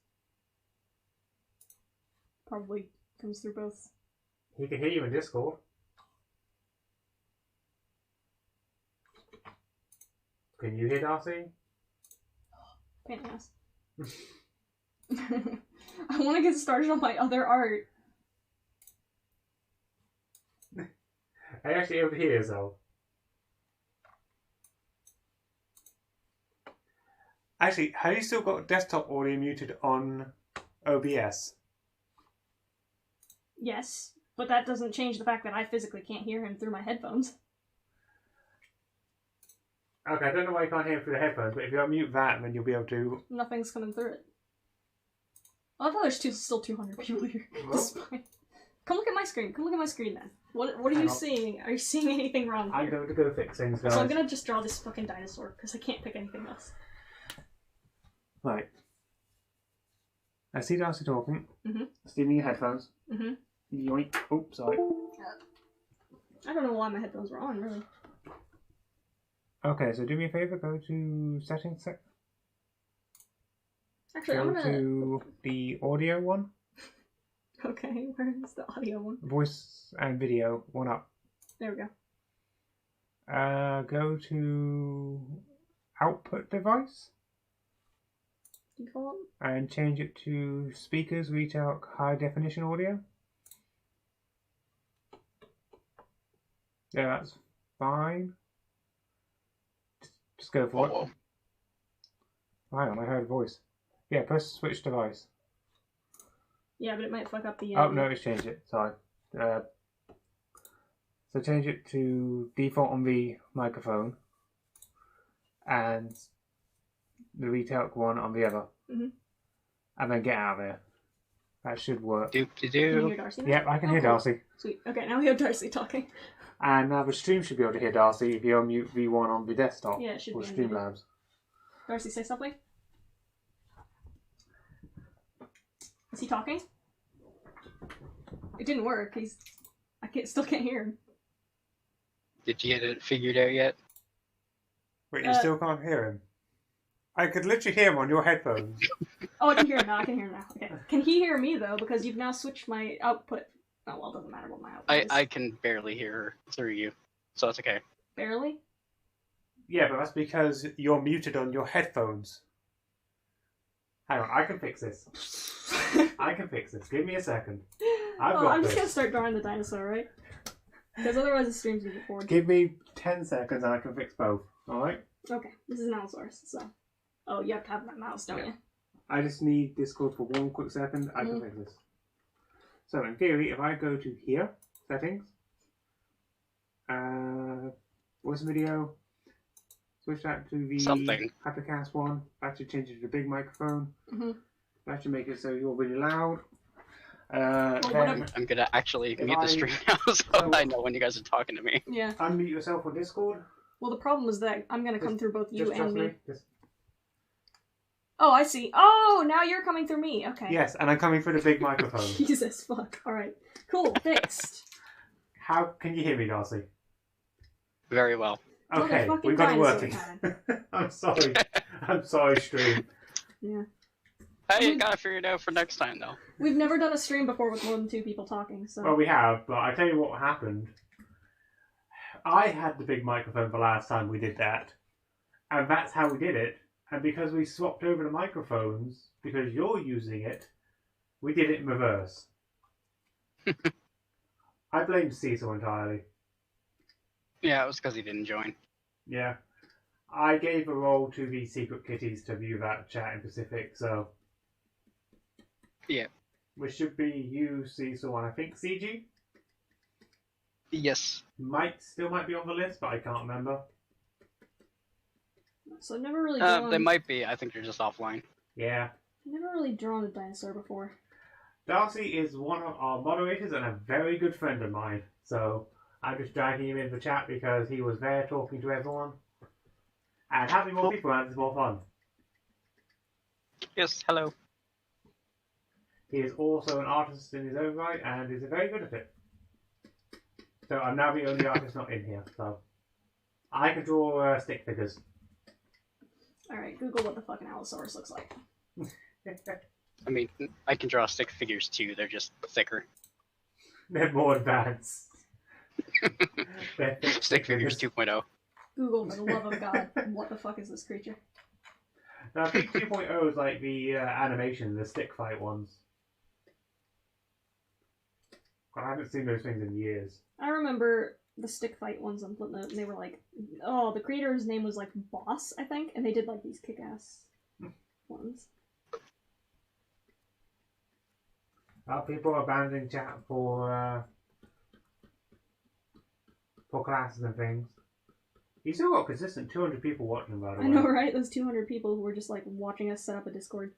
Probably comes through both. He can hear you in Discord. Can you hear Darcy? Pain in the ass. I want to get started on my other art. Are you actually able to hear yourself? Actually, have you still got desktop audio muted on OBS? Yes, but that doesn't change the fact that I physically can't hear him through my headphones. Okay, I don't know why you can't hear him through the headphones, but if you unmute that, then you'll be able to... Nothing's coming through it. I thought there's still 200 people here. Despite... Come look at my screen. Come look at my screen then. What are you seeing? Are you seeing anything wrong here? I'm going to go fix things, guys. So I'm gonna just draw this fucking dinosaur, because I can't pick anything else. Right. I see Darcy talking. Mm-hmm. Stealing your headphones. Mm-hmm. Yoink. Oh, sorry. I don't know why my headphones were on, really. Okay, so do me a favour, go to settings. Actually, go I'm gonna... to the audio one. Okay, where's the audio one? Voice and video, one up. There we go. Go to output device. Default? And change it to speakers, retail, high definition audio. Yeah, that's fine. Just go for it. Hang on, I heard a voice. Yeah, press switch device. Yeah, but it might fuck up the. Oh no, it's changed it. Sorry. So change it to default on the microphone, and the retail one on the other, and then get out of there. That should work. Can you hear Darcy now? Yep, I can hear cool. Darcy. Sweet. Okay, now we have Darcy talking. And now the stream should be able to hear Darcy if you unmute V1 on the desktop. Yeah, it should or be. Streamlabs. Darcy, say something. Is he talking? It didn't work. Still can't hear him. Did you get it figured out yet? Wait, you still can't hear him? I could literally hear him on your headphones. Oh, I can hear him now. Okay. Can he hear me though? Because you've now switched my output. Oh well, it doesn't matter what my output is. I can barely hear her through you, so it's okay. Barely? Yeah, but that's because you're muted on your headphones. Hang on, I can fix this. I can fix this. Give me a second. I'm just gonna start drawing the dinosaur, right? Because otherwise the stream's gonna get bored. Give me 10 seconds and I can fix both. Alright? Okay, this is an Allosaurus, so. Oh, you have to have that mouse, don't you? I just need Discord for 1 quick second. I can fix this. So in theory, if I go to here, settings, voice video, switch that to the Hypercast one, that should change it to the big microphone. That should make it so you're really loud. I'm gonna actually mute the stream now so I know when you guys are talking to me. Yeah. Unmute yourself on Discord. Well, the problem is that I'm gonna come through both you and me. Just... Oh, I see. Oh, now you're coming through me. Okay. Yes, and I'm coming through the big microphone. Jesus fuck. Alright. Cool. Fixed. How can you hear me, Darcy? Very well. Okay, we've got it working. I'm sorry. I'm sorry, stream. Yeah. Hey, you gotta figure it out for next time, though. We've never done a stream before with more than 2 people talking, so... Well, we have, but I tell you what happened. I had the big microphone the last time we did that, and that's how we did it. And because we swapped over the microphones, because you're using it, we did it in reverse. I blame Cecil entirely. Yeah, it was because he didn't join. Yeah. I gave a role to the Secret Kitties to view that chat in Pacific, so... Yeah. Which should be you, Cecil, and I think CG? Yes. Still might be on the list, but I can't remember. So I've never really drawn... They might be. I think you're just offline. Yeah. I've never really drawn a dinosaur before. Darcy is one of our moderators and a very good friend of mine, so I'm just dragging him in the chat because he was there talking to everyone. And having more people around is more fun. Yes, hello. He is also an artist in his own right and is very good at it. So I'm now the only artist not in here, so I can draw stick figures. Alright, Google what the fucking Allosaurus looks like. I mean, I can draw stick figures too, they're just thicker. They're more advanced. Stick figures 2.0. Google, for the love of God, what the fuck is this creature? Now, I think 2.0 is like the animation, the stick fight ones. I haven't seen those things in years. I remember the stick fight ones on Flipnote, and they were like, oh, the creator's name was like Boss, I think, and they did like these kick-ass ones. People are abandoning chat for classes and things. You still got consistent 200 people watching, by the way. I know, right? Those 200 people who were just like watching us set up a Discord.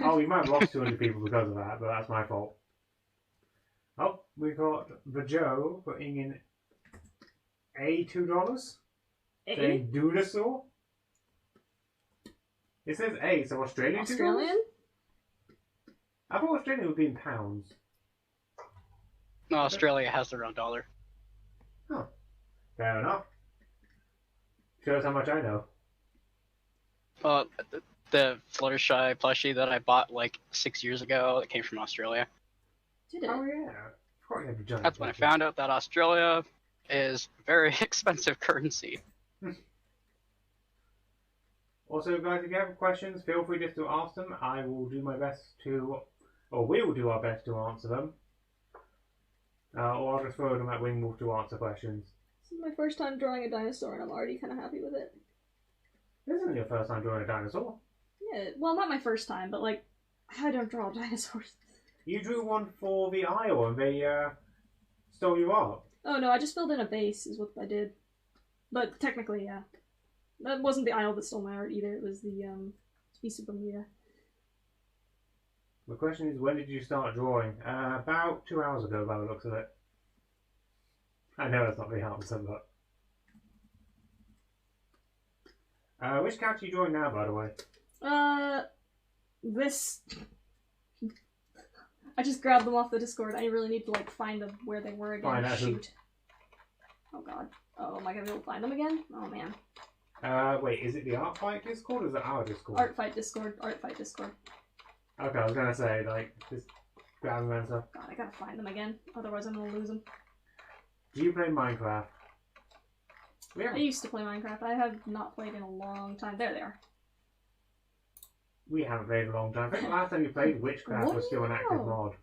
Oh, we might have lost 200 people because of that, but that's my fault. Oh, we got the Joe putting in $2. Saying Dudasaur. It says A, so Australian? Australian? I thought Australia would be in pounds. No, Australia has their own dollar. Oh, fair enough. Shows how much I know. The Fluttershy plushie that I bought like 6 years ago that came from Australia. Did it? Oh yeah. That's when I found out that Australia is very expensive currency. Also, guys, if you have questions, feel free just to ask them. I will do my best to, or we will do our best to answer them. Or I'll just throw them at Wingwolf to answer questions. This is my first time drawing a dinosaur, and I'm already kind of happy with it. This isn't your first time drawing a dinosaur. Yeah, well, not my first time, but like, I don't draw dinosaurs. You drew one for the Isle and they stole you up. Oh no, I just filled in a base is what I did. But technically, yeah. That wasn't the Isle that stole my art either, it was the Specie Bermuda. The question is, when did you start drawing? About 2 hours ago by the looks of it. I know that's not the answer, but... which character are you drawing now, by the way? This... I just grabbed them off the Discord. I really need to, like, find them where they were again. Shoot. Oh, God. Oh, am I gonna be able to find them again? Oh, man. Wait, is it the Artfight Discord or is it our Discord? Artfight Discord. Artfight Discord. Okay, I was gonna say, like, just grab them and stuff. God, I gotta find them again. Otherwise I'm gonna lose them. Do you play Minecraft? I used to play Minecraft. I have not played in a long time. There they are. We haven't played in a long time. I think the last time you played Witchcraft was still an active mod.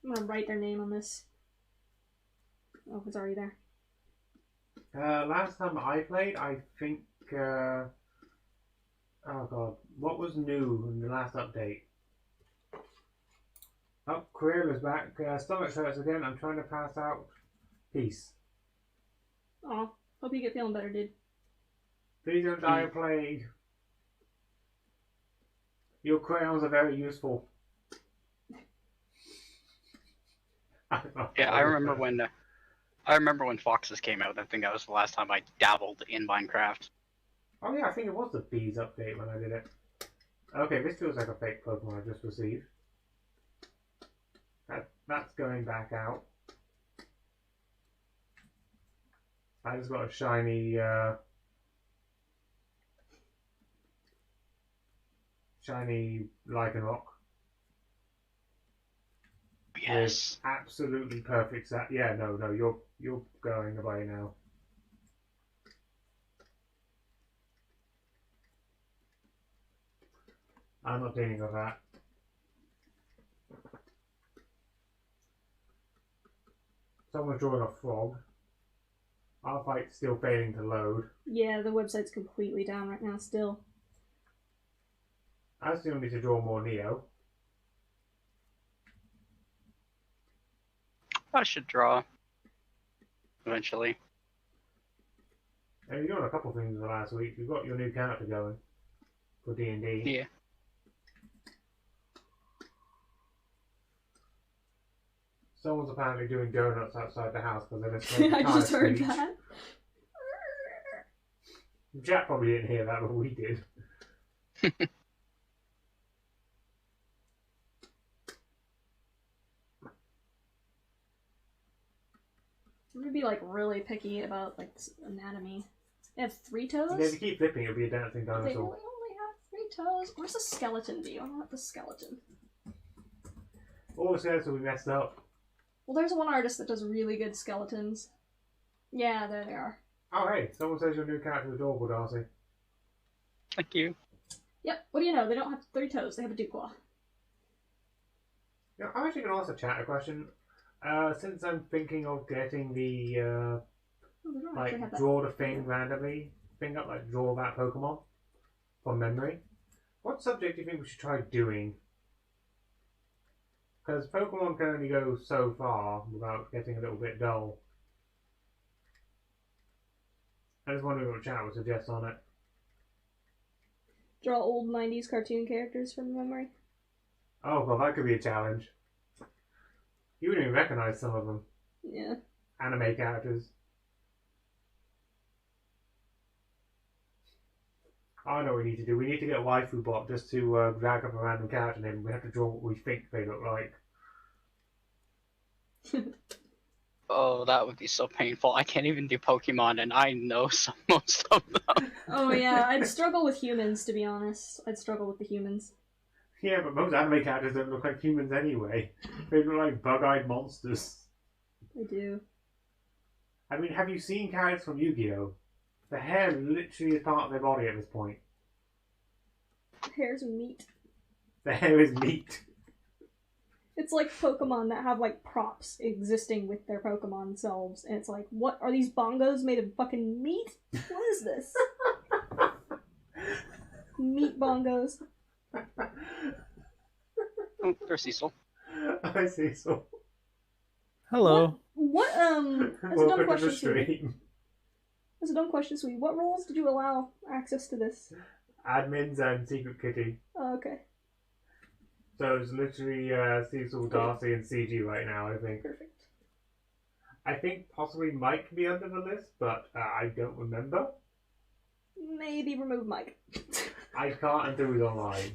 I'm gonna write their name on this. Oh, it's already there. Last time I played, I think... oh god, what was new in the last update? Oh, Corilla's back. Stomach hurts again. I'm trying to pass out. Peace. Aw, hope you get feeling better, dude. Please don't die of plague. Your crayons are very useful. Yeah, I remember when Foxes came out. I think that was the last time I dabbled in Minecraft. Oh yeah, I think it was the bees update when I did it. Okay, this feels like a fake Pokemon I just received. That's going back out. I just got a shiny shiny Lycanroc. Yes. Absolutely perfect set. Yeah, no, you're going away now. I'm not dealing with that. Someone's drawing a frog. Artfight's still failing to load. Yeah, the website's completely down right now still. I still need to draw more Neo. I should draw eventually. And you've done a couple things in the last week. You've got your new character going for D&D. Yeah. Someone's apparently doing donuts outside the house because they're listening to I just heard that. Jack probably didn't hear that, but we did. I'm gonna be like really picky about like anatomy. They have 3 toes? Yeah, if you keep flipping, it'll be a dancing They dinosaur. only have 3 toes. Where's the skeleton view? I want the skeleton. All the skeletons will be messed up. Well, there's one artist that does really good skeletons. Yeah, there they are. Oh, hey, someone says your new character is adorable, Darcy. Thank you. Yep, what do you know? They don't have 3 toes, they have a dew claw. Yeah, I'm actually going to ask a chat a question. Since I'm thinking of getting the, draw the thing randomly thing up, like draw that Pokemon from memory, what subject do you think we should try doing? Because Pokemon can only go so far without getting a little bit dull. I just wondering what chat would suggest on it. Draw old 90s cartoon characters from memory. Oh, well, that could be a challenge. You wouldn't even recognise some of them. Yeah. Anime characters. I know what we need to do. We need to get a waifu bot just to drag up a random character name. We have to draw what we think they look like. Oh, that would be so painful. I can't even do Pokemon, and I know most of them. Oh yeah, I'd struggle with humans, to be honest. I'd struggle with the humans. Yeah, but most anime characters don't look like humans anyway. They look like bug-eyed monsters. They do. I mean, have you seen characters from Yu-Gi-Oh? The hair literally is part of their body at this point. Hair's meat. The hair is meat. It's like Pokemon that have like props existing with their Pokemon selves, and it's like, what are these bongos made of fucking meat? What is this? Meat bongos. Oh, there's Cecil. I see. So Hello. What as a dumb welcome to question, the Sweetie. stream. As a dumb question, Sweetie. What roles did you allow access to this? Admins and Secret Kitty. Oh, okay. So it's literally Cecil, Darcy, and CG right now. I think. Perfect. I think possibly Mike can be under the list, but I don't remember. Maybe remove Mike. I can't until he's online.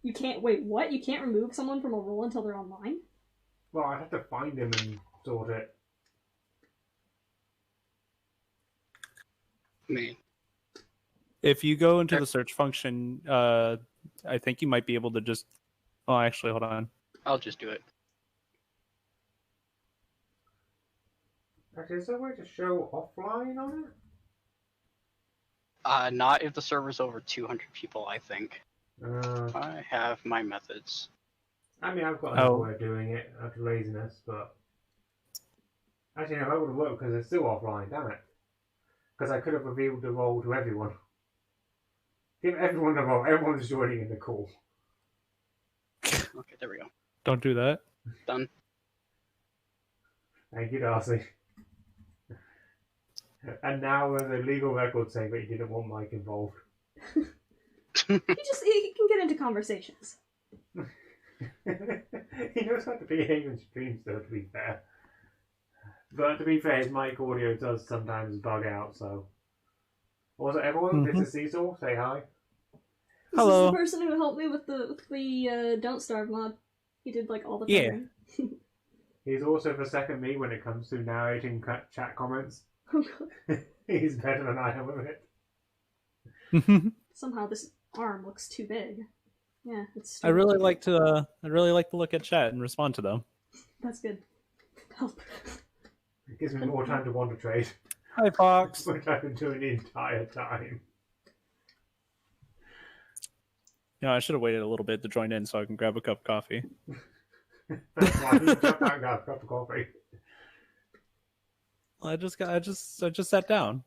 You can't wait. What? You can't remove someone from a role until they're online? Well, I have to find him and sort it. Me. If you go into the search function, I think you might be able to just... Oh, actually, hold on. I'll just do it. Actually, is there a way to show offline on it? Not if the server's over 200 people, I think. Uh, I have my methods. I mean, I've got another way of doing it out of laziness, but... Actually, no, that would have worked because it's still offline, damn it. Because I could have revealed the role to everyone. Give everyone the role, everyone's joining in the call. Okay, there we go. Don't do that. Done. Thank you, Darcy. And now there's a legal record saying that you didn't want Mike involved. He can get into conversations. He knows how to behave in streams, though, to be fair. But to be fair, his mic audio does sometimes bug out, so... Also, everyone, this is Cecil. Say hi. Hello. This is the person who helped me with the Don't Starve mod. He did, like, all the covering. He's also the second me when it comes to narrating chat comments. Oh, God. He's better than I am with it. Somehow this arm looks too big. Yeah, it's I really like to look at chat and respond to them. That's good. Help. It gives me more time to wander trade. Hi, Fox. Which I've been doing the entire time. I should have waited a little bit to join in so I can grab a cup of coffee. That's why you jump out and got a cup of coffee. I just sat down.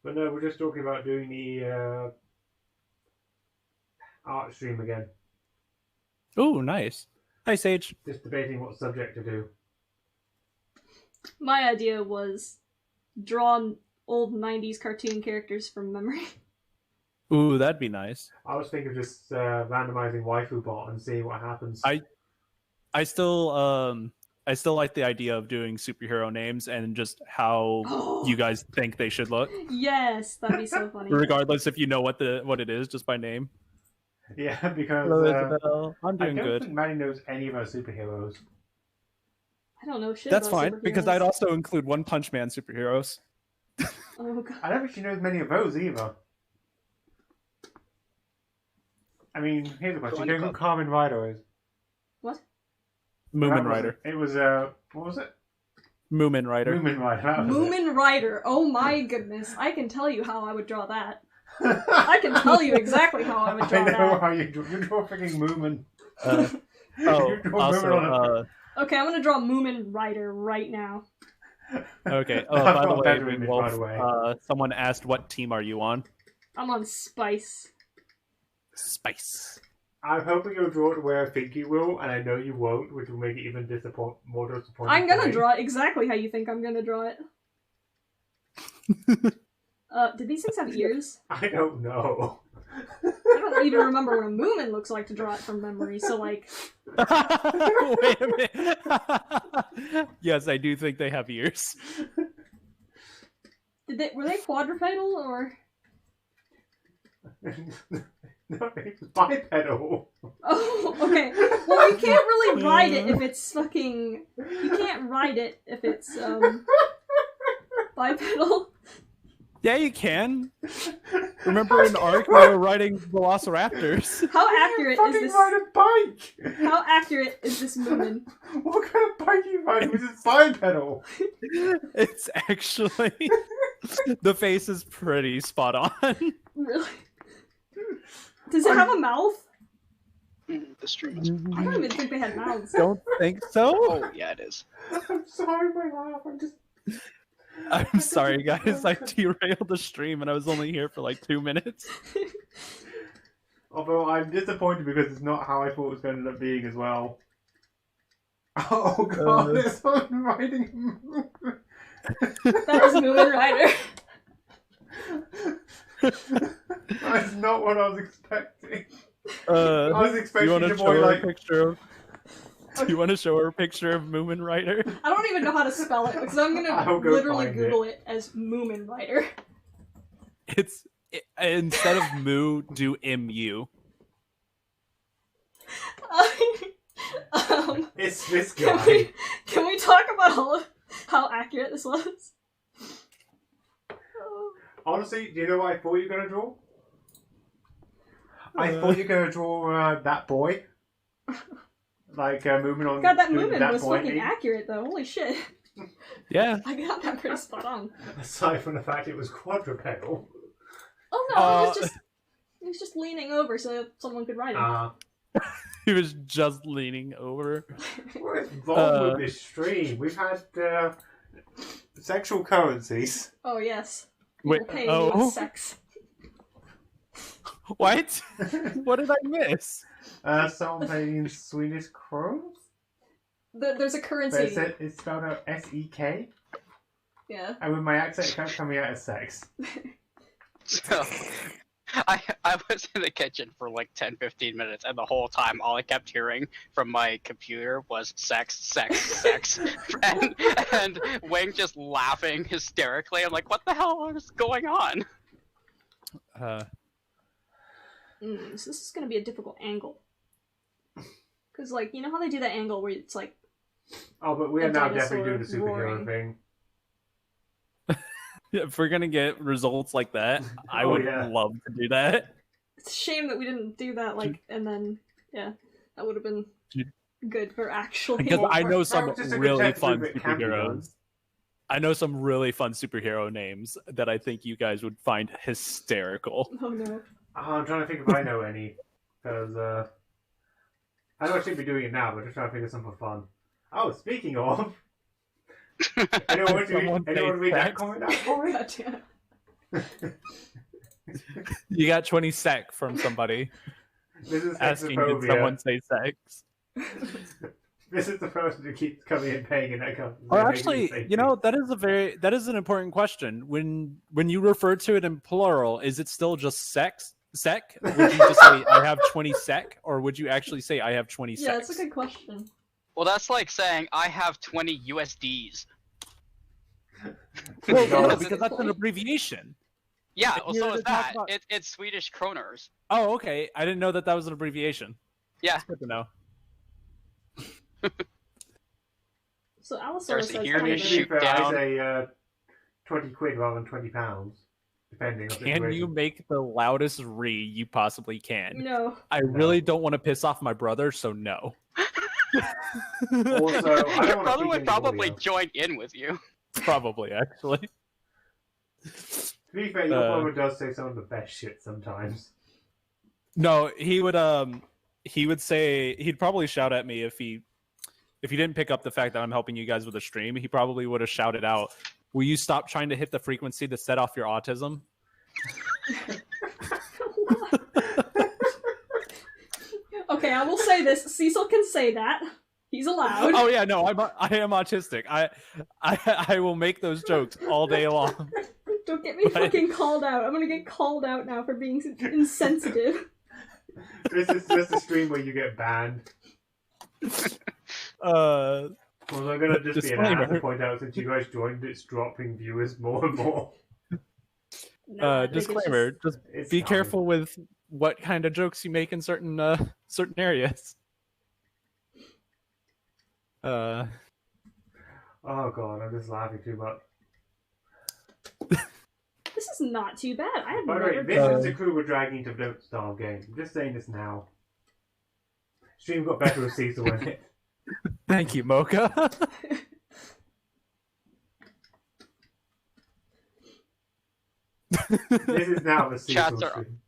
But no, we're just talking about doing the art stream again. Ooh, nice. Hi, Sage. Just debating what subject to do. My idea was draw old 90s cartoon characters from memory. Ooh, that'd be nice. I was thinking of just randomizing waifu bot and seeing what happens. I still like the idea of doing superhero names and just how you guys think they should look. Yes, that'd be so funny. Regardless if you know what it is just by name. Yeah, because Hello, Isabel. I'm I doing don't good. think Maddie knows any of our superheroes. I don't know shit That's about fine, because superheroes. I'd also include One Punch Man superheroes. Oh, God. I don't think she knows many of those either. I mean, here's a question. Do you know who Carmen Rider is? What? Moomin Rider. It was, what was it? Moomin Rider. Moomin Rider. That was Moomin Rider. Oh my goodness. I can tell you how I would draw that. I can tell you exactly how I would draw I know that. how you draw freaking Moomin. Oh, You draw also, Moomin on a- Okay, I'm gonna draw Moomin Rider right now. okay. Oh, I've by the got a way, better image, Wolf, by the way. someone asked what team are you on? I'm on Spice. Spice. I'm hoping you'll draw it the way I think you will, and I know you won't, which will make it even more disappointing. I'm for gonna me. draw it exactly how you think I'm gonna draw it. Did these things have ears? I don't know. I don't even remember what a Moomin looks like to draw it from memory, so like... Wait a minute. Yes, I do think they have ears. Were they quadrupedal, or...? No, it's bipedal. Oh, okay. Well, you can't really ride it if it's fucking... You can't ride it if it's, bipedal. Yeah, you can. Remember in Ark we were riding velociraptors. How accurate is Fucking this... ride a bike! How accurate is this Moomin? What kind of bike are you riding? This is bipedal. It's actually... The face is pretty spot on. Really? Does it have a mouth? The stream is... I don't even think they had mouths. Don't think so. Oh, yeah, it is. I'm sorry, my laugh. I'm just... I'm sorry, guys. I derailed the stream, and I was only here for like 2 minutes. Although I'm disappointed because it's not how I thought it was going to end up being as well. Oh god, there's someone riding. That is Moomin Rider. That's not what I was expecting. I was expecting you want the to boy, show her like- a picture of? Do you want to show her a picture of Moomin Rider? I don't even know how to spell it because I'm I'll gonna go literally find Google it as Moomin Rider. Instead of Moo, do MU. It's this Can guy. can we talk about how accurate this was? Honestly, do you know what I thought you were going to draw? I thought you were going to draw that boy. Like, moving on. God, that doing Moomin that was boy fucking thing. accurate though. Holy shit! Yeah. I got that pretty spot on. Aside from the fact it was quadrupedal. Oh no, he was just leaning over so someone could ride him. He was just leaning over. What is wrong with this stream? We've had sexual currencies. Oh yes. Wait, People pay oh. you with sex. What? What did I miss? Someone paying Swedish crowns? There's a But currency. it's spelled out SEK. Yeah. And with my accent, it kept coming out as sex. So, I was in the kitchen for like 10-15 minutes, and the whole time all I kept hearing from my computer was sex, sex, sex, and Wing just laughing hysterically. I'm like, what the hell is going on? So this is gonna be a difficult angle. Cause like, you know how they do that angle where it's like, Oh, but we A are now dinosaur definitely doing the superhero roaring. thing. If we're gonna get results like that, I Oh, would yeah. love to do that. it's a shame that we didn't do that like, and then, yeah, that would have been good for actually. Because I know some Just a good really test fun move it can be done. superheroes. I know some really fun superhero names that I think you guys would find hysterical. Oh no. Oh, I'm trying to think if I know any. Because, I know I should be doing it now, but just trying to think of some for fun. Oh, speaking of... anyone want Someone to read that sex. comment out for me? God damn. You got 20 sec from somebody This is asking, did sexophobia. someone say sex? This is the person who keeps coming and paying in that company. Or actually, you know, that is an important question. When you refer to it in plural, is it still just sec? Would you just say I have 20 sec, or would you actually say I have 20 Yeah, secs? that's a good question. Well, that's like saying I have 20 USDs. Well, no, That's a because good that's an point. abbreviation. Yeah, If well, you so were is to talk that. about- It's Swedish kroners. Oh, okay. I didn't know that was an abbreviation. Yeah. That's good to know. So Allosaurus There's says a here I mean, to to kind be shoot fair, down. I say 20 quid rather than 20 pounds. Depending on the Can you situation. make the loudest re you possibly can? No. I really don't want to piss off my brother, so no. Also, I Your don't want brother to would speak probably audio. join in with you. Probably, actually. To be fair, your brother does say some of the best shit sometimes. No, he would say he'd probably shout at me if he didn't pick up the fact that I'm helping you guys with the stream. He probably would have shouted out, "Will you stop trying to hit the frequency to set off your autism?" Okay, I will say this. Cecil can say that. He's allowed. Oh yeah, no, I am autistic. I will make those jokes all day long. Don't get me fucking called out. I'm gonna get called out now for being insensitive. This is just a stream where you get banned. Uh, Well, I'm gonna just be an ass Disclaimer. to point out since you guys joined, it's dropping viewers more and more. No, I think it's disclaimer: just It's be fine. careful with what kind of jokes you make in certain areas. Oh god, I'm just laughing too much. This is not too bad. I have By the way, never. this is the crew we're dragging to Don't Starve game. I'm just saying this now. Stream got better with Cecil in it. Thank you, Mocha. This is now the Cecil Chats are- stream.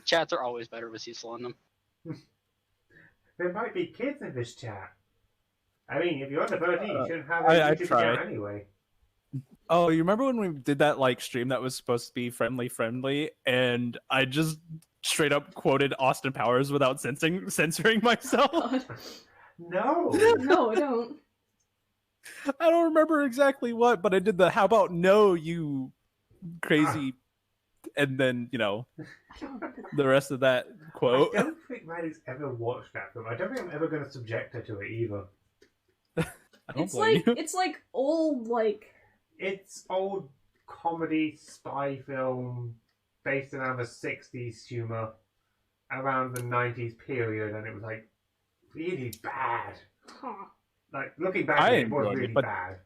Chats are always better with Cecil in them. There might be kids in this chat. I mean, if you're under 13, you shouldn't have I a YouTube try. account anyway. Oh, you remember when we did that like stream that was supposed to be friendly, and I just straight up quoted Austin Powers without censoring myself? God. No. No, I don't. I don't remember exactly what, but I did the "How about no, you crazy," and then I don't remember that. the rest of that quote. I don't think Maddie's ever watched that film. I don't think I'm ever going to subject her to it either. I don't It's blame like you. it's like old like It's old comedy spy film based around the 60s humor around the 90s period, and it was like really bad. huh. Like looking back, I it was enjoyed it, really but- bad.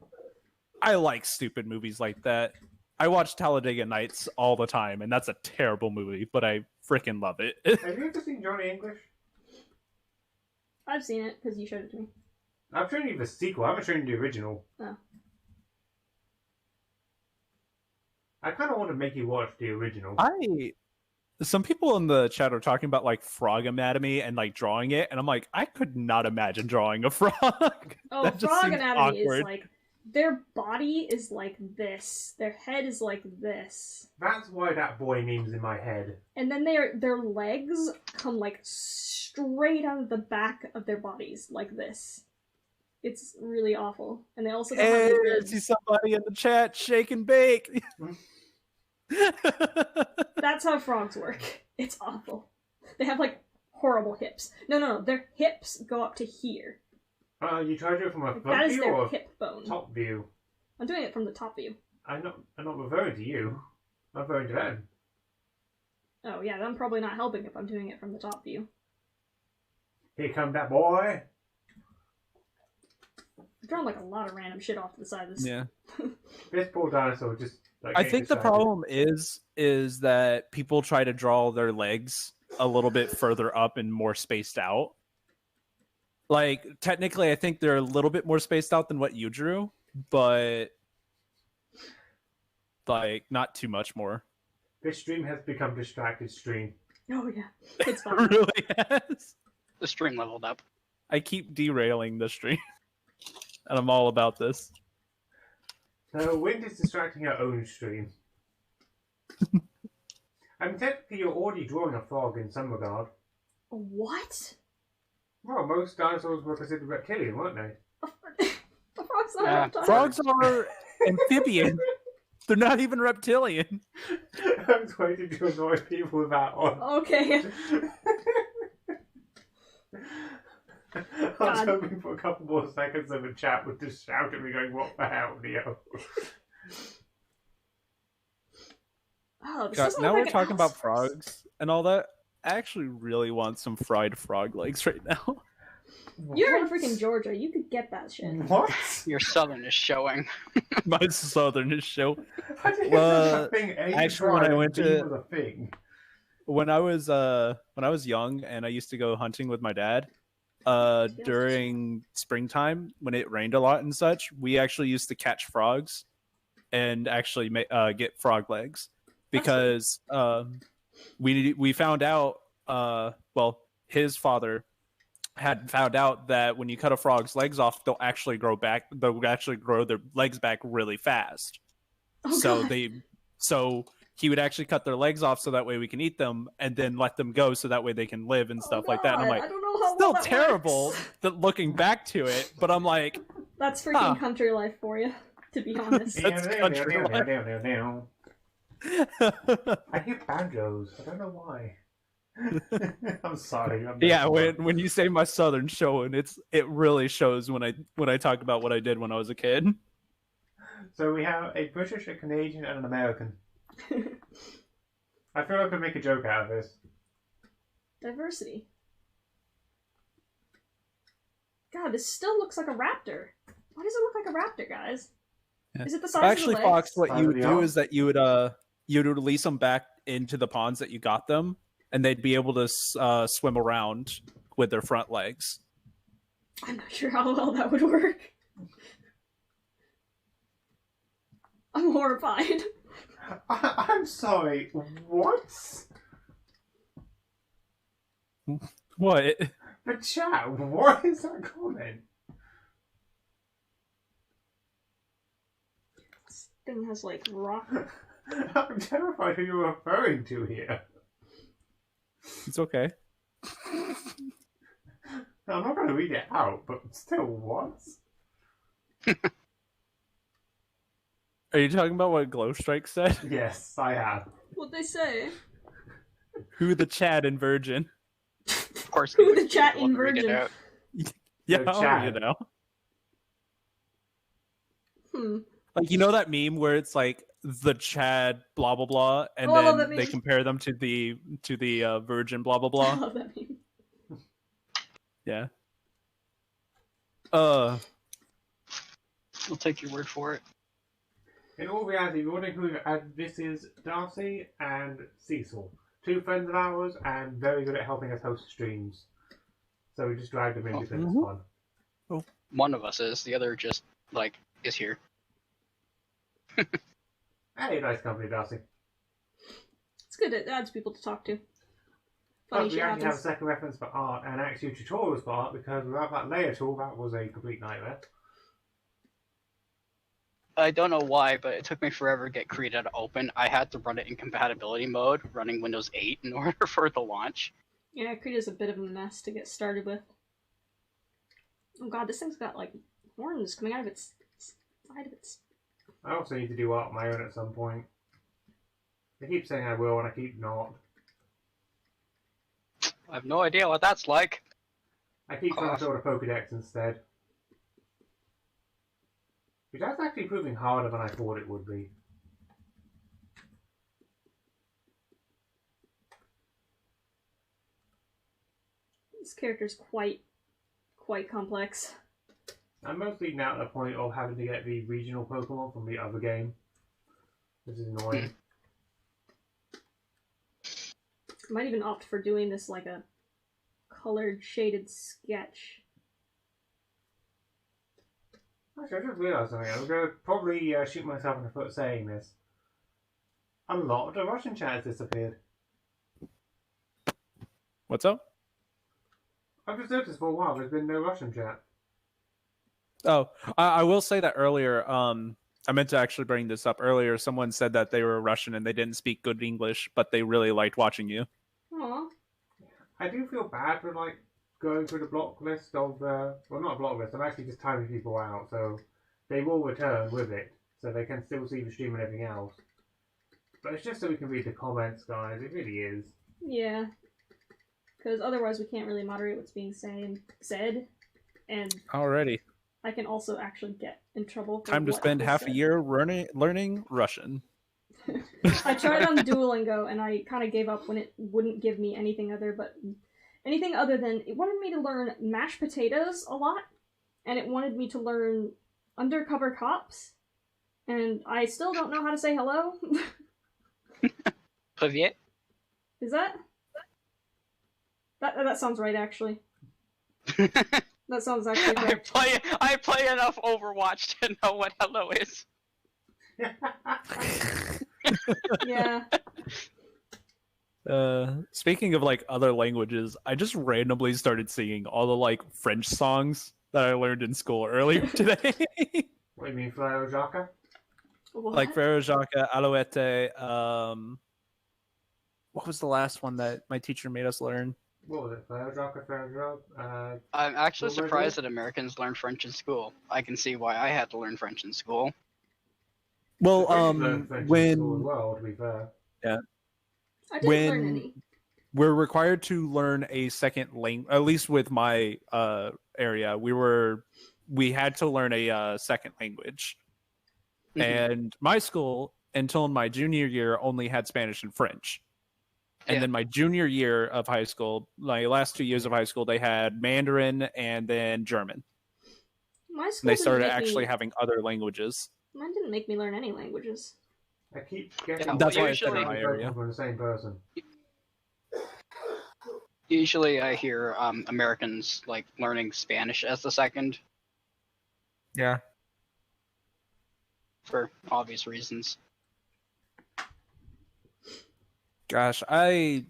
I like stupid movies like that. I watch Talladega Nights all the time, and that's a terrible movie, but I freaking love it. Have you ever seen Johnny English? I've seen it because you showed it to me. I've shown you the sequel. I haven't shown you the original. Oh. I kind of want to make you watch the original. Some people in the chat are talking about like frog anatomy and like drawing it, and I'm like, I could not imagine drawing a frog. Oh, That just frog seems anatomy awkward. is like their body is like this. Their head is like this. That's why that boy meme's in my head. And then their legs come like straight out of the back of their bodies like this. It's really awful. And they also don't have Hey, any I ribs. see somebody in the chat shake and bake. That's how frogs work. It's awful. They have like horrible hips. No. Their hips go up to here. You try to do it from a Like, front that is view their or hip bone. top view? I'm doing it from the top view. I'm not referring to you. I'm referring to them. Oh yeah, I'm probably not helping if I'm doing it from the top view. Here come that boy. I've drawn like a lot of random shit off to the side of this. Yeah. This poor dinosaur just. Like, I getting think the distracted. problem is that people try to draw their legs a little bit further up and more spaced out. Like technically, I think they're a little bit more spaced out than what you drew, but like not too much more. This stream has become distracted stream. Oh yeah, it's It fine. really has. The stream leveled up. I keep derailing the stream, and I'm all about this. So Wind is distracting her own stream. I mean, technically, you're already drawing a frog in some regard. What? Well, most dinosaurs were considered reptilian, weren't they? A frog's not Yeah. a reptile. Frogs are amphibian. They're not even reptilian. I was waiting to annoy people with that on. Okay. I was God. hoping for a couple more seconds of a chat would just shout at me going, what the hell, Neo? Oh, this God, doesn't now look we're like an talking about Allosaurus. frogs and all that. I actually really want some fried frog legs right now. You're in What? freaking Georgia. You could get that shit. What? Your southern is showing. My southern show. I didn't Well, know that thing A actually, when I went B to- was a thing. When I was young and I used to go hunting with my dad, during springtime when it rained a lot and such, we actually used to catch frogs and actually get frog legs because we found out his father had found out that when you cut a frog's legs off, they'll actually grow their legs back really fast. Oh, so God. so he would actually cut their legs off so that way we can eat them and then let them go so that way they can live and stuff like that. And I'm God, like, I don't know how still well that terrible works. that looking back to it, but I'm like, That's freaking Huh. country life for you, to be honest. That's country I hear banjos. I don't know why. I'm sorry. I'm yeah, not- when you say my southern showing, it really shows when I talk about what I did when I was a kid. So we have a British, a Canadian, and an American. I feel like I could make a joke out of this. Diversity. God, this still looks like a raptor. Why does it look like a raptor, guys? Yeah. Is it the size Actually, of the legs? Fox, what Size you of would the do arm? is that you would release them back into the ponds that you got them, and they'd be able to swim around with their front legs. I'm not sure how well that would work. I'm horrified. I'm sorry. What? What? The chat. What is that comment? thing has like rock. I'm terrified who you're referring to here. It's okay. I'm not going to read it out, but still, what? Are you talking about what Glowstrike said? Yes, I have. What'd they say? Who the Chad and Virgin? Of course, Who you the would chat be able in to read it virgin? out. Yeah, No, Chad. you know. Hmm. Like, you know that meme where it's like the Chad blah blah blah, and Oh, I love then that they meme. compare them to the Virgin blah blah I blah. love that meme. Yeah. I'll take your word for it. In all reality, we're wondering who this is Darcy and Cecil. 2 friends of ours and very good at helping us host streams. So we just dragged them in because it's fun. One of us is, the other just, like, is here. Hey, nice company, Darcy. It's good. It adds people to talk to. Plus, Funny we shit actually have a happens. second reference for art and actually tutorials for art because without that layer tool, that was a complete nightmare. I don't know why, but it took me forever to get Krita to open. I had to run it in compatibility mode, running Windows 8 in order for the launch. Yeah, Krita's a bit of a mess to get started with. Oh god, this thing's got like horns coming out of its side of its. I also need to do art of my own at some point. I keep saying I will and I keep not. I have no idea what that's like. I keep trying to build a Pokedex instead. Which is actually proving harder than I thought it would be. This character's quite complex. I'm mostly now at the point of having to get the regional Pokemon from the other game. Which is annoying. I might even opt for doing this like a colored shaded sketch. Actually, I just realised something. I'm going to probably shoot myself in the foot saying this. A lot of the Russian chat has disappeared. What's up? I've just noticed for a while there's been no Russian chat. Oh, I will say that earlier. I meant to actually bring this up earlier. Someone said that they were Russian and they didn't speak good English, but they really liked watching you. Aw. I do feel bad for like going through the block list of well, not a block list. I'm actually just timing people out, so they will return with it, so they can still see the stream and everything else. But it's just so we can read the comments, guys. It really is. Yeah. Because otherwise we can't really moderate what's being said. And Alrighty. I can also actually get in trouble. For Time to what spend was half said. a year learning Russian. I tried on Duolingo and I kind of gave up when it wouldn't give me anything other than it wanted me to learn mashed potatoes a lot, and it wanted me to learn undercover cops, and I still don't know how to say hello. Privyet? Is that sounds right actually? That sounds actually correct. I play enough Overwatch to know what hello is. Yeah. Speaking of like other languages, I just randomly started singing all the like French songs that I learned in school earlier today. What do you mean, Fleur Jacques? What? Like Frère Jacques, Alouette. What was the last one that my teacher made us learn? What was it? Fleur Jacques? I'm actually What was surprised it? that Americans learn French in school. I can see why I had to learn French in school. Well, The British learned French in school as well, to be fair. I didn't learn any. we're required to learn a second language, at least with my area, we had to learn a second language. And my school, until my junior year, only had Spanish and French. And Yeah. then my junior year of high school, my last 2 years of high school, they had Mandarin and then German. My school And they didn't started make actually me, having other languages. Mine didn't make me learn any languages. I keep getting Yeah, That's well, why I said in usually- my area. from the same person. Usually I hear Americans like learning Spanish as the second Yeah. for obvious reasons. Gosh, I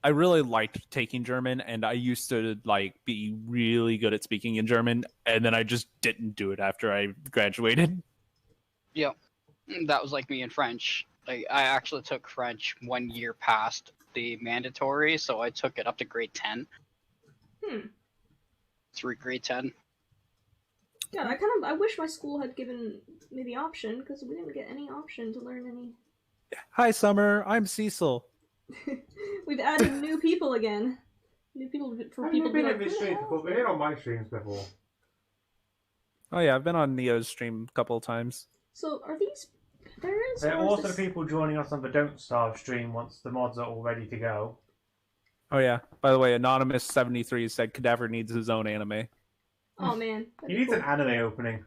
really liked taking German, and I used to like be really good at speaking in German, and then I just didn't do it after I graduated. Yeah. That was like me in French. Like I actually took French 1 year past the mandatory, so I took it up to grade 10. Through grade 10. Yeah, I wish my school had given me the option, because we didn't get any option to learn any. Hi, Summer. I'm Cecil. We've added new people again. New people for people to be been like, on this stream before. Been on my streams before. Oh yeah, I've been on Neo's stream a couple of times. So are these parents? There are or is also this... people joining us on the Don't Starve stream once the mods are all ready to go. Oh yeah. By the way, Anonymous73 said Cadaver needs his own anime. Oh man. He needs an anime opening.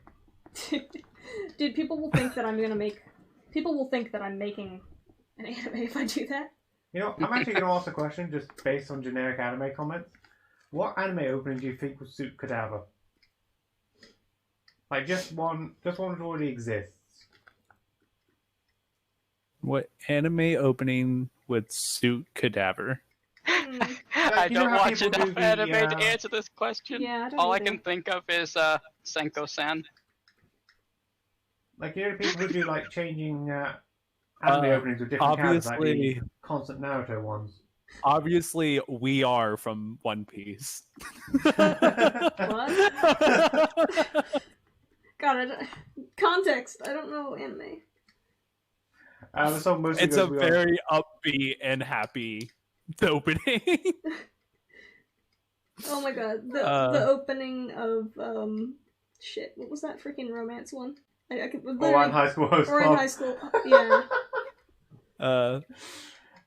Dude, people will think that I'm making an anime if I do that. You know, I'm actually going to ask a question just based on generic anime comments. What anime opening do you think would suit Cadaver? Like just one that already exists. What anime opening would suit Cadaver? I you know don't how watch people do enough the, anime to answer this question. Yeah, I don't All I either. can think of is Senko-san. Like, you know, people who do like changing anime openings with different characters, like the Obviously, constant Naruto ones. obviously, we are from One Piece. What? God, context. I don't know anime. The song mostly It's goes, a "We are-" very upbeat and happy opening. Oh my god, the opening of shit. What was that freaking romance one? I could Or in High School Host Or in Club. high school. Yeah.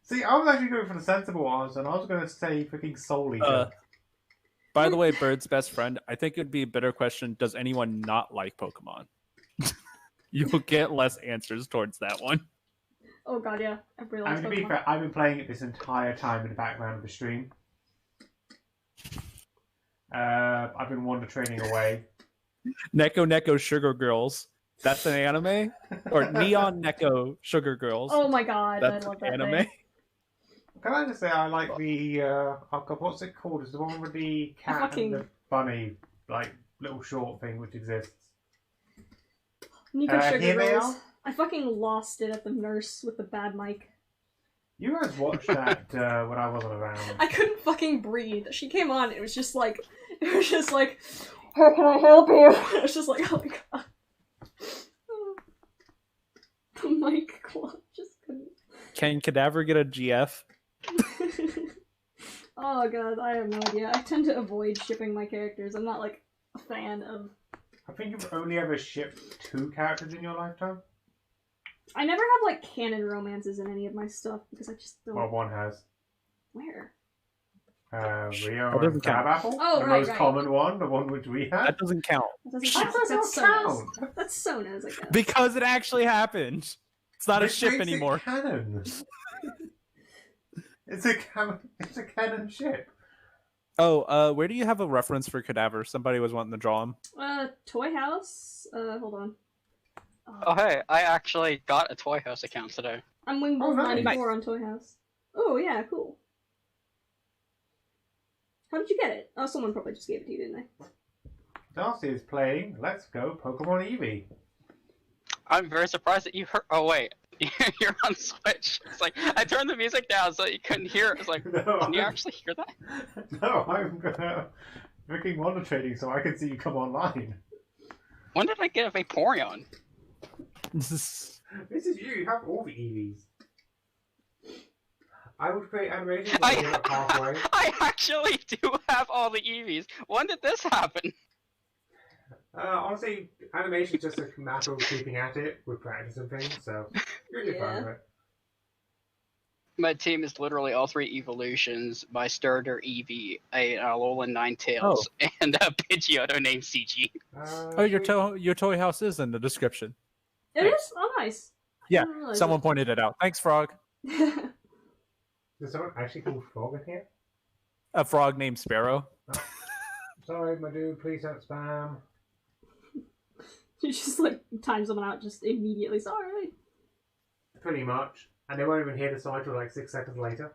See, I was actually going for the sensible answer, and I was going to say freaking Soul Eater. By the way, Bird's best friend, I think it'd be a better question, does anyone not like Pokemon? You'll get less answers towards that one. Oh god, yeah. I really I like mean, to be Pokemon. fair, I've been playing it this entire time in the background of the stream. I've been Wonder Training away. Neko Neko Sugar Girls. That's an anime? Or Neon Neko Sugar Girls. Oh my god, That's I love an that anime. thing. Can I just say I like the oh god, what's it called? It's the one with the cat and the bunny, like little short thing which exists. Nico Sugar Here they Girls. are. I fucking lost it at the nurse with the bad mic. You guys watched that when I wasn't around. I couldn't fucking breathe. She came on, it was just like, how can I help you? It was just like, oh my god. The mic clock just couldn't. Can Cadaver get a GF? Oh god, I have no idea. I tend to avoid shipping my characters. I'm not like a fan of. I think you've only ever shipped 2 characters in your lifetime. I never have like canon romances in any of my stuff because I just don't. Well, one has. Where? Rio That doesn't and count. Crabapple. Oh, the right, most right. common one, the one which we had. That doesn't count. That doesn't How count. does that That's not Sona's. count? That's Sona's, I guess. Because it actually happened. It's not a Which ship makes it anymore. Canon. It's a canon ship. Oh, where do you have a reference for Cadaver? Somebody was wanting to draw him. Toy House. Hold on. Oh hey, I actually got a Toy House account today. I'm Wingwolf nice. 94 on Toy House. Oh yeah, cool. How did you get it? Oh, someone probably just gave it to you, didn't they? Darcy is playing Let's Go Pokemon Eevee. I'm very surprised that you heard. Oh wait, you're on Switch. It's like I turned the music down so you couldn't hear it. It's like, No, can you actually hear that? No, I'm gonna freaking Wonder Trading so I can see you come online. When did I get a Vaporeon? This is you. You have all the Eevees. I would create animations and give it halfway. I actually do have all the Eevees. When did this happen? Honestly, animation's just a matter of keeping at it with practice and things, so you're Yeah. fine with it. My team is literally all 3 evolutions: my starter Eevee, a Alolan Ninetales, and a Pidgeotto named CG. Oh, your toy house is in the description. It is? Oh, nice. Yeah, I didn't realize someone pointed it out. Thanks, Frog. it. Is someone actually called Frog in here? A frog named Sparrow. Sorry, my dude, please don't spam. You just like time someone out just immediately. Sorry. Pretty much. And they won't even hear the song till like 6 seconds later.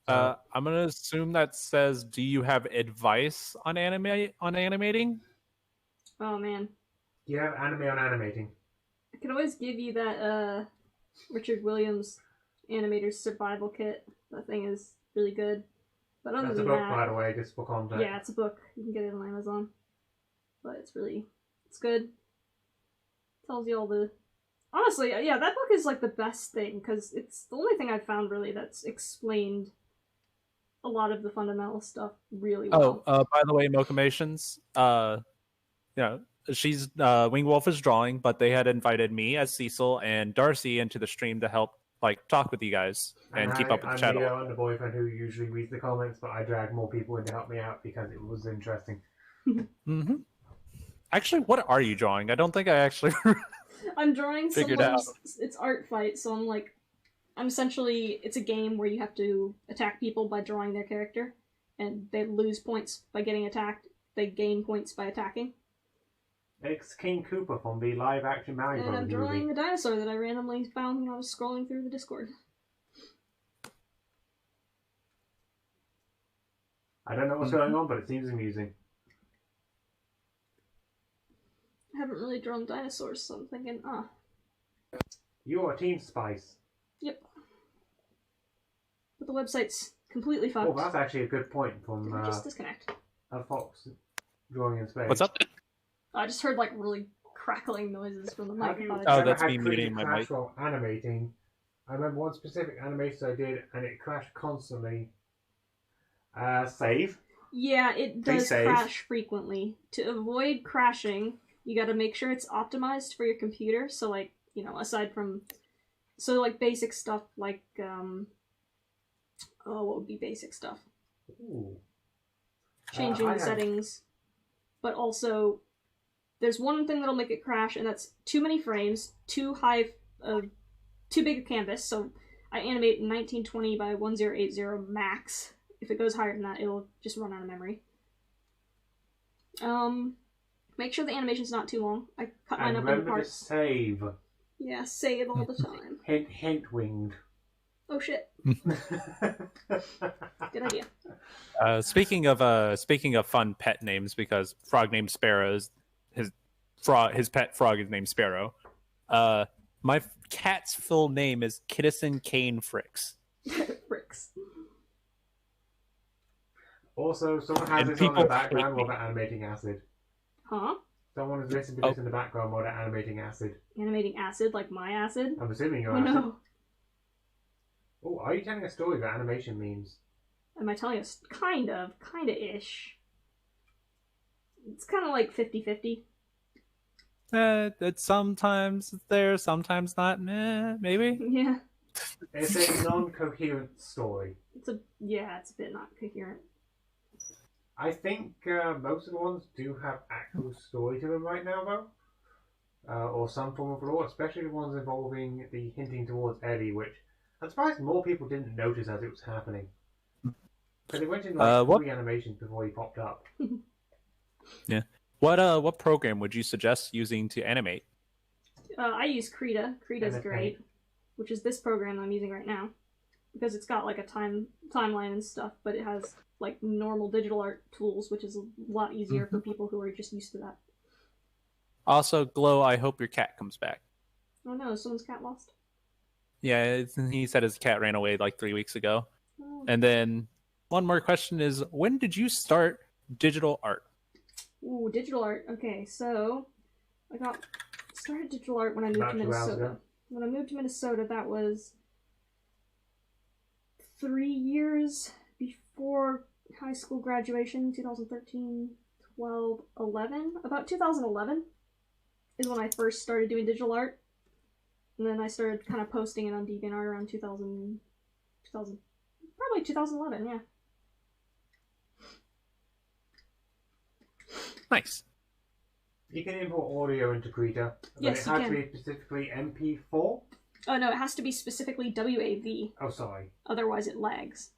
I'm gonna assume that says, "Do you have advice on animating?" Oh man. You have anime on animating. I could always give you that Richard Williams animator's survival kit. That thing is really good. But other That's a than book, that, by the way, just for context. yeah, it's a book. You can get it on Amazon. But it's good. Tells you all the... Honestly, yeah, that book is like the best thing, because it's the only thing I've found really that's explained a lot of the fundamental stuff really well. By the way, Mocomations, she's Wingwolf is drawing, but they had invited me as Cecil and Darcy into the stream to help talk with you guys and keep up with the channel. I'm the boyfriend who usually reads the comments, but I drag more people in to help me out because it was interesting. Mm-hmm. Actually, what are you drawing? I don't think I actually I'm drawing figured out. It's Artfight, so I'm essentially, it's a game where you have to attack people by drawing their character, and they lose points by getting attacked. They gain points by attacking. It's King Koopa from the live-action Mario And Brothers I'm drawing movie. the dinosaur that I randomly found when I was scrolling through the Discord. I don't know what's going on, but it seems amusing. I haven't really drawn dinosaurs, so I'm thinking, You are Team Spice. Yep. But the website's completely fucked. Oh, that's actually a good point from Did I just disconnect? a fox drawing in space. What's up? I just heard like really crackling noises from the mic. Have you I Oh, ever that's had me creative muting my crash mic. while animating? I remember one specific animation I did, and it crashed constantly. Save. Yeah, it Please does save. crash frequently. To avoid crashing, you gotta make sure it's optimized for your computer. So, like, aside from... So, like, basic stuff like, what would be basic stuff? Ooh. Changing I the have- settings. But also, there's one thing that'll make it crash, and that's too many frames, too big a canvas. So, I animate in 1920 by 1080 max. If it goes higher than that, it'll just run out of memory. Make sure the animation's not too long. I cut mine And up into remember to parts. save. Yeah, save all the time. Hint winged. Oh shit, good idea. Speaking of fun pet names, because frog named Sparrow is his pet frog is named Sparrow. My cat's full name is Kittison Kane Fricks. Bricks. Also, someone has And this on people the background hate while they're animating acid. Huh? Someone is listening to this in the background while they're animating acid. Animating acid like my acid? I'm assuming you're Oh acid. no. Oh, are you telling a story that animation means? Am I telling us? Kinda ish. It's kind of like 50-50. It's sometimes there, sometimes not. Maybe. Yeah. It's a non-coherent story. It's a bit not coherent. I think most of the ones do have actual story to them right now, though. Or some form of lore, especially the ones involving the hinting towards Eddie, which I'm surprised more people didn't notice as it was happening. Because it went in like what- 3 animations before he popped up. Yeah. What program would you suggest using to animate? I use Krita. Krita's MS great. Paint. Which is this program I'm using right now. Because it's got like a timeline and stuff, but it has like normal digital art tools, which is a lot easier for people who are just used to that. Also, Glow, I hope your cat comes back. Oh no, someone's cat lost. Yeah, he said his cat ran away like 3 weeks ago. Oh. And then one more question is, when did you start digital art? Ooh, digital art. Okay, so I started digital art when I moved About to 2 hours Minnesota. ago. When I moved to Minnesota, that was 3 years before high school graduation, 2013, 12, 11. About 2011 is when I first started doing digital art. And then I started kind of posting it on DeviantArt around 2000, probably 2011, yeah. Nice. You can import audio into Krita, but Yes, it you has to can. be specifically MP4. Oh no, it has to be specifically WAV, Oh, sorry. otherwise it lags.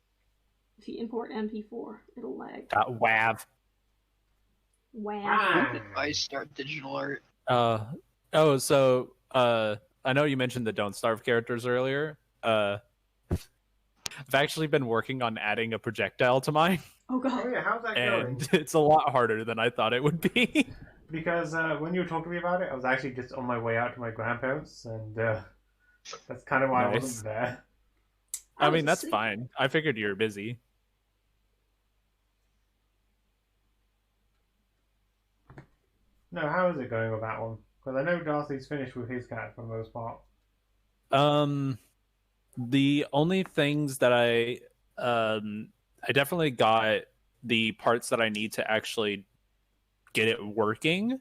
If you import MP4, it'll lag. WAV. Wow. Ah. When did I start digital art? So I know you mentioned the Don't Starve characters earlier. I've actually been working on adding a projectile to mine, Oh god. Oh yeah, how's that going? and it's a lot harder than I thought it would be. Because when you were talking to me about it, I was actually just on my way out to my grandparents, and that's kind of why I Nice. wasn't there. I was mean, that's asleep. fine. I figured you were busy. No, how is it going with that one? Because I know Darcy's finished with his cat for the most part. The only things that I definitely got the parts that I need to actually get it working.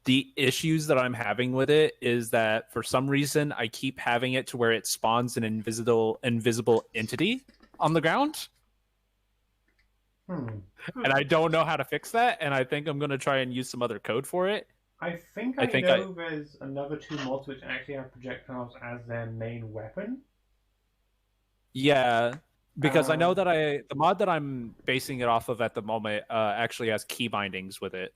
The issues that I'm having with it is that for some reason I keep having it to where it spawns an invisible entity on the ground. Hmm. And I don't know how to fix that, and I think I'm going to try and use some other code for it. I think I know there's another 2 mods which actually have projectiles as their main weapon. Yeah, because I know that the mod that I'm basing it off of at the moment actually has key bindings with it.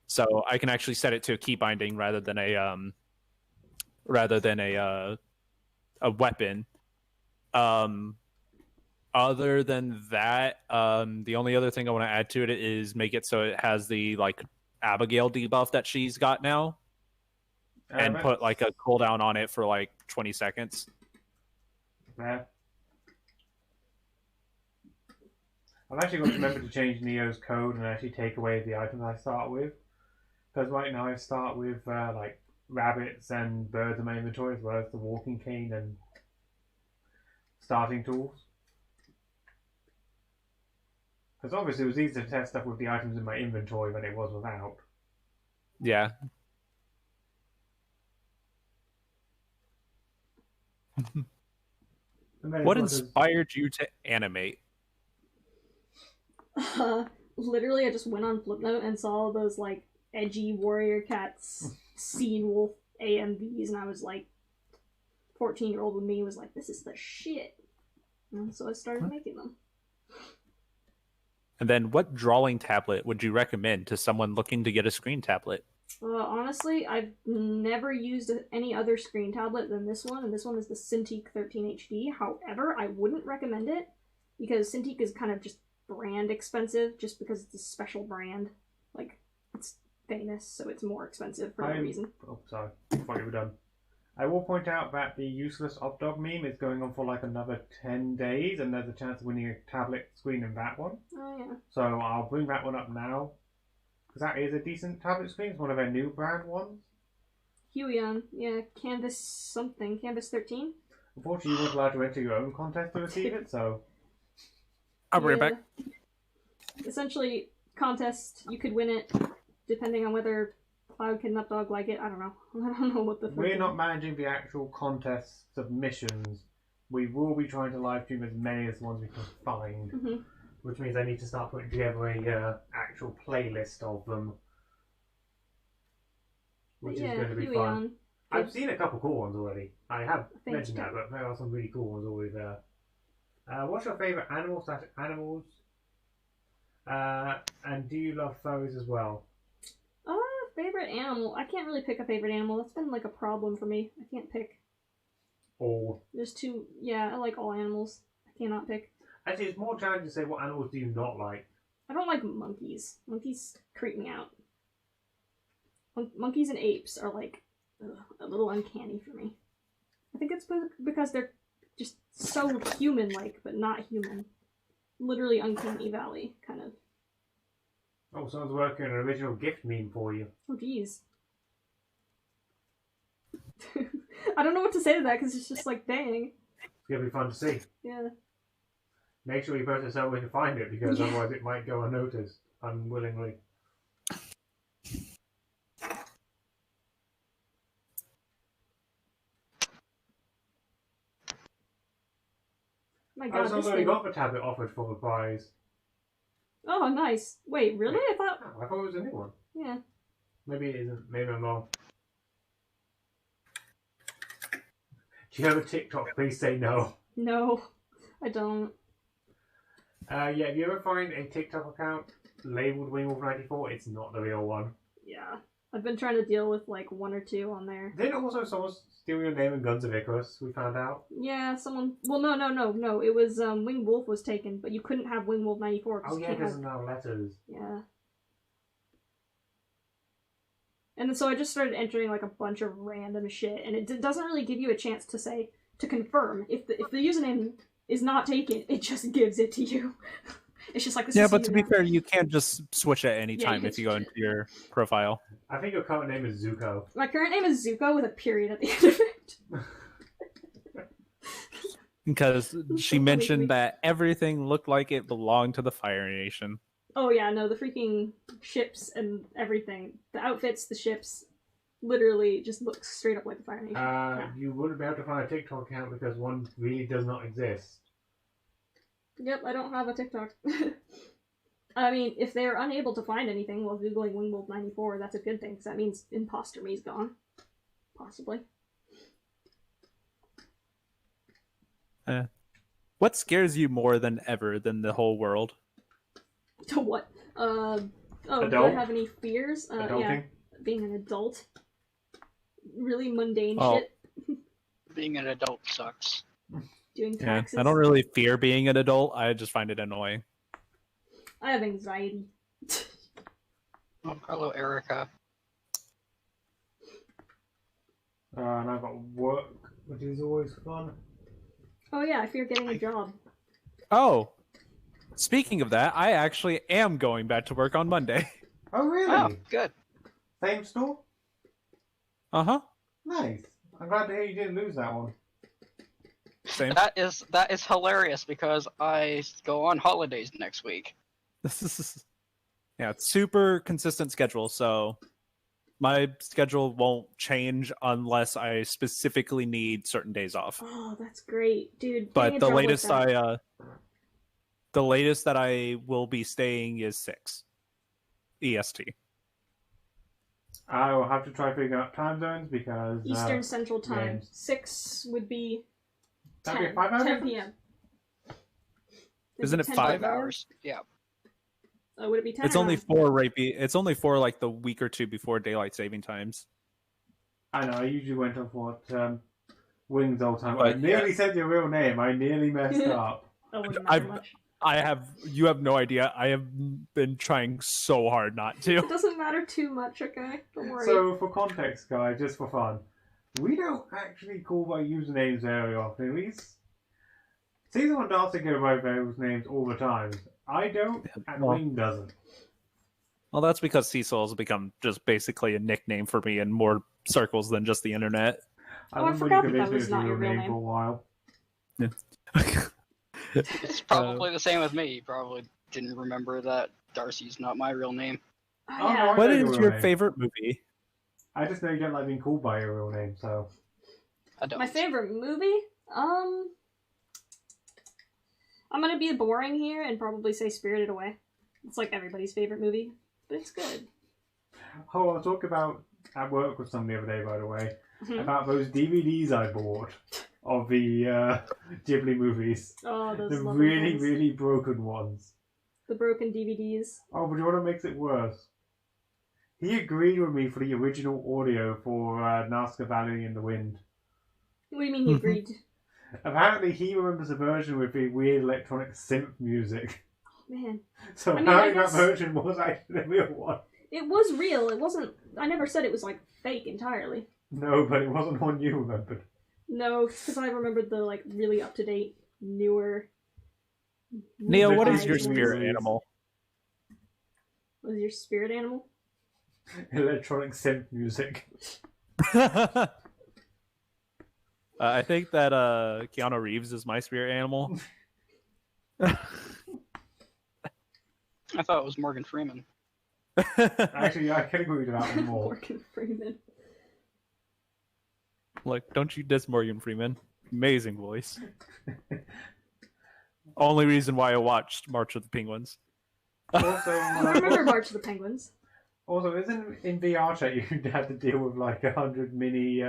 So I can actually set it to a key binding rather than a weapon. Other than that, the only other thing I want to add to it is make it so it has the like Abigail debuff that she's got now, and put like a cooldown on it for like 20 seconds. Yeah. I'm actually going to remember to change Neo's code and actually take away the items I start with. Because right now I start with like rabbits and birds in my inventory, as well as the walking cane and starting tools. Because obviously it was easier to test stuff with the items in my inventory than it was without. Yeah. What inspired you to animate? Literally, I just went on Flipnote and saw those like edgy warrior cats, Scene Wolf AMVs, and I was like, 14-year-old with me was like, this is the shit. And so I started making them. And then, what drawing tablet would you recommend to someone looking to get a screen tablet? Honestly, I've never used any other screen tablet than this one, and this one is the Cintiq 13 HD. However, I wouldn't recommend it because Cintiq is kind of just brand expensive, just because it's a special brand. Like, it's famous, so it's more expensive for no reason. Oh, sorry. Before you were done. I will point out that the useless Opdog meme is going on for like another 10 days, and there's a chance of winning a tablet screen in that one. Oh, yeah. So I'll bring that one up now. Because that is a decent tablet screen. It's one of their new brand ones. Huion, yeah, Canvas something. Canvas 13? Unfortunately, you weren't allowed to enter your own contest to receive it, so... I'll bring it back. Essentially, contest, you could win it, depending on whether Cloud can Updog like it. I don't know. I don't know what the... We're not managing the actual contest submissions. We will be trying to live stream as many as the ones we can find. Which means I need to start putting together a actual playlist of them. Which is going to be fun. I've seen a couple cool ones already. I have mentioned that, but there are some really cool ones always there. What's your favourite animals? And do you love furries as well? Favorite animal? I can't really pick a favorite animal. That's been like a problem for me. I can't pick. All. There's two. Yeah, I like all animals. I cannot pick. Actually, it's more challenging to say what animals do you not like. I don't like monkeys. Monkeys creep me out. Monkeys and apes are like a little uncanny for me. I think it's because they're just so human-like, but not human. Literally uncanny valley, kind of. Oh, someone's working on an original gift meme for you. Oh, jeez. I don't know what to say to that, because it's just like, dang. It's going to be fun to see. Yeah. Make sure you post it somewhere to find it, because otherwise it might go unnoticed, unwillingly. My God, someone's already got the tablet offered for the prize. Oh, nice. Wait, really? I thought it was a new one. Yeah. Maybe it isn't. Maybe I'm wrong. Do you have a TikTok? Please say no. No, I don't. Yeah, if you ever find a TikTok account labeled Wingwolf94, it's not the real one. Yeah. I've been trying to deal with like 1 or 2 on there. Didn't also someone steal your name in Guns of Icarus, we found out? Yeah, someone... Well, no. It was, Wing Wolf was taken, but you couldn't have Wing Wolf 94. Oh yeah, it doesn't have letters. Yeah. And then so I just started entering like a bunch of random shit, and it doesn't really give you a chance to confirm. If the username is not taken, it just gives it to you. It's just like this. Yeah, is but you to be now. fair, you can't just switch at any Yeah, you time can if you go switch into it. your profile. I think your current name is Zuko. My current name is Zuko with a period at the end of it. Because so she funny to me. mentioned that everything looked like it belonged to the Fire Nation. Oh yeah, no, the freaking ships and everything, the outfits, the ships, literally just look straight up like the Fire Nation. Yeah. You wouldn't be able to find a TikTok account because one really does not exist. Yep, I don't have a TikTok. I mean, if they're unable to find anything while googling Wingbolt94, that's a good thing, because that means imposter me's gone. Possibly. What scares you more than ever than the whole world? To what? Do I Adult? have any fears? Yeah, Adulting? being an adult. Really mundane Oh. shit. Being an adult sucks. Doing Yeah, taxes. I don't really fear being an adult. I just find it annoying. I have anxiety. Oh, hello, Erica. And I've got work, which is always fun. Oh yeah, I fear getting a job. Oh, speaking of that, I actually am going back to work on Monday. Oh, really? Oh, good. Same store? Uh-huh. Nice. I'm glad to hear you didn't lose that one. Same. That is hilarious because I go on holidays next week. Yeah, it's super consistent schedule, so my schedule won't change unless I specifically need certain days off. Oh, that's great, dude. But Getting a the job like latest that. the latest that I will be staying is 6 EST. I will have to try figuring out time zones because... Eastern Central Time. games. 6 would be That'd be 10. a 5 hour 10 difference? p.m. Isn't it 10 5 hours? Yeah. Would it be 10 It's or only 9? 4 it's only 4 like the week or two before daylight saving times. I know, I usually went off what Wings all the time. But, I nearly said your real name. I nearly messed up. That wouldn't I've- matter much. You have no idea. I have been trying so hard not to. It doesn't matter too much, okay? Don't worry. So, for context, guys, just for fun, we don't actually call by usernames very often. Season 1 Darcy go by those names all the time. I don't, and Well- Wing doesn't. Well, that's because Cecil has become just basically a nickname for me in more circles than just the internet. I remember forgot when that you that convinced me was it was not your your real name name. for a while. It's probably the same with me. You probably didn't remember that Darcy's not my real name. Oh, Oh, yeah. no, I What know is your real your name. favorite movie? I just know you don't like being called by your real name, so... I don't. My favorite movie? I'm gonna be boring here and probably say Spirited Away. It's like everybody's favorite movie, but it's good. Oh, I was talking about at work with somebody the other day, by the way, Mhm. about those DVDs I bought of the Ghibli movies. Oh, those The lovely really, things. really broken ones. The broken DVDs. Oh, but you know what makes it worse? He agreed with me for the original audio for Nazca Valley in the Wind. What do you mean he Mhm. agreed? Apparently, he remembers the version with the weird electronic synth music. Man, So I mean, apparently I that guess- version was actually the real one. it was real. It wasn't. I never said it was like fake entirely. No, but it wasn't one you remembered. No, because I remembered the like really up to date, newer. Neo, what is Fifties your ones. spirit movies. animal? What is your spirit animal? Electronic synth music. I think that Keanu Reeves is my spirit animal. I thought it was Morgan Freeman. Actually, I can agree with that one more. Morgan Freeman. Like, don't you diss Morgan Freeman? Amazing voice. Only reason why I watched March of the Penguins. Also, I remember March of the Penguins. also, isn't in VR chat you had to deal with like 100 mini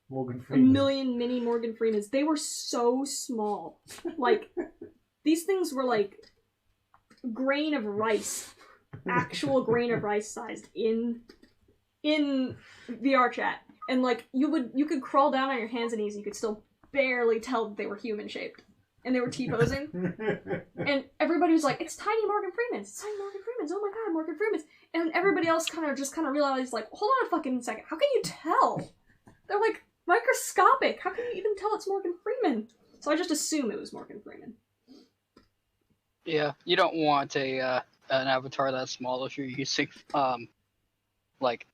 Morgan A Freeman? million mini Morgan Freemans. They were so small. Like, these things were like grain of rice. Actual grain of rice sized in VR chat. And like you could crawl down on your hands and knees, you could still barely tell that they were human shaped. and they were T-posing. And everybody was like, it's Tiny Morgan Freeman's. It's Tiny Morgan Freeman's. Oh my god, Morgan Freeman's. And everybody else kind of realized, like, hold on a fucking second. How can you tell? They're like microscopic. How can you even tell it's Morgan Freeman? So I just assume it was Morgan Freeman. Yeah, you don't want an avatar that small if you're using like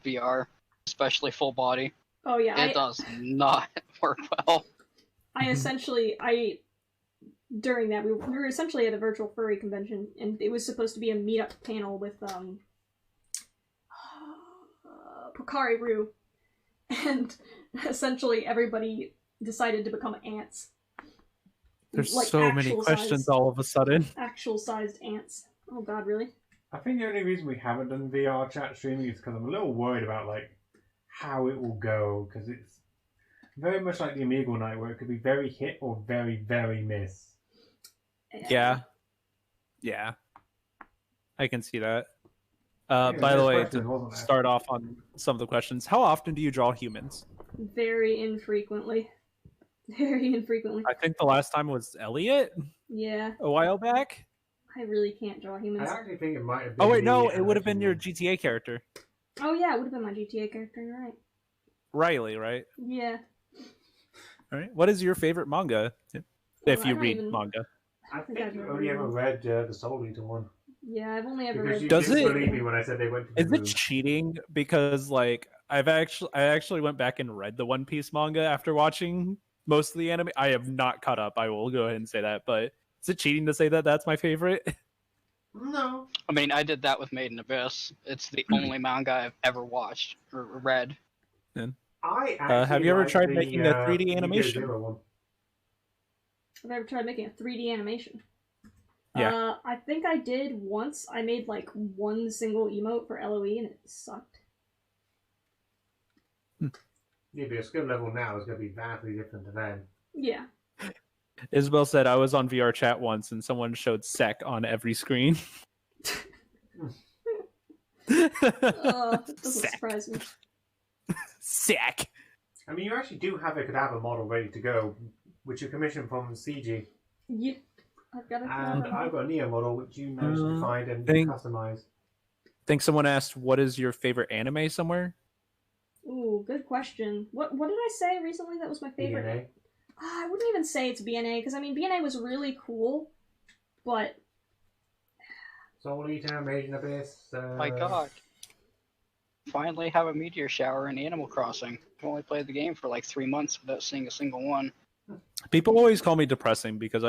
VR, especially full body. Oh yeah, It does not work well. During that we were essentially at a virtual furry convention, and it was supposed to be a meetup panel with Pokari Roo, and essentially everybody decided to become ants. There's Like so many questions all of a sudden. Actual sized ants. Oh god, really? I think the only reason we haven't done VR chat streaming is because I'm a little worried about like how it will go, because it's very much like the Omegle night where it could be very hit or very, very miss. Yeah. I can see that. Yeah, by the way, questions, wasn't to there? start off on some of the questions, how often do you draw humans? Very infrequently. Very infrequently. I think the last time was Elliot Yeah, a while back. I really can't draw I humans. actually think it might have been. Oh wait, no, me it and would have been your actually- GTA character, Oh yeah, it would have been my GTA character, you're right. Riley, right? Yeah. All right. What is your favorite manga? If I you don't read even- manga. I think think I've you never only read ever one. read the Soul Eater one. Yeah, I've only ever Because read... you Does didn't it- believe me when I said they went to Is the it moon. cheating? Because like I actually went back and read the One Piece manga after watching most of the anime. I have not caught up. I will go ahead and say that. But is it cheating to say that that's my favorite? No. I mean, I did that with Made in Abyss. It's the only manga I've ever watched or read. I actually have you ever like tried the, making a 3D Yu-Gi-Oh! animation? Zero one. I've ever tried making a 3D animation. Yeah. I think I did once. I made like one single emote for LOE and it sucked. Yeah, but your skill level now is going to be vastly different to then. Yeah. Isabel said I was on VR chat once and someone showed Sec on every screen. That doesn't Sec. surprise me. Sec. I mean, you actually do have a cadaver model ready to go, which you commissioned from CG. Yeah. I've got a And I've got a Neo model, which you managed to find and Think- customize. Think someone asked what is your favorite anime somewhere? Ooh, good question. What did I say recently that was my favorite? DNA. I wouldn't even say it's BNA, because I mean BNA was really cool, but Soul Eater, Made in Abyss. My god. Finally have a meteor shower in Animal Crossing. I've only played the game for like 3 months without seeing a single one. People always call me depressing because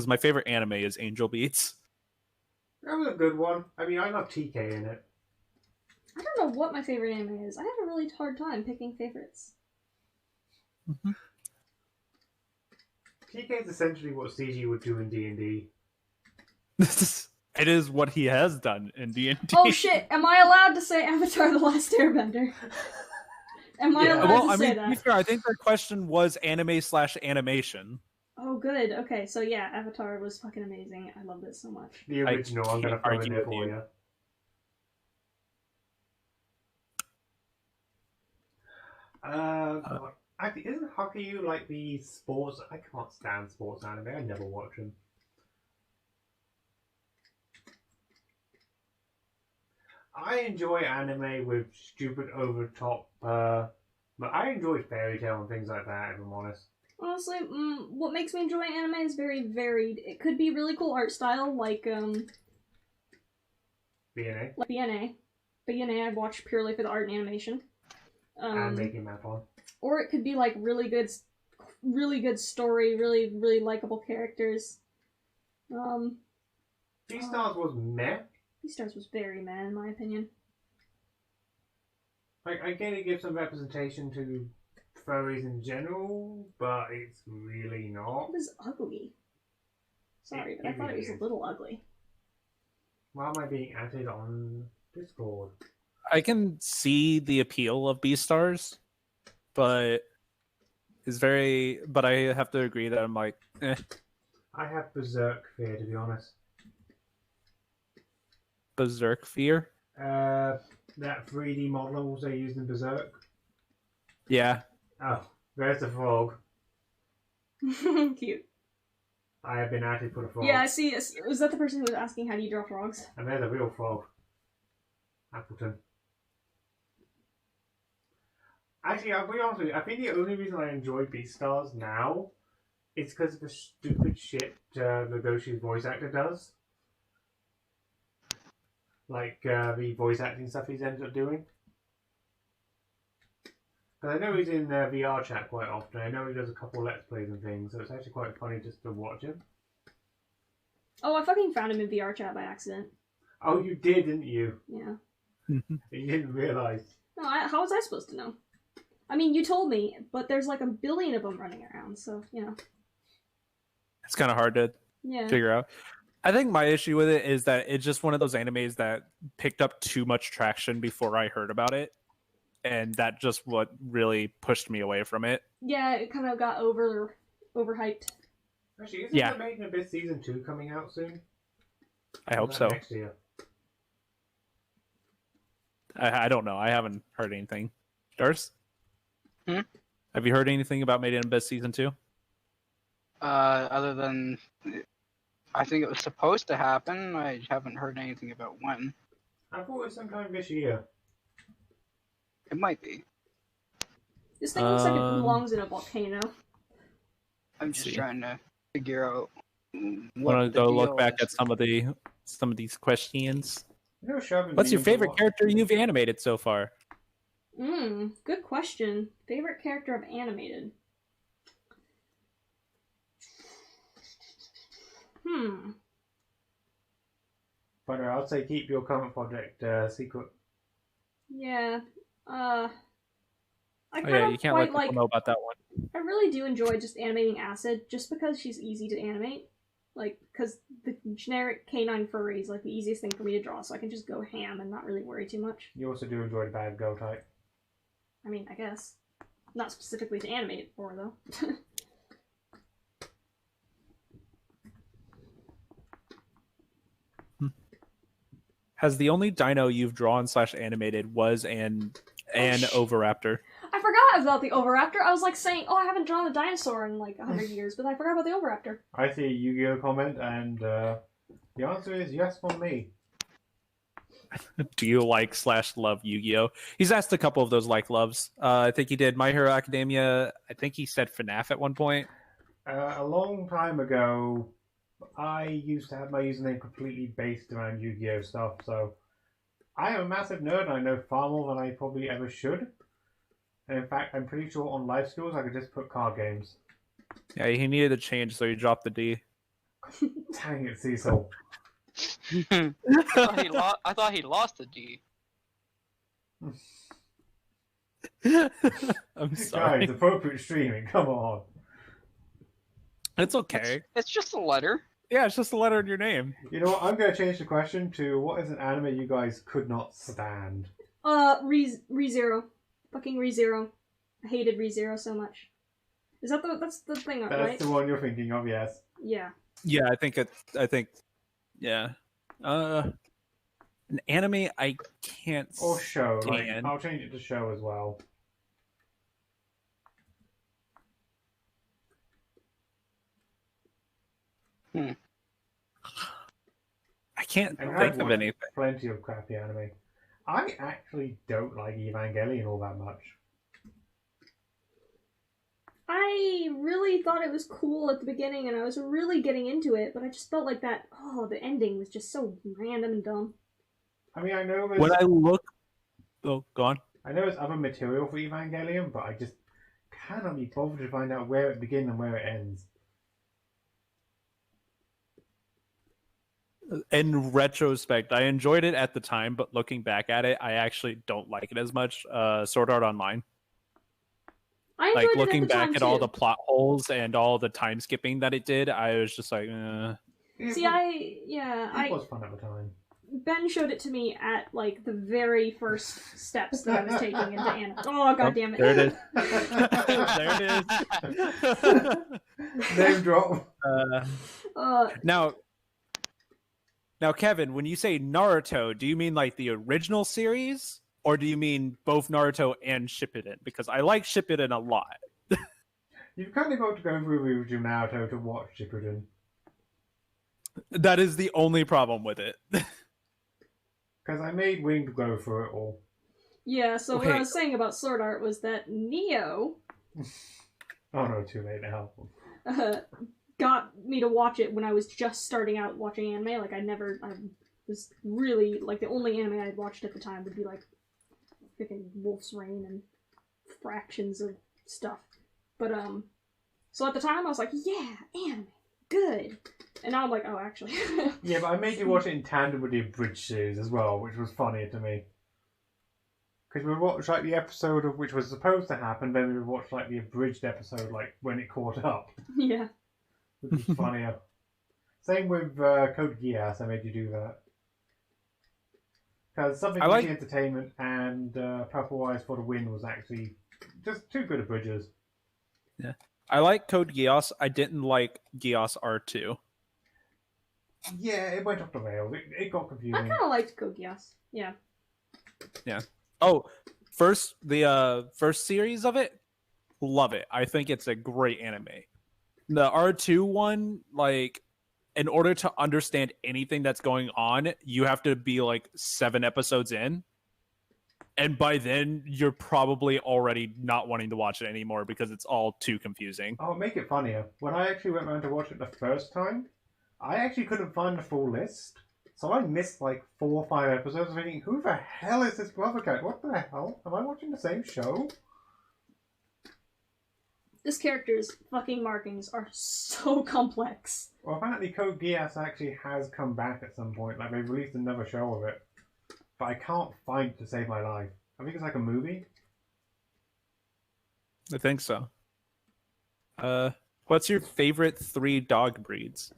my favorite anime is Angel Beats. That was a good one. I mean, I love TK in it. I don't know what my favorite anime is. I have a really hard time picking favorites. TK is essentially what CG would do in D&D. It is what he has done in D&D. Oh shit, am I allowed to say Avatar The Last Airbender? Am I Yeah. allowed Well, to I say mean, to be that? fair, I think the question was anime/animation. Oh good, okay, so yeah, Avatar was fucking amazing. I loved it so much. The original, I'm going to can't throw in argue there with for you. you. Actually, isn't Hockey like the sports? I can't stand sports anime. I never watch them. I enjoy anime with stupid, over-top, but I enjoy fairy tale and things like that. If I'm honest. Honestly, what makes me enjoy anime is very varied. It could be really cool art style, like BNA BNA. BNA I've watched purely for the art and animation. and making that fun. Or it could be like really good story, really likable characters. Beastars was meh. Beastars was very meh in my opinion. Like, I get it gives some representation to furries in general, but it's really not. It was ugly. Sorry, but I It thought it really was a is. little ugly. Why am I being added on Discord? I can see the appeal of Beastars, but but I have to agree that I'm like, I have Berserk fear, to be honest. Berserk fear. That 3D models they used in Berserk. Yeah, Oh, there's the frog. Cute. I have been at it for the frog. Yeah, I see. Was that the person who was asking how do you draw frogs? And there's a real frog. Appleton. Actually, I'll be honest with you, I think the only reason I enjoy Beastars now is because of the stupid shit Legoshi's voice actor does. Like, the voice acting stuff he's ended up doing. Because I know he's in VR chat quite often. I know he does a couple of Let's Plays and things, so it's actually quite funny just to watch him. Oh, I fucking found him in VR chat by accident. Oh, you did, didn't you? Yeah. You didn't realise. No, how was I supposed to know? I mean, you told me, but there's like a billion of them running around, so, you know. It's kind of hard to Yeah. figure out. I think my issue with it is that it's just one of those animes that picked up too much traction before I heard about it. And that just what really pushed me away from it. Yeah, it kind of got overhyped. Actually, isn't Yeah. the Making Abyss Season 2 coming out soon? I hope Or so. next year? I don't know. I haven't heard anything. Dars? Hmm? Have you heard anything about Made in Abyss Season 2? Other than, I think it was supposed to happen. I haven't heard anything about when. I thought it was sometime this year. It might be. This thing looks like it belongs in a volcano. I'm just see. trying to figure out. Want to go look back at some of these questions? You know, Sherman What's your Williams a favorite lot. character you've animated so far? Good question. Favorite character I've animated? But I'd say keep your current project secret. Yeah. I Oh kind yeah, of you can't quite let people know about that one. I really do enjoy just animating Acid, just because she's easy to animate. Like, because the generic canine furry is like the easiest thing for me to draw, so I can just go ham and not really worry too much. You also do enjoy the bad girl type. I mean, I guess. Not specifically to animate it for, though. Has the only dino you've drawn / animated was an Oviraptor? I forgot about the Oviraptor. I was like saying, oh, I haven't drawn a dinosaur in like 100 years, but I forgot about the Oviraptor. I see a Yu-Gi-Oh comment, and the answer is yes from me. Do you like / love Yu-Gi-Oh? He's asked a couple of those loves. I think he did My Hero Academia. I think he said FNAF at one point. A long time ago, I used to have my username completely based around Yu-Gi-Oh stuff, so I am a massive nerd and I know far more than I probably ever should. And in fact, I'm pretty sure on life skills I could just put card games. Yeah, he needed a change, so he dropped the D. Dang it, Cecil. I thought he lost the D. I'm sorry. Guys, appropriate streaming, come on. It's okay. It's just a letter. Yeah, it's just a letter in your name. You know what, I'm going to change the question to what is an anime you guys could not stand? ReZero. Fucking ReZero. I hated ReZero so much. Is that that's the thing, That's right? the one you're thinking of, yes. Yeah. Yeah, yeah. An anime I can't Or show, like, stand. I'll change it to show as well. I can't And think I've of watched anything. Plenty of crappy anime. I actually don't like Evangelion all that much. I really thought it was cool at the beginning, and I was really getting into it, but I just felt like that, the ending was just so random and dumb. I mean, I know there's, When I look... Oh, go on. I know there's other material for Evangelion, but I just cannot be bothered to find out where it begins and where it ends. In retrospect, I enjoyed it at the time, but looking back at it, I actually don't like it as much. Sword Art Online. I enjoyed Like, it looking at the back time, at all too. the plot holes and all the time skipping that it did, I was just like, See, It was fun at the time. Ben showed it to me at, like, the very first steps that I was taking into anime. Oh, god damn it. There it is. There it is. Name drop. Now, Kevin, when you say Naruto, do you mean like the original series, or do you mean both Naruto and Shippuden? Because I like Shippuden a lot. You've kind of got to go through the original Naruto to watch Shippuden. That is the only problem with it. Because I made Winged go through it all. Yeah, so what Okay. I was saying about Sword Art was that Neo Oh no, too late now. got me to watch it when I was just starting out watching anime. Like, I was really, like, the only anime I'd watched at the time would be, like, freaking Wolf's Rain and fractions of stuff. But, so at the time I was like, yeah, anime, good. And now I'm like, oh, actually. Yeah, but I made you watch it in tandem with the abridged series as well, which was funny to me. Because we would watch like the episode of which was supposed to happen, then we would watch like the abridged episode, like when it caught up, Yeah. which was funnier. Same with Code Geass, I made you do that. Because Something I for like- the Entertainment and Purple Eyes for the Win was actually just two good abridges. I like Code Geass. I didn't like Geass R2. Yeah, it went off the rails. It got I confusing. kind of liked Code Geass. Yeah. Oh, the first series of it, love it. I think it's a great anime. The R2 one, like, in order to understand anything that's going on, you have to be like 7 episodes in. And by then, you're probably already not wanting to watch it anymore because it's all too confusing. I'll make it funnier. When I actually went around to watch it the first time, I actually couldn't find the full list. So I missed like 4 or 5 episodes thinking, who the hell is this brother character? What the hell? Am I watching the same show? This character's fucking markings are so complex. Well, apparently Code Geass actually has come back at some point. Like, they've released another show of it. But I can't find it to save my life. I think it's like a movie. I think so. What's your favorite 3 dog breeds?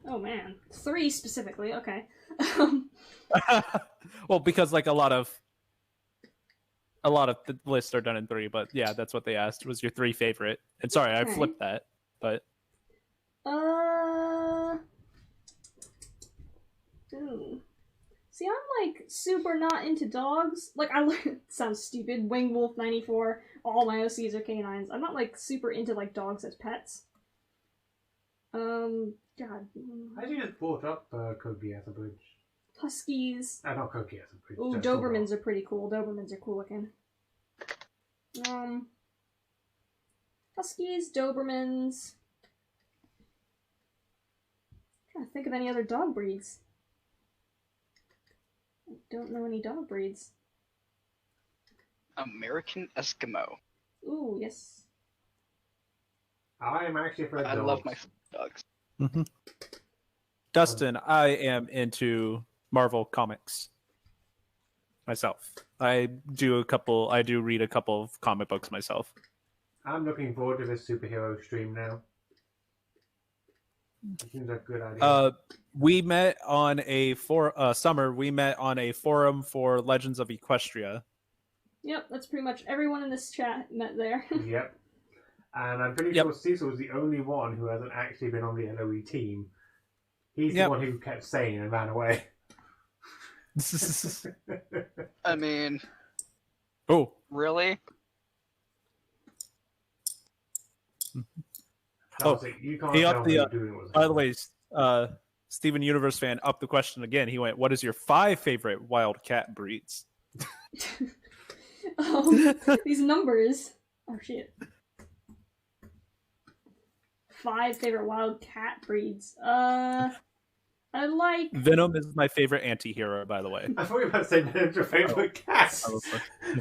Oh man. 3 specifically, okay. Well, because like a lot of the lists are done in 3, but yeah, that's what they asked. Was your 3 favorite? And sorry, I Okay. flipped that, but Ooh. See, I'm like super not into dogs. Like, sounds stupid. Winged Wolf 94. All my OCs are canines. I'm not like super into like dogs as pets. God. I actually just brought up Code Geass Abridged. Huskies. Not Code Geass Abridged. Ooh, just Dobermans are pretty cool. Dobermans are cool looking. Huskies, Dobermans. Trying to think of any other dog breeds. I don't know any dog breeds. American Eskimo. Ooh, yes. I am actually afraid of I dogs. love my dogs. Dustin, I am into Marvel comics myself. I do read a couple of comic books myself. I'm looking forward to this superhero stream now. It seems like a good idea. We met on Summer. We met on a forum for Legends of Equestria. Yep, that's pretty much everyone in this chat met there. Yep. And I'm pretty Yep. sure Cecil was the only one who hasn't actually been on the LOE team. He's Yep. the one who kept saying and ran away. I mean, Oh, really? Oh, You can't he tell upped me the, you're doing what by the way, Steven Universe fan upped the question again. He went, "What is your 5 favorite wildcat breeds?" These numbers. Oh shit. 5 favorite wild cat breeds. I like. Venom is my favorite anti-hero, by the way. I thought you were about to say Venom's your favourite cat.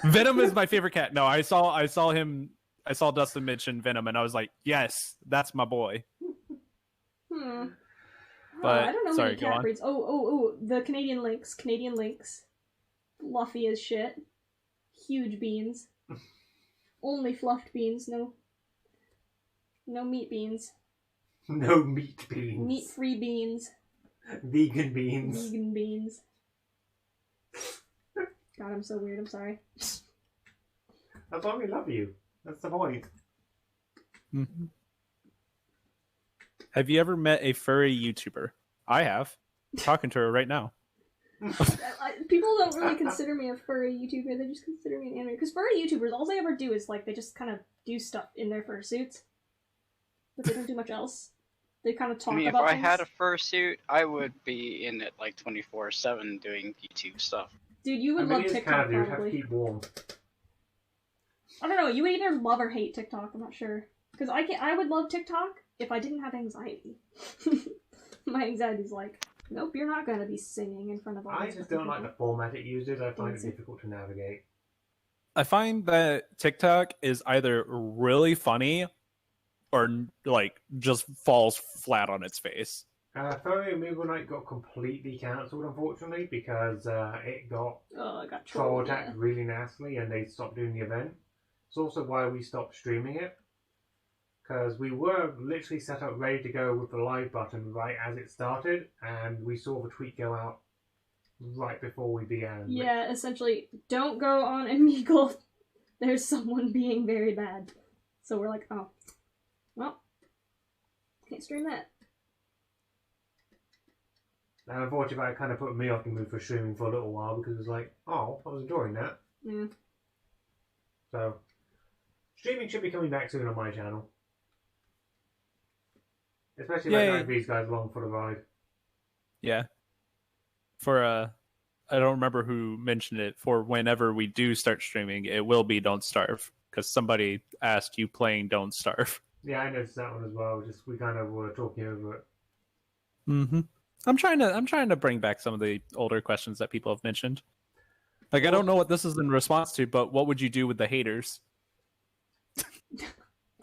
Venom is my favorite cat. No, I saw Dustin mention Venom, and I was like, yes, that's my boy. But I don't know sorry, many go cat on. breeds. Oh, the Canadian lynx. Fluffy as shit. Huge beans. Only fluffed beans, no meat beans. No meat beans. Meat-free beans. Vegan beans. Vegan beans. God, I'm so weird, I'm sorry. That's why we love you. That's the point. Mhm. Have you ever met a furry YouTuber? I have. I'm talking to her right now. People don't really consider me a furry YouTuber, they just consider me an anime. Because furry YouTubers, all they ever do is, like, they just kind of do stuff in their fursuits. But they don't do much else. They kind of talk I mean, if about I things. had a fursuit, I would be in it like 24/7 doing YouTube stuff. Dude, you would I mean, love it's TikTok kind of, you have to probably. keep warm. I don't know. You would either love or hate TikTok. I'm not sure. Because I would love TikTok if I didn't have anxiety. My anxiety's like, nope, you're not gonna be singing in front of all I these just fucking don't like the people. format it uses. I find it Dancing. difficult to navigate. I find that TikTok is either really funny or like just falls flat on its face. Furry Removal Night got completely cancelled, unfortunately, because it got Oh, I got troll trolled. attacked really nastily and they stopped doing the event. It's also why we stopped streaming it. Because we were literally set up ready to go with the live button right as it started, and we saw the tweet go out right before we began. Yeah, essentially, don't go on Omegle. There's someone being very bad. So we're like, oh, well, can't stream that. And unfortunately, that kind of put me off the mood for streaming for a little while because it was like, oh, I was enjoying that. Yeah. So, streaming should be coming back soon on my channel. Especially if I drag these guys along for the ride. Yeah. For I don't remember who mentioned it. For whenever we do start streaming, it will be Don't Starve because somebody asked you playing Don't Starve. Yeah, I noticed that one as well. Just we kind of were talking over it. Mm-hmm. I'm trying to bring back some of the older questions that people have mentioned. Like, I don't know what this is in response to, but what would you do with the haters?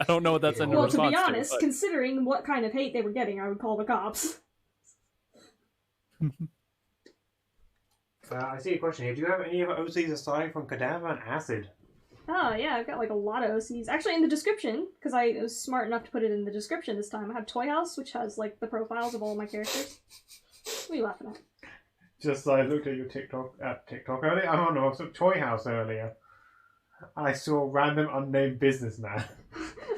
I don't know what that's in Well, to response be honest, but... considering what kind of hate they were getting, I would call the cops. I see a question here. Do you have any other OCs aside from Cadaver and Acid? Oh, yeah, I've got like a lot of OCs. Actually, in the description, because I was smart enough to put it in the description this time, I have Toy House, which has like the profiles of all my characters. What are you laughing at? Just I looked at your TikTok earlier. I don't know, I was at Toy House earlier. I saw random unnamed businessman.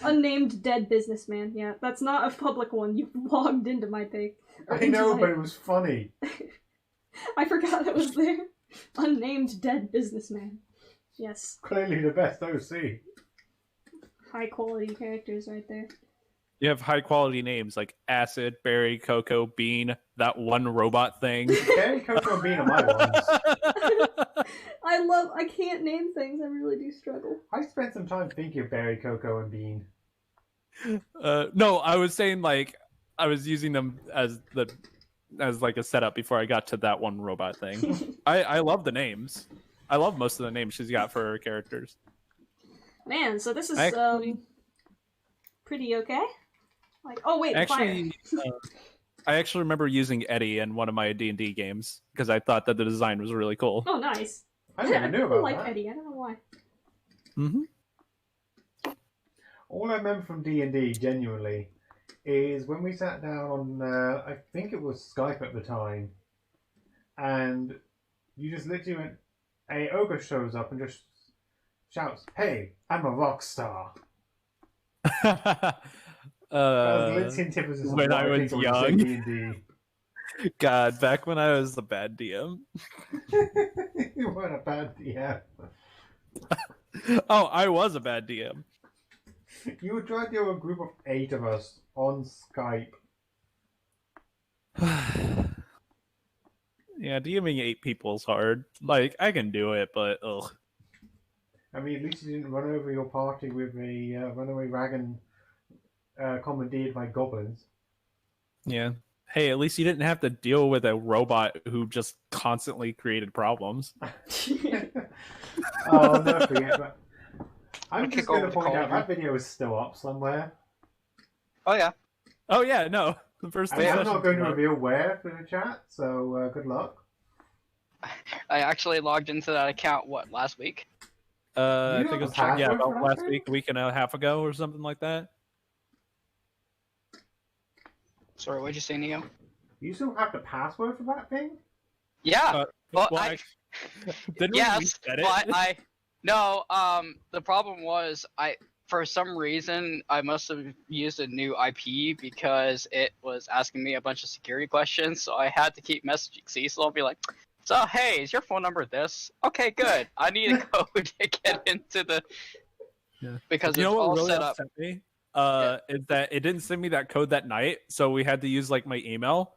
Unnamed dead businessman. Yeah, that's not a public one. You logged into my page. I know, but it was funny. I forgot it was there. Unnamed dead businessman. Yes. Clearly the best OC. High quality characters right there. You have high quality names like Acid, Berry, Coco, Bean, that one robot thing. Berry, Coco, and Bean are my ones. I can't name things. I really do struggle. I spent some time thinking of Berry, Coco, and Bean. No, I was saying like I was using them as like a setup before I got to that one robot thing. I love the names. I love most of the names she's got for her characters. Man, so this is Actually, pretty okay. Like, oh wait, actually, I actually remember using Eddie in one of my D&D games because I thought that the design was really cool. oh nice. I never knew People about like that. Eddie. I don't know why. Mm-hmm. All I remember from D&D, genuinely, is when we sat down on, I think it was Skype at the time, and you just literally went, a ogre shows up and just shouts, "Hey, I'm a rock star." When I was young. D&D. God, back when I was the bad DM. You weren't a bad DM. Oh, I was a bad DM. You were trying to do a group of 8 of us on Skype. Yeah, DMing 8 people is hard. Like, I can do it, but ugh. I mean, at least you didn't run over your party with a runaway wagon commandeered by goblins. Yeah. Hey, at least you didn't have to deal with a robot who just constantly created problems. Oh, no, forget that. I'm Okay, just go going to with point out Cauldron. that video is still up somewhere. Oh yeah. Oh, yeah, no. The first I mean, I'm sessions not going to were- reveal where for the chat, so good luck. I actually logged into that account last week. I You think it have was a password about for that last thing? week, a week and a half ago, or something like that. Sorry, what'd you say, Neo? You still have the password for that thing? Yeah. Well, didn't we yes, reset it? but no. The problem was for some reason I must have used a new IP because it was asking me a bunch of security questions, so I had to keep messaging Cecil and be like, "So hey, is your phone number this? Okay, good. I need a code to get into the Yeah. because You it's know what all really set up." upset me? is that it didn't send me that code that night, so we had to use like my email.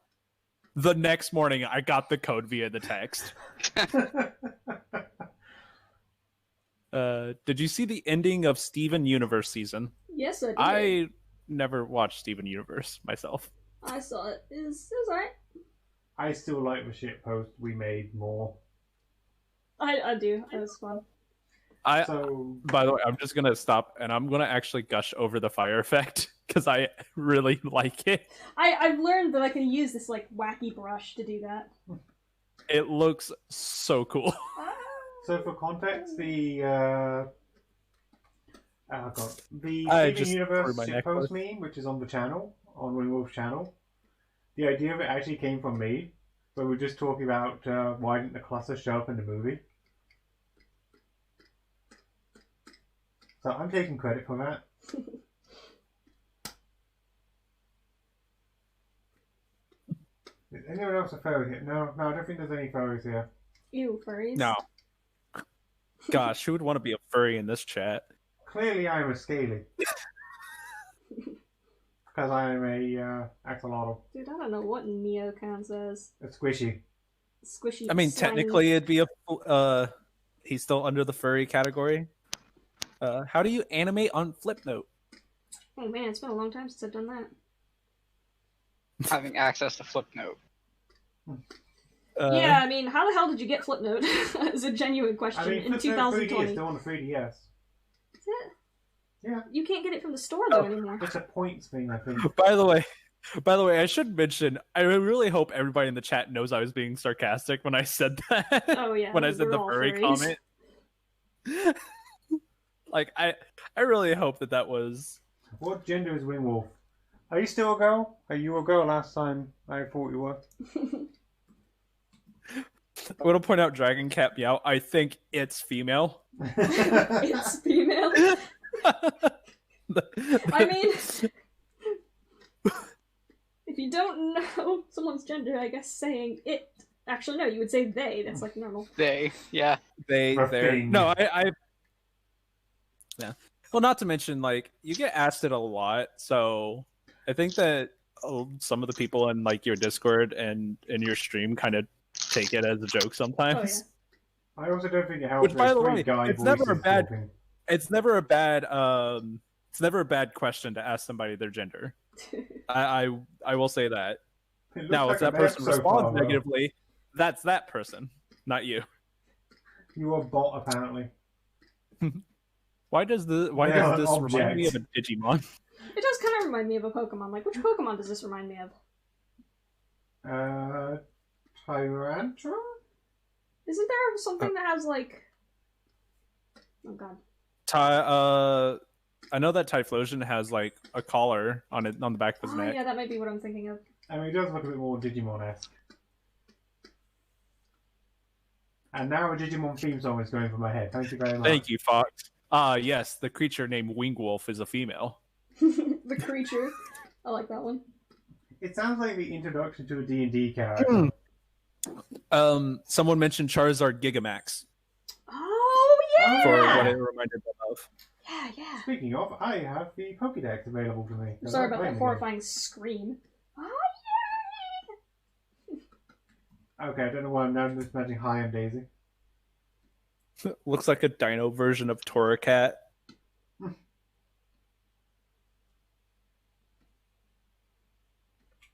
The next morning, I got the code via the text. Did you see the ending of Steven Universe season? Yes, I did. I never watched Steven Universe myself. I saw it. It was alright. I still like the shit post we made more. I do. It was fun. So, By the way, I'm just gonna stop and I'm gonna actually gush over the fire effect because I really like it. I've learned that I can use this like wacky brush to do that. It looks so cool. so for context, the I Steven just Universe threw my neck shitpost close. meme, which is on the channel, on Wingwolf's channel, the idea of it actually came from me, where we're just talking about why didn't the cluster show up in the movie. So I'm taking credit for that. Is anyone else a furry here? No, I don't think there's any furries here. Ew, furries. No. Gosh, who would want to be a furry in this chat? Clearly I am a scaly. Because I am a axolotl. Dude, I don't know what Neocon says. A squishy. Squishy. I mean, slimy. technically, it'd be a. He's still under the furry category. How do you animate on Flipnote? Oh man, it's been a long time since I've done that. Having access to Flipnote. Yeah, I mean, how the hell did you get Flipnote? Is a genuine question I mean, in Flipnote 3D is 2020. still on the 3DS. Is it? Yeah. You can't get it from the store though anymore. It's a points thing, I think. By the way, I should mention. I really hope everybody in the chat knows I was being sarcastic when I said that. Oh yeah. when I said we're the all furry furries. comment. Like I really hope that was. What gender is Wingwolf? Are you still a girl? Are you a girl last time I thought you were? I'm gonna point out Dragon Cat Meow. I think it's female. It's female. I mean, if you don't know someone's gender, I guess saying it. Actually, no, you would say they. That's like normal. They, yeah. Rough they're thing. no, I yeah. Well, not to mention, like, you get asked it a lot, so I think that some of the people in like your Discord and in your stream kind of take it as a joke sometimes. Oh, I also don't think it helps. Which, by there's the three way, guy it's never a voices bad- talking. It's never a bad question to ask somebody their gender. I will say that. It looks Now, like if that a person mess so far, responds though. negatively, that's that person, not you. You are a bot, apparently. Why does this remind me of a Digimon? It does kind of remind me of a Pokemon. Like, which Pokemon does this remind me of? Tyrantrum? Isn't there something that has like? Oh god. I know that Typhlosion has like a collar on it on the back of his Oh neck. yeah, that might be what I'm thinking of. I mean, it does look a bit more Digimon-esque. And now a Digimon theme song is going through my head. Thank you very much. Thank you, Fox. Yes, the creature named Wingwolf is a female. The creature. I like that one. It sounds like the introduction to a D&D character. Someone mentioned Charizard Gigamax Oh yeah. for what it reminded them of. Yeah. Speaking of, I have the Pokédex available to me. I'm sorry about that horrifying scream. Oh yeah. Okay, I don't know why I'm now just imagining Hi, I'm Daisy. Looks like a dino version of Torracat.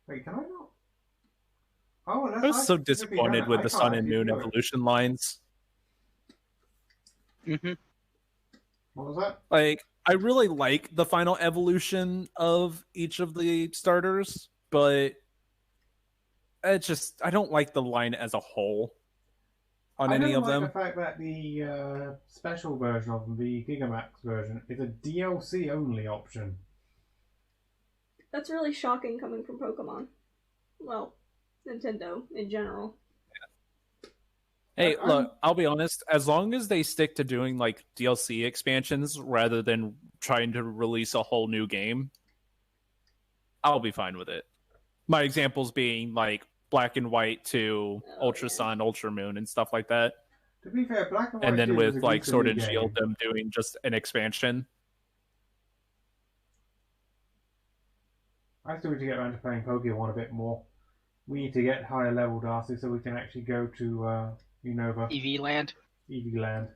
Wait, can I not? Oh, I was so disappointed with the Sun and Moon evolution lines. Mm-hmm. What was that? Like, I really like the final evolution of each of the starters, but I don't like the line as a whole on any of them. I don't like the fact that the special version of them, the Gigamax version, is a DLC only option. That's really shocking coming from Pokemon. Well, Nintendo in general. Hey, look, I'll be honest. As long as they stick to doing like DLC expansions rather than trying to release a whole new game, I'll be fine with it. My examples being like Black and White to Ultra Sun, Ultra Moon, and stuff like that. To be fair, Black and White And then 2 was with a like good Sword new and game. Shield, them doing just an expansion. I still need to get around to playing Pokemon a bit more. We need to get higher level, Darcy, so we can actually go to Unova, EV Land. Eevee Land.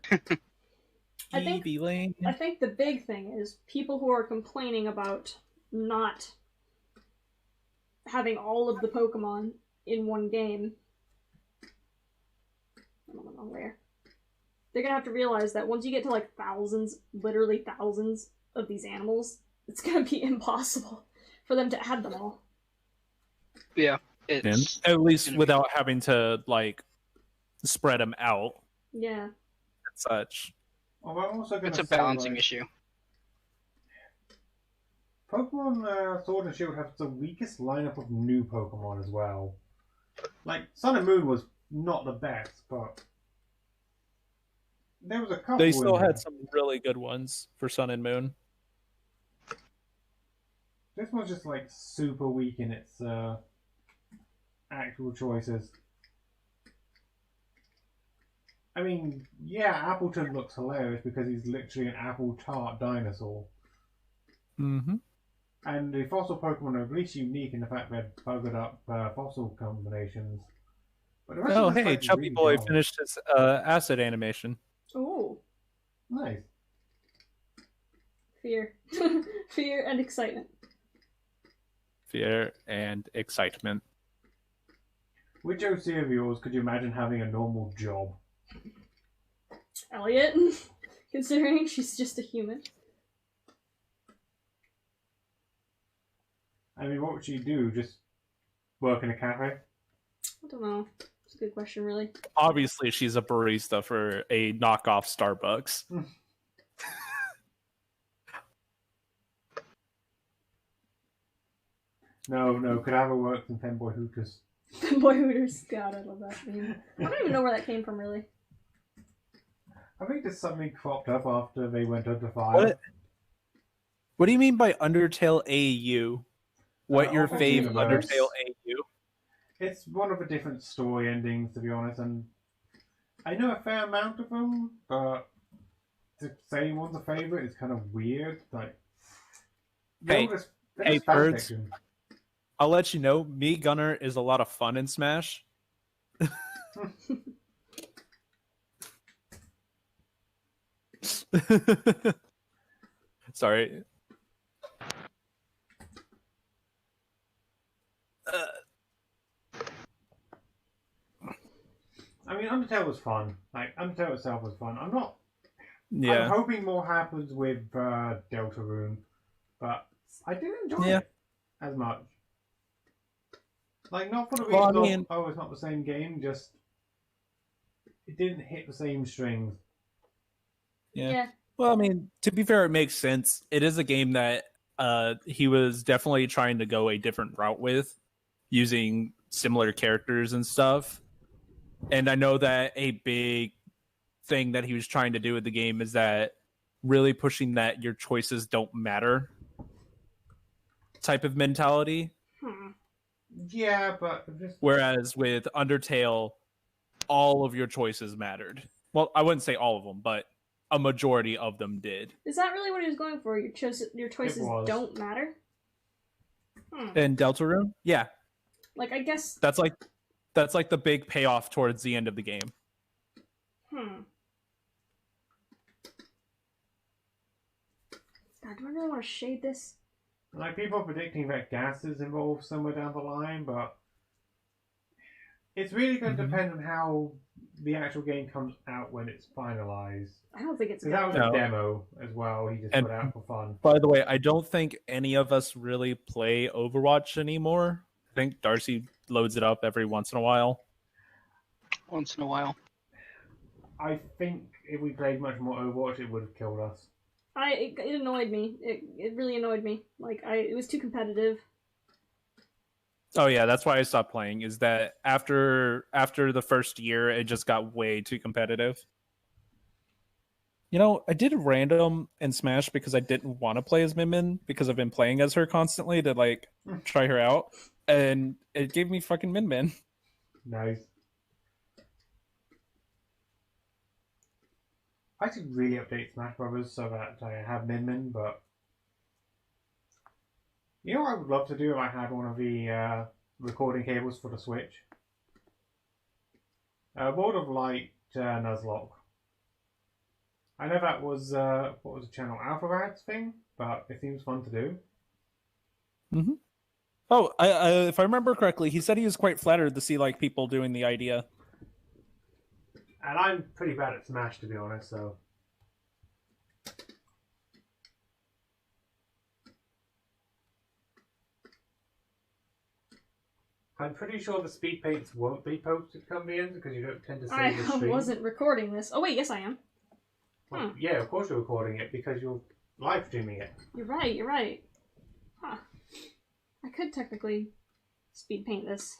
I think Eevee Lane. I think the big thing is people who are complaining about not having all of the Pokemon in one game. I don't know where. They're gonna have to realize that once you get to like thousands, literally thousands of these animals, it's gonna be impossible for them to add them all. Yeah, And it's at least gonna be- without having to like spread them out Yeah. and such. Oh, I'm also going it's to a say, balancing like, issue. Pokemon Sword and Shield have the weakest lineup of new Pokemon as well. Like, Sun and Moon was not the best, but there was a couple They in still there. had some really good ones for Sun and Moon. This one's just, like, super weak in its actual choices. I mean, yeah, Appleton looks hilarious because he's literally an apple tart dinosaur. Mm-hmm. And the fossil Pokemon are at least unique in the fact they're buggered up fossil combinations. But the rest Oh, of it's, hey, like, Chubby really Boy dull. finished his acid animation. Ooh. Nice. Fear. Fear and excitement. Fear and excitement. Which OC of yours could you imagine having a normal job? Elliot, considering she's just a human. I mean, what would she do? Just work in a cafe? I don't know. It's a good question, really. Obviously, she's a barista for a knockoff Starbucks. No, could have her worked in Femboy Hookers. Boy Hooters. God, I love that name. I don't even know where that came from, really. I think there's something cropped up after they went under fire. What do you mean by Undertale AU? What your Alternate fave universe. Undertale AU? It's one of the different story endings, to be honest, and I know a fair amount of them, but to say one's a favorite is kind of weird. Like, Hey, they're hey, just fan birds. fiction. I'll let you know, me Gunner is a lot of fun in Smash. Sorry. I mean, Undertale was fun. Like, Undertale itself was fun. I'm Yeah. hoping more happens with Deltarune, but I didn't enjoy Yeah. it as much. Like, not for the Well, I reason mean- of, oh, it's not the same game, just it didn't hit the same strings. Yeah. Well, I mean, to be fair, it makes sense. It is a game that he was definitely trying to go a different route with, using similar characters and stuff. And I know that a big thing that he was trying to do with the game is that really pushing that your choices don't matter type of mentality. Yeah, but just Whereas with Undertale, all of your choices mattered. Well, I wouldn't say all of them, but a majority of them did. Is that really what he was going for? Your choices was. don't matter? And Deltarune, yeah, Like, I guess... that's like the big payoff towards the end of the game. God, do I really want to shade this? like people are predicting that gas is involved somewhere down the line, but it's really going to Mhm. depend on how the actual game comes out when it's finalized. I don't think it's Because that was No. a demo as well. He just And- put out for fun. By the way, I don't think any of us really play Overwatch anymore. I think Darcy loads it up every once in a while. Once in a while. I think if we played much more Overwatch, it would have killed us. It annoyed me. It really annoyed me. Like, it was too competitive. Oh yeah, that's why I stopped playing. Is that after the first year, it just got way too competitive. You know, I did random in Smash because I didn't want to play as Min Min because I've been playing as her constantly to like try her out, and it gave me fucking Min Min. Nice. I should really update Smash Brothers so that I have Min Min, but You know what I would love to do if I had one of the recording cables for the Switch? A board of light Nuzlocke. I know that was what was the channel Alphabet's thing, but it seems fun to do. Mm-hmm. Oh, if I remember correctly, he said he was quite flattered to see like people doing the idea. And I'm pretty bad at Smash, to be honest, so. I'm pretty sure the speed paints won't be posted come the end because you don't tend to save the I stream. wasn't recording this. Oh wait, yes I am. Well, yeah, of course you're recording it because you're live streaming it. You're right. Huh. I could technically speed paint this.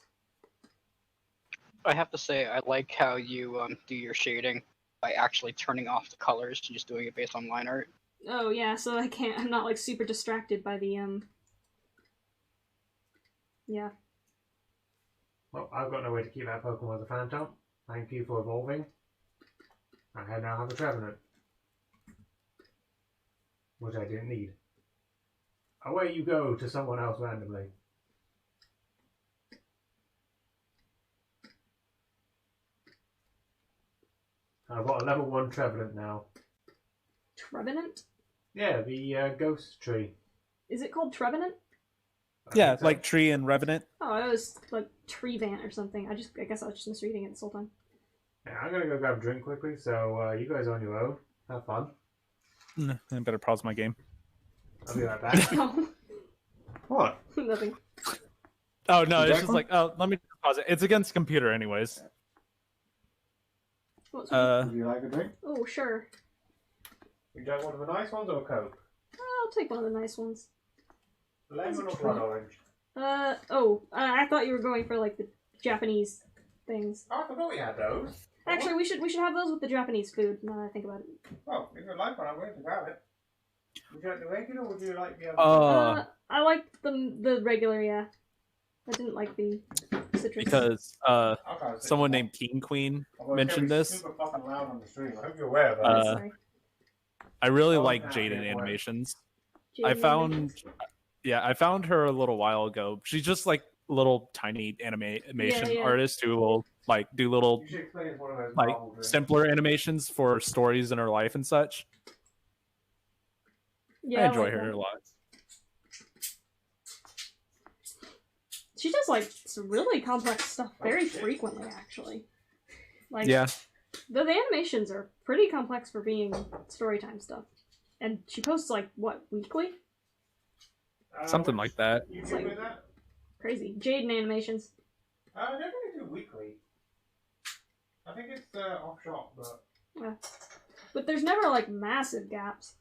I have to say, I like how you do your shading by actually turning off the colors and just doing it based on line art. Oh yeah, so I'm not like super distracted by the yeah. Well, I've got no way to keep that Pokemon as a Phantom. Thank you for evolving. I now have a Trevenant. Which I didn't need. Away you go to someone else randomly. I've got a level 1 Trevenant now. Trevenant? Yeah, the ghost tree. Is it called Trevenant? Yeah, like Tree and Revenant. Oh, it was like Treevant or something. I guess I was just misreading it this whole time. Yeah, I'm gonna go grab a drink quickly, so you guys are on your own. Have fun. I better pause my game. I'll be right back. No, What? nothing. Oh no, it's Exactly. just like, oh, let me pause it. It's against computer anyways. What's Would you like a drink? oh, sure. You don't want the nice ones or Coke? I'll take one of the nice ones. Lemon or blood orange? I thought you were going for like the Japanese things. Oh, I forgot we had those. Actually, we should have those with the Japanese food. Now that I think about it. Well, if you like one, I'm willing to grab it. Would you like the regular or would you like the other? I like the regular, yeah. I didn't like the citrus. Because Okay, someone named King Queen mentioned this. Super fucking loud on the stream. I hope you're aware of that. Oh, uh, sorry. I really Oh, like yeah, Jaden yeah, animations. Jaden I found, animations. I found her a little while ago. She's just like little tiny animation Yeah. artist who will like do little You should explain it's one of those like Marvel drinks. simpler animations for stories in her life and such. Yeah, I enjoy like her that. a lot. She does like some really complex stuff very frequently, actually. Like Yeah, the animations are pretty complex for being storytime stuff, and she posts like what, weekly? something like that. You It's good like- with that? Crazy. Jaden animations. I don't really do weekly. I think it's off shop, but But there's never like massive gaps.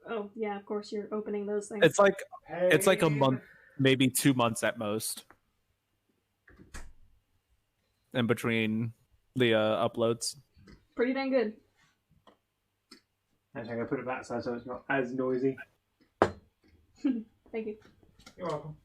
Oh yeah, of course you're opening those things. It's like hey, it's like a month, maybe 2 months at most, in between the uploads. Pretty dang good. Actually, I'm gonna put it back so it's not as noisy. Thank you. You're welcome.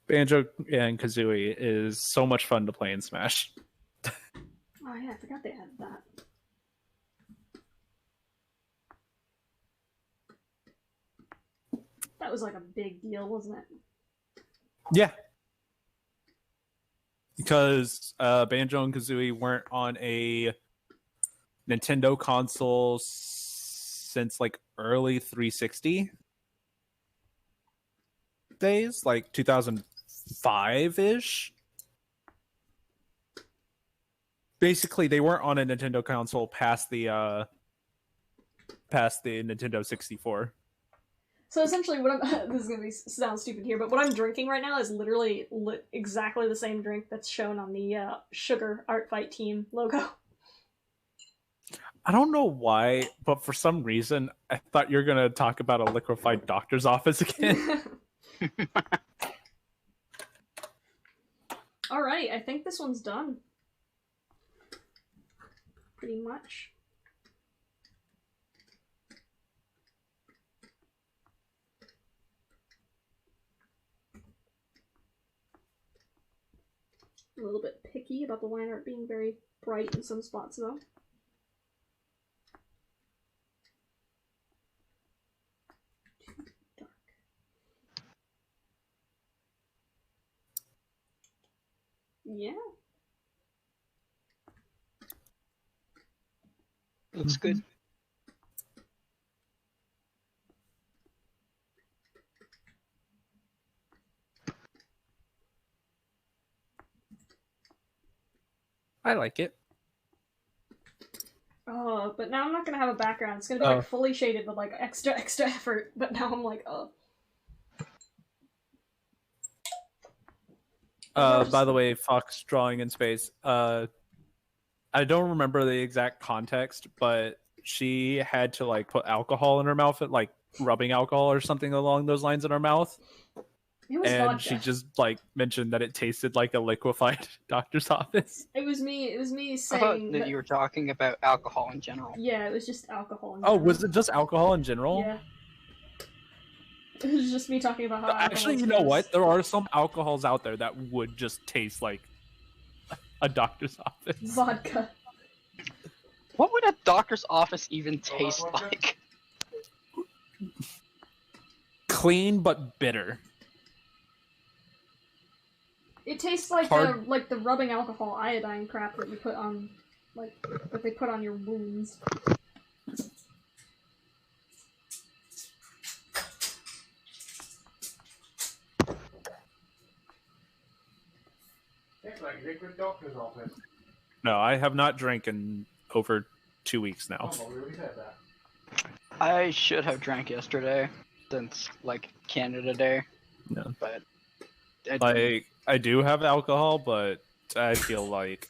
Banjo and Kazooie is so much fun to play in Smash. Oh yeah, I forgot they had that. That was like a big deal, wasn't it? Yeah. Because Banjo and Kazooie weren't on a Nintendo console since like early 360 days, like 2005-ish. Basically, they weren't on a Nintendo console past the Nintendo 64. So essentially, what I'm this is gonna sound stupid here, but what I'm drinking right now is literally exactly the same drink that's shown on the Sugar Artfight team logo. I don't know why, but for some reason, I thought you were gonna talk about a liquefied doctor's office again. Alright, I think this one's done. Pretty much. A little bit picky about the line art being very bright in some spots, though. Too dark. Yeah. Looks good. I like it. Oh, but now I'm not gonna have a background. It's gonna be like fully shaded with like extra effort. But now I'm like, oh. By the way, Fox drawing in space. I don't remember the exact context, but she had to like put alcohol in her mouth, like rubbing alcohol or something along those lines in her mouth. It was And vodka. she just like mentioned that it tasted like a liquefied doctor's office. It was me I saying thought that you were talking about alcohol in general. Yeah, it was just alcohol. Oh, was it just alcohol in general? Yeah. It was just me talking about how. Actually, you know what? There are some alcohols out there that would just taste like a doctor's office. Vodka. What would a doctor's office even taste like? Clean but bitter. It tastes like Hard. the rubbing alcohol iodine crap that you put on, like, that they put on your wounds. It's like liquid doctor's office. No, I have not drank in over 2 weeks now. Oh, we already said that. I should have drank yesterday, since like Canada Day. No. But Like, I do have alcohol, but I feel like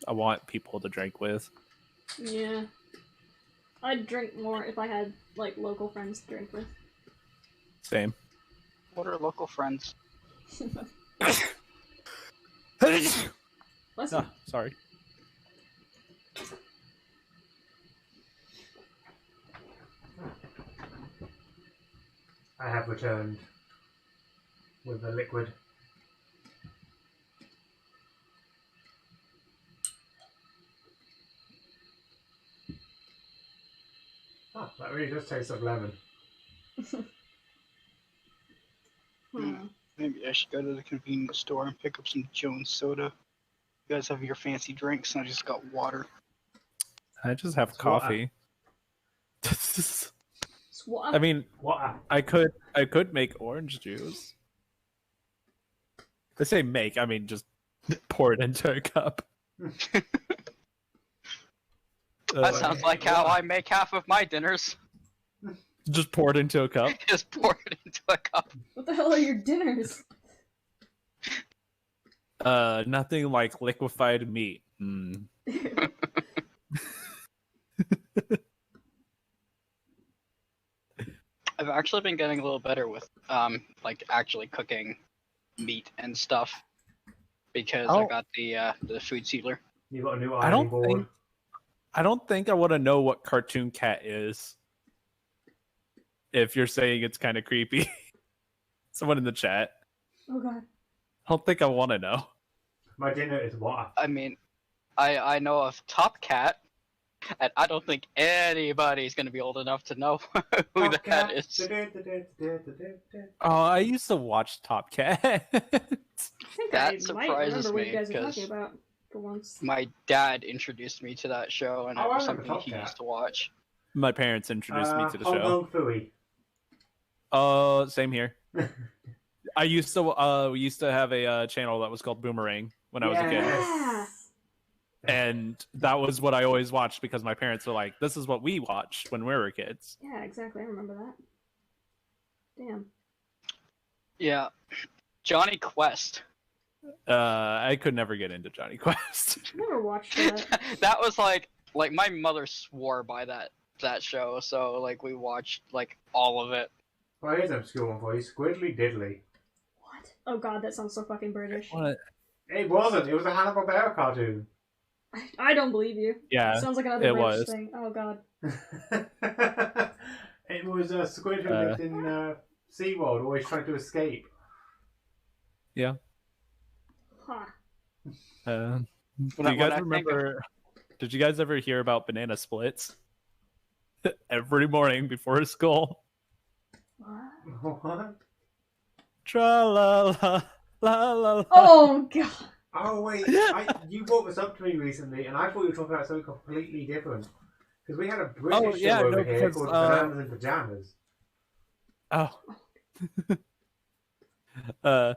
I want people to drink with. Yeah. I'd drink more if I had, like, local friends to drink with. Same. what are local friends? Bless you. Ah, sorry. I have returned with the liquid. Oh, that really does taste of lemon. Maybe I should go to the convenience store and pick up some Jones soda. You guys have your fancy drinks, and I just got water. I just have That's what coffee. Swap. I mean, What? I could make orange juice. I say make, I mean just pour it into a cup. That sounds like how I make half of my dinners. Just pour it into a cup. Just pour it into a cup. What the hell are your dinners? Nothing like liquefied meat. I've actually been getting a little better with like actually cooking meat and stuff because I got the food sealer. You got a new I ironing don't board. think I don't think I want to know what Cartoon Cat is. If you're saying it's kind of creepy. Someone in the chat. Oh god. I don't think I want to know. My dinner is water. I mean, I know of Top Cat, and I don't think anybody's gonna be old enough to know who that is. Oh, I used to watch Top Cat. I think That I might surprises remember what me, you guys are 'cause- talking about for once. My dad introduced me to that show, and Oh, it I was remember something Top he Cat. used to watch. My parents introduced me to the Hong show. Kong Fooey. Same here. I used to we used to have a channel that was called Boomerang when I was a kid. Yeah. And that was what I always watched because my parents were like, this is what we watched when we were kids. Yeah, exactly. I remember that. Damn. Yeah, Johnny Quest. I could never get into Johnny Quest. Never watched that. That was like my mother swore by that show, so like we watched like all of it. Well, here's an obscure one for you. Squiddly Diddly. What? Oh god, that sounds so fucking British. What? It wasn't. It was a Hanna-Barbera cartoon. I don't believe you. Yeah, Sounds like another it British was. thing. Oh god. It was a squid who lived in SeaWorld, always trying to escape. Yeah. Huh. Do When I- you when guys I think of- remember? Did you guys ever hear about banana splits? Every morning before school. What? What? Tra la la la la la. Oh god. Oh wait, you brought this up to me recently, and I thought you were talking about something completely different. Because we had a British yeah, show over no, here because, called Bananas in Pajamas. Oh. Oh,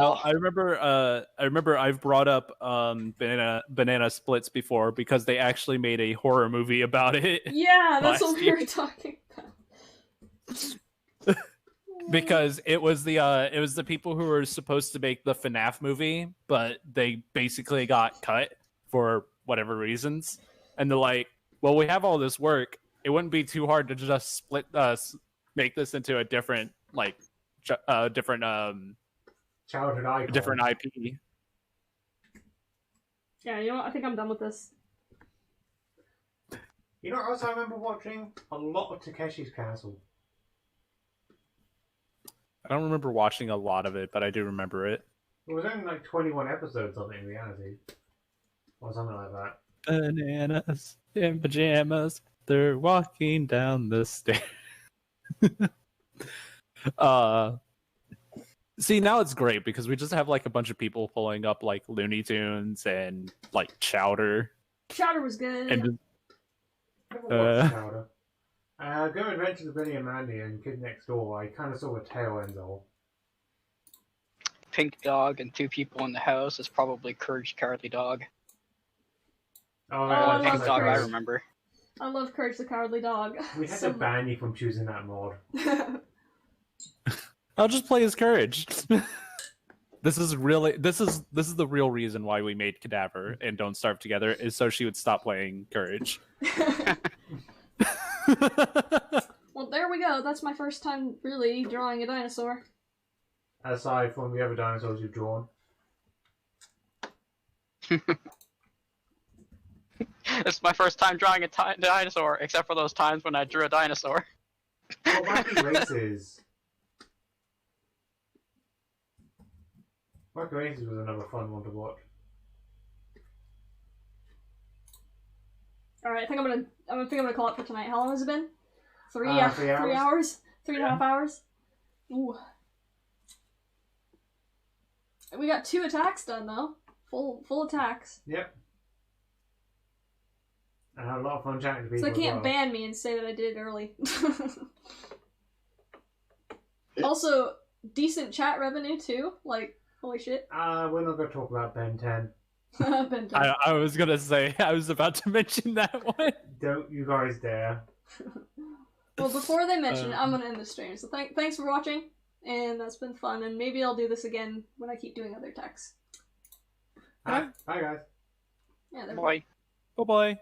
No, I remember I've brought up banana splits before because they actually made a horror movie about it. Yeah, that's what Last we were talking about. Because it was the people who were supposed to make the FNAF movie, but they basically got cut for whatever reasons. And they're like, well, we have all this work. It wouldn't be too hard to just make this into a different Childhood icon. different IP. Yeah, you know what? I think I'm done with this. You know what else I remember watching? A lot of Takeshi's Castle. I don't remember watching a lot of it, but I do remember it. It was only like 21 episodes of it in reality. Or something like that. Bananas in pajamas, they're walking down the stairs. See, now it's great because we just have like a bunch of people pulling up like Looney Tunes and like Chowder. Chowder was good. And Never watched Chowder. Go Adventures of Billy and Mandy and Kid Next Door, I kind of saw the tail end of. Pink Dog and Two People in the House is probably Courage the Cowardly Dog. Oh, I yeah, love Pink Courage. Dog, I remember. I love Courage the Cowardly Dog. We had to ban you from choosing that mod. I'll just play as Courage. This is the real reason why we made Cadaver and Don't Starve Together is so she would stop playing Courage. Well, there we go. That's my first time really drawing a dinosaur. Aside from the other dinosaurs you've drawn. It's my first time drawing a dinosaur, except for those times when I drew a dinosaur. Well, Wacky Races. Wacky Races was another fun one to watch. All right, I think I'm gonna call it for tonight. How long has it been? 3 3 hours. 3 hours? 3.5 hours? Ooh. We got 2 attacks done though. Full attacks. Yep. I had a lot of fun chatting to people. So they as can't well. ban me and say that I did it early. Also, decent chat revenue too. Like, holy shit. We're not going to talk about Ben 10. Ben 10. I was gonna say I was about to mention that one. Don't you guys dare. Well, before they mention it, I'm gonna end the stream. So thanks for watching, and that's been fun. And maybe I'll do this again when I keep doing other texts. Bye, guys. Yeah, there we go. Boy. Bye bye.